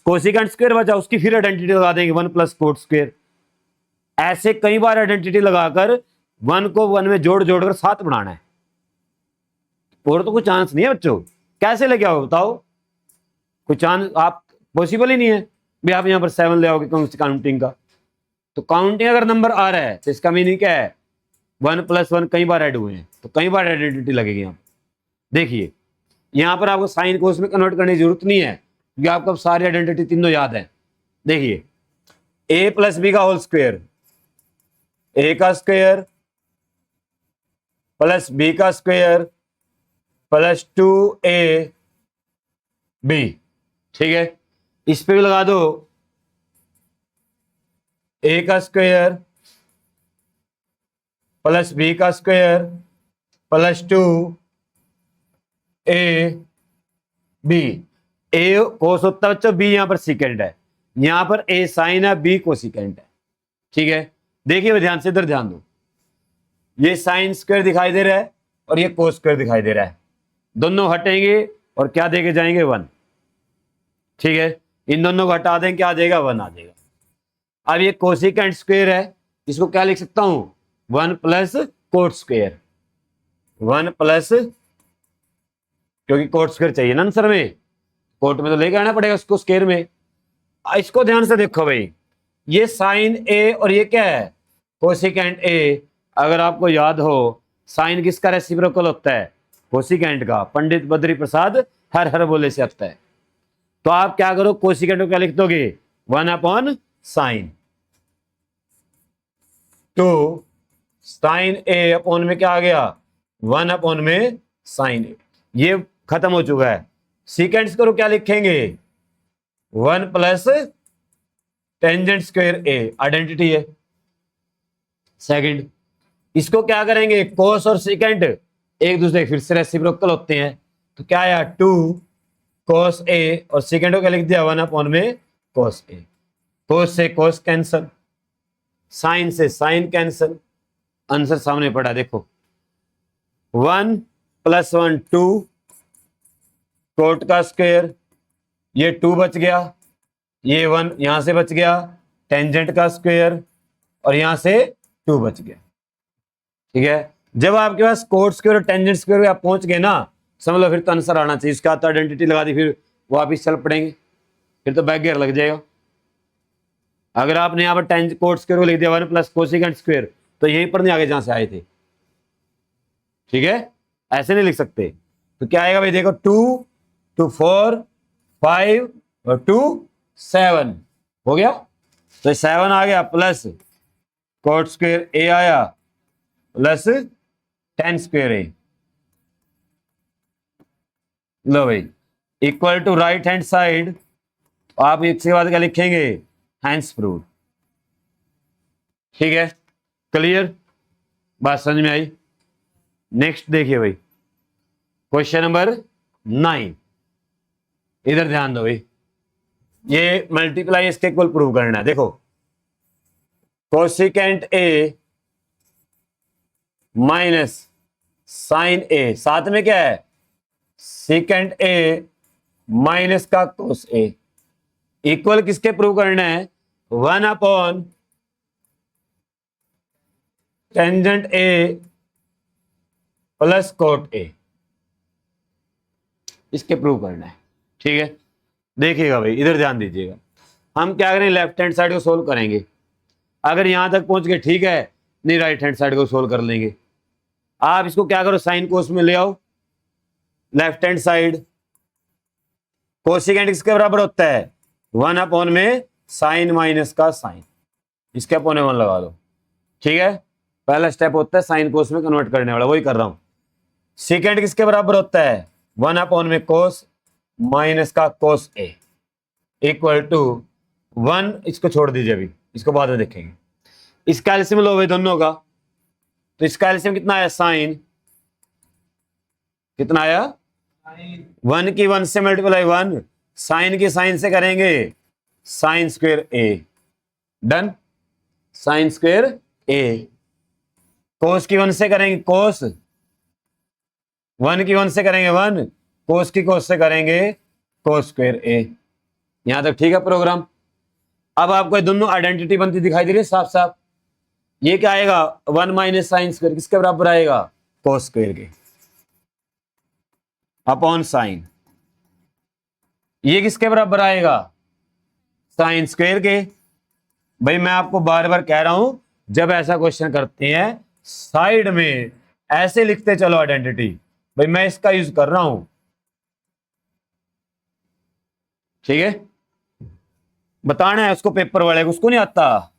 कोसिकेंट स्क्वायर बचा, उसकी फिर आइडेंटिटी लगा देंगे 1 प्लस कोट स्क्वायर, ऐसे कई बार आइडेंटिटी लगाकर 1 को 1 में जोड़ जोड़कर 7 बनाना है, और तो कोई चांस नहीं है बच्चों, कैसे लेके आओ बताओ, कोई चांस आप पॉसिबल ही नहीं है भी आप यहां पर 7 ले आओगे कौन सी काउंटिंग का, तो काउंटिंग अगर नंबर आ रहा है तो इसका मीनिंग क्या है 1 प्लस 1 कई बार ऐड हुए हैं, तो कई बार आइडेंटिटी लगेगी यहाँ, देखिए यहां पर आपको साइन को उसमें कन्वर्ट करने की जरूरत नहीं है क्योंकि आपको सारी आइडेंटिटी तीनों याद है, देखिए ए प्लस बी का होल स्क्वायर, ए का स्क्वायर प्लस बी का स्क्वायर प्लस 2ab, ठीक है। इस पे भी लगा दो a का स्क्वायर प्लस बी का स्क्वायर प्लस 2ab। ए कोस होता है बच्चों, बी यहां पर सीकेंड है, यहां पर ए साइन है, बी कोसिकेंट है, ठीक है। देखिए ध्यान से, इधर ध्यान दो, ये साइन स्क्वायर दिखाई दे रहा है और ये कोस स्क्वायर दिखाई दे रहा है, दोनों हटेंगे और क्या देके जाएंगे 1, ठीक है। इन दोनों को हटा दें, क्या आ जाएगा 1 आ जाएगा। अब ये कोसिकेंट स्क्वायर है, इसको क्या लिख सकता हूं 1 प्लस कोट स्क्वायर, 1 प्लस, क्योंकि कोट स्क्वायर चाहिए ना आंसर में, कोट में तो लेके आना पड़ेगा उसको स्क्वायर में। इसको ध्यान से देखो भाई, ये साइन ए और ये क्या है कोसिकेंट ए। अगर आपको याद हो साइन किसका रेसिप्रोकल होता है, कोसिकेंट का। पंडित बद्री प्रसाद हर हर बोले से आता है। तो आप क्या करो, कोसिकेंट को क्या लिख दोगे 1 अपॉन साइन, तो साइन ए अपॉन में क्या आ गया 1 अपॉन में साइन ए, ये खत्म हो चुका है। सीकेंड्स करो, क्या लिखेंगे 1 प्लस टेंजेंट स्क्वायर ए, आइडेंटिटी है। सेकंड, इसको क्या करेंगे, कोस और सीकेंट एक दूसरे फिर से रेसिप्रोकल होते हैं, तो क्या आया 2 कोस ए और सीकेंट को क्या लिख दिया 1 अपॉन में कोस ए। कोस से कोस कैंसल, साइन से साइन कैंसल, आंसर सामने पड़ा देखो 1 प्लस 1 2 कोट का स्क्वायर, ये 2 बच गया, ये 1 यहां से बच गया, टेंजेंट का स्क्वायर और यहां से 2 बच गया, ठीक है। जब आपके पास कोट स्क्वायर और टेंजेंट स्क्वायर आप पहुंच गए ना, समझ लो फिर तो आंसर आना चाहिए। इसका तो आइडेंटिटी लगा दी, फिर वापिस चल पड़ेंगे, फिर तो बैक गियर लग जाएगा। अगर आपने यहाँ पर कोट स्क्वायर को लिख दिया 1 प्लस कोसिकेंट स्क्वायर, तो यहीं पर नहीं आगे जहां से आए थे, ठीक है, ऐसे नहीं लिख सकते। तो क्या आएगा भाई देखो 2 2 4 5 और 2 7 हो गया, तो 7 आ गया प्लस कोट स्क्वायर ए आया प्लस 10 स्क्वायर ए। लो भाई equal to right hand side, आप इसके बाद क्या लिखेंगे हैंस प्रूव, ठीक है। क्लियर, बात समझ में आई। नेक्स्ट देखिए भाई क्वेश्चन नंबर 9, इधर ध्यान दो भाई, ये मल्टीप्लाई इसके इक्वल प्रूव करना है। देखो कोसिकेंट ए माइनस साइन ए, साथ में क्या है सीकेंट ए माइनस का कोस ए, इक्वल किसके प्रूव करना है 1 upon tangent A plus cot A, इसके प्रूव करना है, ठीक है। देखिएगा भाई इधर ध्यान दीजिएगा, हम क्या करें लेफ्ट हैंड साइड को सोल्व करेंगे। अगर यहां तक पहुंच गए ठीक है, नहीं राइट हैंड साइड को सोल्व कर लेंगे। आप इसको क्या करो साइन कोस में ले आओ, लेफ्ट हैंड साइड कोसिकेंट किसके बराबर होता है 1 अपॉन में साइन माइनस का साइन, इसके अपॉन 1 लगा दो, ठीक है। पहला स्टेप होता है साइन कोस में कन्वर्ट करने वाला, वही कर रहा हूं। सेकेंड किसके बराबर होता है 1 अपॉन में कोस माइनस का कोस ए इक्वल टू 1, इसको छोड़ दीजिए अभी, इसको बाद में देखेंगे। इसका एलसीएम लो भाई दोनों का, तो इसका एलसीएम कितना आया साइन, कितना आया 1 की 1 से मल्टीप्लाई 1, साइन की साइन से करेंगे साइन स्क्वायर ए, डन, साइन स्क्वायर ए। कोस की 1 से करेंगे कोस, 1 की 1 से करेंगे 1, कोस की कोस से करेंगे कोस स्क्वायर ए। यहां तक ठीक है प्रोग्राम। अब आपको दोनों आइडेंटिटी बनती दिखाई दे रही है साफ साफ। ये क्या आएगा 1 माइनस साइन स्क्वायर किसके बराबर आएगा कोस स्क्वायर के अपॉन साइन, ये किसके बराबर आएगा साइन स्क्वायर के। भाई मैं आपको बार बार कह रहा हूं, जब ऐसा क्वेश्चन करते हैं साइड में ऐसे लिखते चलो आइडेंटिटी, भाई मैं इसका यूज कर रहा हूं, ठीक है। बताना है उसको पेपर वाले को, उसको नहीं आता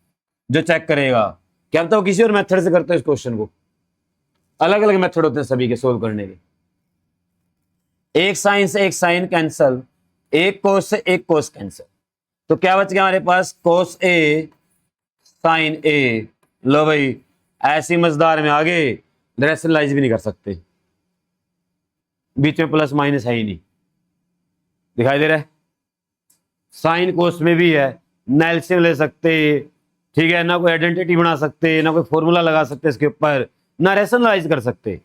जो चेक करेगा, क्या तो किसी और मेथड से करते हैं इस क्वेश्चन को। अलग अलग मेथड होते हैं सभी के सोल्व करने के। एक साइन से एक साइन कैंसल, एक कोस से एक कोस कैंसल, तो क्या बच गया हमारे पास, कोस ए साइन ए। लो भाई, ऐसी मजेदार में आगे रैशनलाइज भी नहीं कर सकते, बीच में प्लस माइनस है ही नहीं, दिखाई दे रहा है। साइन कोस में भी है, ना एलसीएम ले सकते, ठीक है, ना कोई आइडेंटिटी बना सकते, ना कोई फॉर्मूला लगा सकते इसके ऊपर, ना रैशनलाइज कर सकते।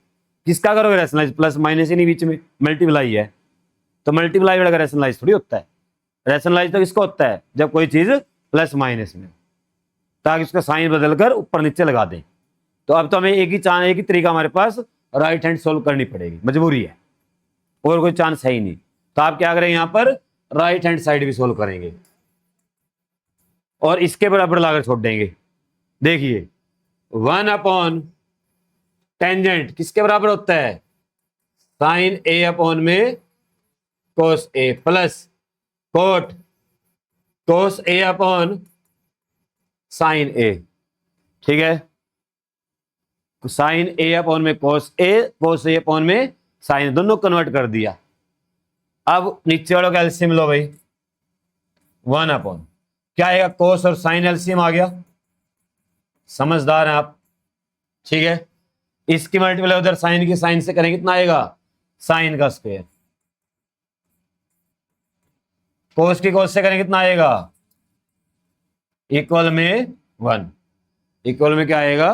किसका करोगे रैशनलाइज, प्लस माइनस ही नहीं, बीच में मल्टीप्लाई है, तो मल्टीप्लाई वाला रैशनलाइज थोड़ी होता है। रैशनलाइज तो किसको होता है, जब कोई चीज प्लस माइनस में, ताकि उसका साइन बदलकर ऊपर नीचे लगा दें। तो अब तो हमें एक ही तरीका हमारे पास, राइट हैंड सोल्व करनी पड़ेगी, मजबूरी है, और कोई चांस है ही नहीं। तो आप क्या करेंगे, यहां पर राइट हैंड साइड भी सोल्व करेंगे और इसके बराबर लाकर छोड़ देंगे। देखिए 1 टेंजेंट किसके बराबर होता है, साइन ए अपॉन में कोस ए, प्लस कोट कोस ए अपॉन साइन ए, ठीक है, साइन ए अपॉन में कोस ए अपॉन में साइन, दोनों कन्वर्ट कर दिया। अब नीचे वालों का एलसीएम लो भाई, 1 क्या आएगा, कोस और साइन एलसीएम आ गया, समझदार हैं आप, ठीक है। इसकी मल्टीप्लाई उधर साइन की साइन से करेंगे, कितना आएगा, साइन का स्क्वायर, कोस की कोस से करेंगे, कितना आएगा, इक्वल में 1, इक्वल में क्या आएगा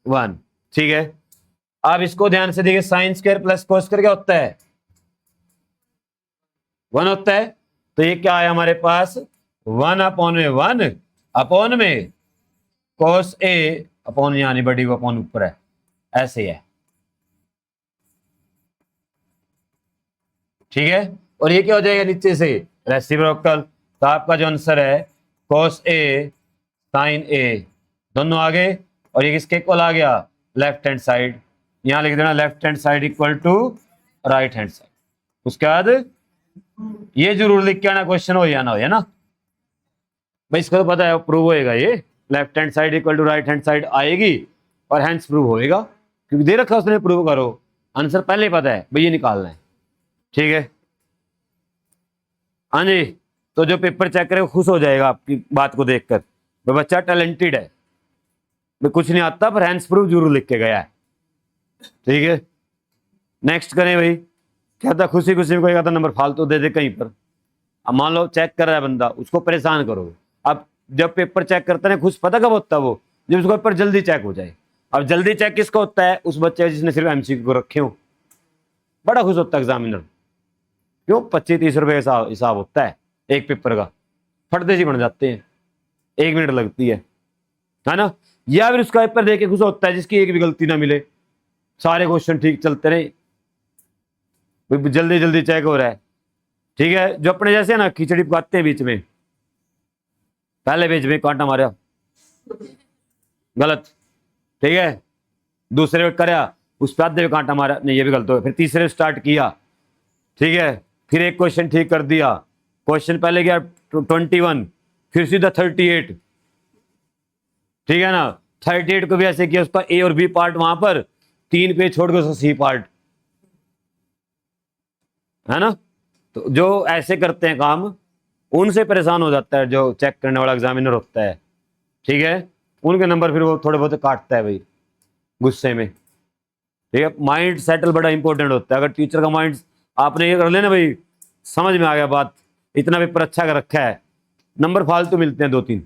1, ठीक है। अब इसको ध्यान से देखिए, sign square plus cos square क्या होता है, 1 होता है। तो ये क्या है हमारे पास, 1 अपॉन में कोस ए अपॉन, यानी बड़ी वो अपॉन ऊपर है, ऐसे है, ठीक है। और ये क्या हो जाएगा नीचे से रेसिप्रोकल, तो आपका जो आंसर है कोस ए साइन ए, दोनों आगे, और ये किसके इक्वल आ गया, लेफ्ट हैंड साइड, यहां लिख देना left hand side equal to right hand side. उसके बाद ये जरूर लिख के आना, क्वेश्चन हो या ना हो, है ना भाई, इसको तो पता है प्रूव होएगा, ये left hand side equal to right hand side आएगी और हैंस प्रूव होएगा, क्योंकि दे रखा उसने प्रूव करो, आंसर पहले ही पता है भाई, ये निकालना है, ठीक है। हाँ जी, तो जो पेपर चेक करे खुश हो जाएगा आपकी बात को देखकर, वो बच्चा टैलेंटेड है, मैं कुछ नहीं आता पर हैंस प्रूफ जरूर लिख के गया है, ठीक है। नेक्स्ट करें भाई, क्या था, खुशी खुशी में कोई कहता नंबर फालतू दे दे कहीं पर। अब मान लो चेक कर रहा है बंदा, उसको परेशान करो। अब जब पेपर चेक करते हैं खुश पता कब होता है वो, जब उसका पेपर जल्दी चेक हो जाए। अब जल्दी चेक किसका होता है, उस बच्चे जिसने सिर्फ एमसीक्यू को रखे हो, बड़ा खुश होता है एग्जामिनर, क्यों 25-30 रुपए का हिसाब होता है एक पेपर का, फटते ही बन जाते हैं, 1 मिनट लगती है ना। या फिर उसका पेपर देख के खुश होता है जिसकी एक भी गलती ना मिले, सारे क्वेश्चन ठीक चलते रहे, जल्दी जल्दी चेक हो रहा है, ठीक है। जो अपने जैसे ना खिचड़ी पकाते हैं बीच में, पहले पेज में कांटा मारा गलत, ठीक है, दूसरे में कराया उस पर आधे में कांटा मारा, नहीं ये भी गलत हो, फिर तीसरे में स्टार्ट किया, ठीक है, फिर एक क्वेश्चन ठीक कर दिया, क्वेश्चन पहले गया 21, फिर सीधा 38, ठीक है ना। 38 को भी ऐसे किया, उसका ए और बी पार्ट वहां पर 3 पेज छोड़ के उसका सी पार्ट, है ना। तो जो ऐसे करते हैं काम, उनसे परेशान हो जाता है जो चेक करने वाला एग्जामिनर होता है, ठीक है, उनके नंबर फिर वो थोड़े बहुत काटता है भाई गुस्से में, ठीक है। माइंड सेटल बड़ा इंपॉर्टेंट होता है, अगर टीचर का माइंड आपने ये कर लेना भाई, समझ में आ गया बात, इतना पेपर अच्छा कर रखा है, नंबर फालतू मिलते हैं 2-3,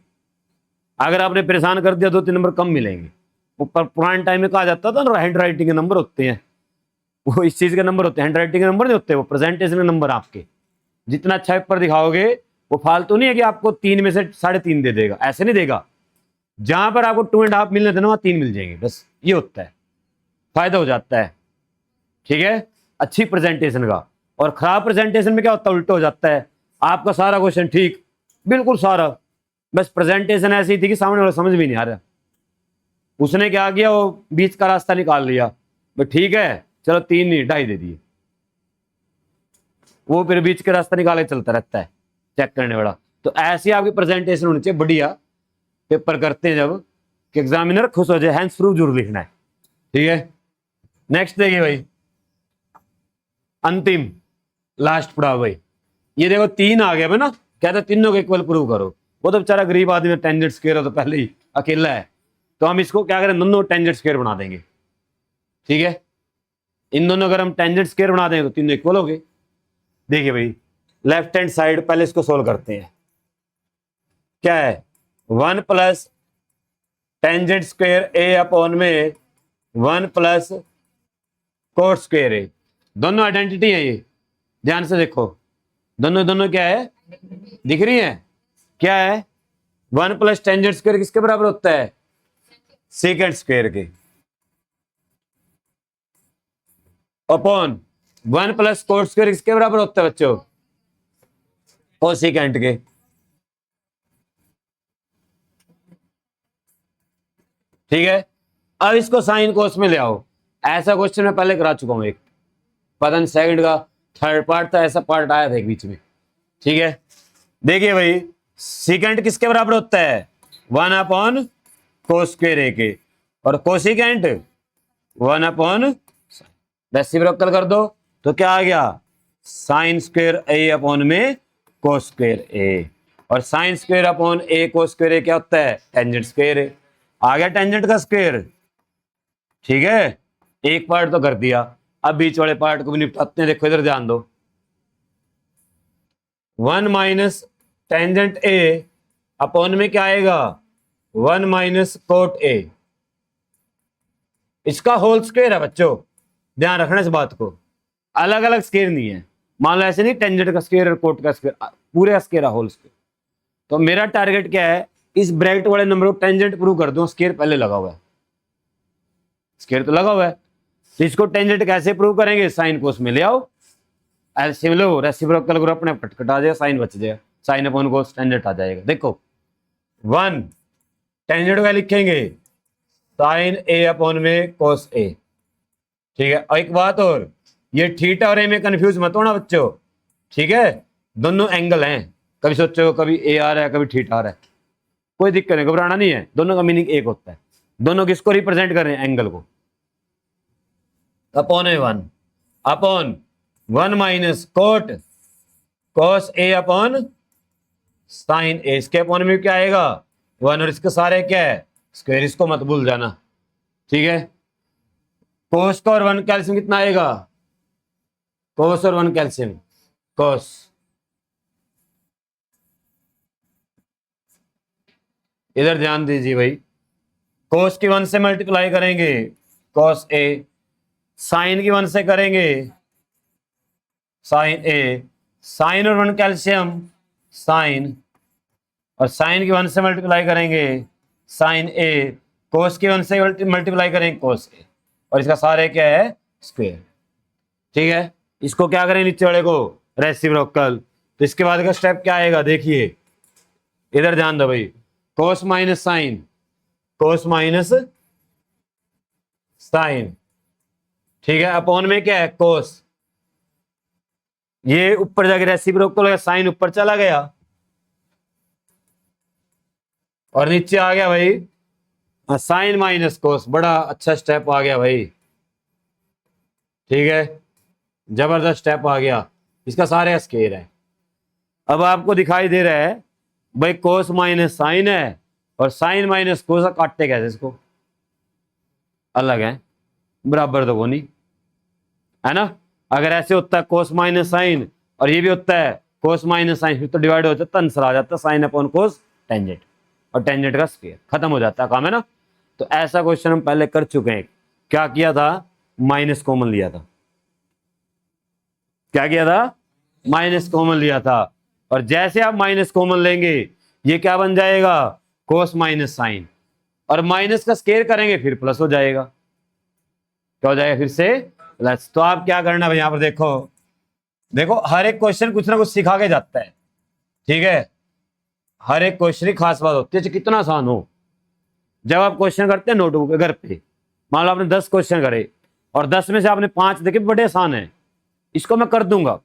अगर आपने परेशान कर दिया 2-3 नंबर कम मिलेंगे। ऊपर पुराने टाइम में कहा जाता था ना, हैंड राइटिंग के नंबर होते हैं, वो इस चीज के नंबर होते हैं, हैंड राइटिंग के नंबर नहीं होते, वो प्रेजेंटेशन के नंबर। आपके जितना अच्छा पेपर दिखाओगे वो फालतू नहीं है कि आपको 3 में से 3.5 दे देगा, ऐसे नहीं देगा, जहां पर आपको 2.5 मिलने थे ना वहां 3 मिल जाएंगे, बस ये होता है, फायदा हो जाता है, ठीक है, अच्छी प्रेजेंटेशन का। और खराब प्रेजेंटेशन में क्या होता है, उल्टा हो जाता है, आपका सारा क्वेश्चन ठीक, बिल्कुल सारा, बस प्रेजेंटेशन ऐसी थी कि सामने वाला समझ भी नहीं आ रहा, उसने क्या किया, वो बीच का रास्ता निकाल लिया, बस ठीक है चलो 3 नहीं 2.5 दे दिए, वो फिर बीच का रास्ता निकाल के चलता रहता है चेक करने वाला। तो ऐसी आपकी प्रेजेंटेशन होनी चाहिए बढ़िया, पेपर करते हैं जब कि एग्जामिनर खुश हो जाए, हैंड्स प्रूफ जरूर लिखना है, ठीक है। नेक्स्ट देखिए भाई, अंतिम लास्ट पड़ा भाई, ये देखो 3 आ गया भाई ना, कहते तीनों को इक्वल प्रूव करो। वो तो बेचारा गरीब आदमी टेंजेंट स्क्वायर है तो पहले ही अकेला है, तो हम इसको क्या करें, दोनों टेंजेंट स्क्वायर बना देंगे। ठीक है, इन दोनों अगर हम टेंजेंट स्क्वायर बना देंगे तो तीनों इक्वल हो गए। देखिए भाई, लेफ्ट हैंड साइड पहले इसको सोल्व करते हैं। क्या है, 1 plus tangent square A upon में 1 प्लस कोट स्क्वायर ए, दोनों आइडेंटिटी है ये, ध्यान से देखो, दोनों दोनों क्या है, दिख रही है, क्या है, 1 प्लस टेंजेंट स्क्वायर किसके बराबर होता है, सेकेंड स्क्वायर के, अपॉन 1 प्लस कोट स्क्वायर किसके बराबर होता है बच्चों, कोसेकेंट के। ठीक है, अब इसको साइन कोस में ले आओ। ऐसा क्वेश्चन मैं पहले करा चुका हूं एक, पता नहीं सेकंड का थर्ड पार्ट था, ऐसा पार्ट आया था एक बीच में। ठीक है, देखिए भाई, सीकेंट किसके बराबर होता है, 1 अपॉन कोस स्क्वायर ए के, और कोसिकेंट 1 अपॉन, रेसिप्रोकल कर दो तो क्या आ गया, साइन स्क्वायर ए अपॉन में कोस स्क्वायर ए, और साइन स्क्वायर अपॉन ए कोस स्क्वायर ए क्या होता है, टेंजेंट स्क्वायर ए। आ गया टेंजेंट का स्क्वायर। ठीक है, एक पार्ट तो कर दिया, अब बीच वाले पार्ट को भी निपटाते हैं। देखो इधर ध्यान दो, 1 माइनस टेंजेंट ए अपॉन में क्या आएगा, 1 माइनस कोट ए, इसका होल स्क्वायर है बच्चों, ध्यान रखना इस बात को, अलग अलग स्क्वायर नहीं है। मान लो ऐसे नहीं, टेंजेंट का स्क्वायर और कोट का स्क्वायर, पूरे का स्क्वायर है, होल स्क्वायर। तो मेरा टारगेट क्या है, इस ब्रैकेट वाले नंबर को टेंजेंट प्रूव कर दूं, स्क्वायर पहले लगा हुआ है, स्क्वायर तो लगा हुआ है, तो इसको टेंजेंट कैसे प्रूव करेंगे, साइन कोस में ले आओ, एलसीएम लो, रेसिप्रोकल करो, अपने पट कटा जाएगा, साइन बच जाएगा, साइन अपॉन कोस टेंजेंट आ जाएगा। देखो 1 टेंजेंट का लिखेंगे साइन ए अपॉन में कोस ए। ठीक है, और एक बात और, ये थीटा और ए में कंफ्यूज मत होना बच्चों। ठीक है, दोनों एंगल हैं, कभी सोचो कभी ए आ रहा है कभी थीटा आ रहा है, कोई दिक्कत नहीं, घबराना नहीं है, दोनों का मीनिंग एक होता है। दोनों किसको रिप्रेजेंट कर रहे हैं, एंगल को। अपॉन ए 1 अपॉन 1 माइनस कोट कोस ए अपॉन साइन ए, इसके अपॉन में क्या आएगा, 1, और इसके सारे क्या है, स्क्वायर, इसको मत भूल जाना। ठीक है, कोस का और 1 कैल्सियम कितना आएगा, कोस और 1 कैल्सियम, कोस, इधर ध्यान दीजिए भाई, कोस की 1 से मल्टीप्लाई करेंगे कोस ए, साइन की 1 से करेंगे साइन ए, साइन और 1 कैल्शियम साइन, और साइन की 1 से मल्टीप्लाई करेंगे साइन ए, कोस की 1 से मल्टीप्लाई करेंगे कोस ए, और इसका सारे क्या है, स्क्वायर। ठीक है, इसको क्या करें, नीचे वाले को रेसिप्रोकल, तो इसके बाद का स्टेप क्या आएगा, देखिए इधर ध्यान दो भाई, cos minus sine, cos minus sine. ठीक है, अपॉन में क्या है, कोस, ये ऊपर जाके रेसिप्रोकल है, साइन ऊपर चला गया और नीचे आ गया भाई साइन माइनस कोस, बड़ा अच्छा स्टेप आ गया भाई। ठीक है, जबरदस्त स्टेप आ गया, इसका सारे स्क्वायर है। अब आपको दिखाई दे रहा है भाई, कोस माइनस साइन है और साइन माइनस कोस, काटते कैसे इसको, अलग है, बराबर तो वो नहीं है ना। अगर ऐसे होता है कोस माइनस साइन और ये भी होता है कोस माइनस साइन, फिर तो डिवाइड हो जाता है, आंसर आ जाता है साइन अपॉन कोस टेंजेंट, और टेंजेंट का स्क्वायर, खत्म हो जाता है काम, है ना। तो ऐसा क्वेश्चन हम पहले कर चुके हैं। क्या किया था, माइनस कॉमन लिया था, क्या किया था, माइनस कॉमन लिया था, और जैसे आप माइनस कॉमन लेंगे ये क्या बन जाएगा, कोस माइनस साइन, और माइनस का स्क्वायर करेंगे फिर प्लस हो जाएगा, क्या हो जाएगा, फिर से प्लस। तो आप क्या करना भाई, यहां पर देखो, देखो हर एक क्वेश्चन कुछ ना कुछ सिखा के जाता है। ठीक है, हर एक क्वेश्चन की खास बात होती है, कितना आसान हो। जब आप क्वेश्चन करते हैं नोटबुक के घर पे, मान लो आपने 10 क्वेश्चन करे और 10 में से आपने 5 देखे बड़े आसान है, इसको मैं कर दूंगा,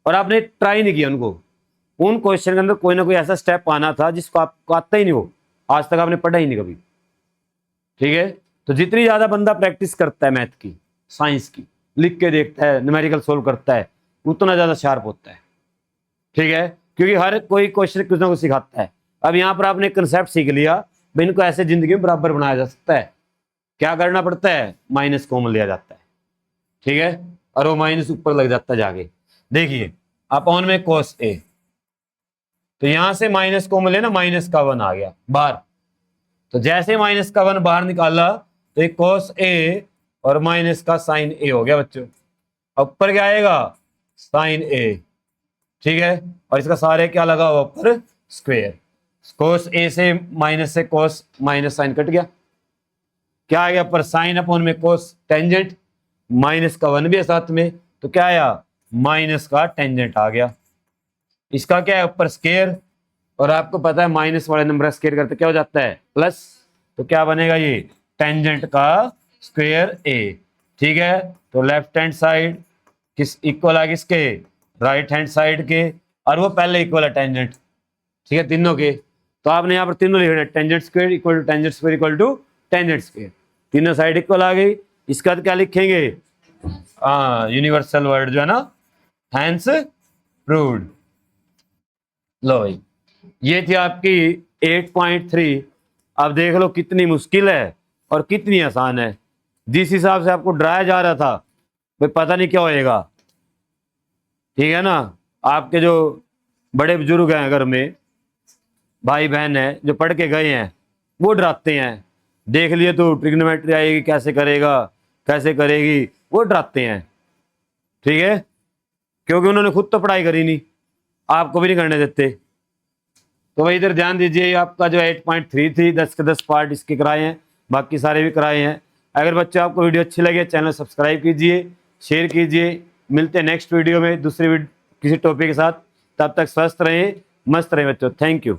और आपने ट्राई नहीं किया उनको, उन क्वेश्चन के अंदर कोई ना कोई ऐसा स्टेप आना था जिसको आपको आता ही नहीं हो, आज तक आपने पढ़ा ही नहीं कभी। ठीक है, तो जितनी ज्यादा बंदा प्रैक्टिस करता है मैथ की, साइंस की, लिख के देखता है, न्यूमेरिकल सोल्व करता है, उतना ज़्यादा शार्प होता है। ठीक है, क्योंकि हर कोई क्वेश्चन कुछ ना कुछ सिखाता है। अब यहाँ पर आपने कंसेप्ट सीख लिया, भाई इनको ऐसे जिंदगी में बराबर बनाया जा सकता है। क्या करना पड़ता है, माइनस कॉमन लिया जाता है। ठीक है, और वो माइनस ऊपर लग जाता है जाके। देखिए अपॉन में cos a, तो यहां से माइनस कॉमन लेना, माइनस का 1 आ गया बाहर। तो जैसे माइनस का 1 बाहर निकाला तो एक cos a और माइनस का साइन a हो गया बच्चों। ऊपर क्या आएगा, साइन a। ठीक है, और इसका सारे क्या लगा हुआ ऊपर, स्क्वायर। cos a से cos माइनस साइन कट गया, क्या आ गया ऊपर, साइन अपॉन में cos टेंजेंट, माइनस का 1 भी है साथ में, तो क्या आया, माइनस का टेंजेंट आ गया। इसका क्या है ऊपर स्क्वायर, और आपको पता है माइनस वाले नंबर स्क्वायर करते क्या हो जाता है, प्लस। तो क्या बनेगा ये, टेंजेंट का स्क्वायर a। ठीक है, तो लेफ्ट हैंड साइड किस इक्वल है किसके, राइट हैंड साइड के, और वो पहले इक्वल है टेंजेंट। ठीक है, तीनों के। तो आपने यहाँ पर तीनों लिखना, tangent square equal to tangent square equal to tangent square, तीनों साइड इक्वल आ गई। इसका तो क्या लिखेंगे, यूनिवर्सल वर्ड जो है ना, हैंस प्रूव्ड। लो भाई, ये थी आपकी 8.3। अब देख लो कितनी मुश्किल है और कितनी आसान है। जिस हिसाब से आपको डराया जा रहा था भाई पता नहीं क्या होएगा, ठीक है ना, आपके जो बड़े बुजुर्ग हैं घर में, भाई बहन है जो पढ़ के गए हैं, वो डराते हैं, देख लिए तो ट्रिग्नोमेट्री आएगी कैसे करेगा, कैसे करेगी, वो डराते हैं। ठीक है, क्योंकि उन्होंने खुद तो पढ़ाई करी नहीं, आपको भी नहीं करने देते। तो भाई इधर ध्यान दीजिए, आपका जो 8.3 थी 10 के 10 पार्ट इसके कराए हैं, बाकी सारे भी कराए हैं। अगर बच्चों आपको वीडियो अच्छी लगे चैनल सब्सक्राइब कीजिए, शेयर कीजिए। मिलते हैं नेक्स्ट वीडियो में दूसरे किसी टॉपिक के साथ। तब तक स्वस्थ रहें, मस्त रहें बच्चों। Thank you.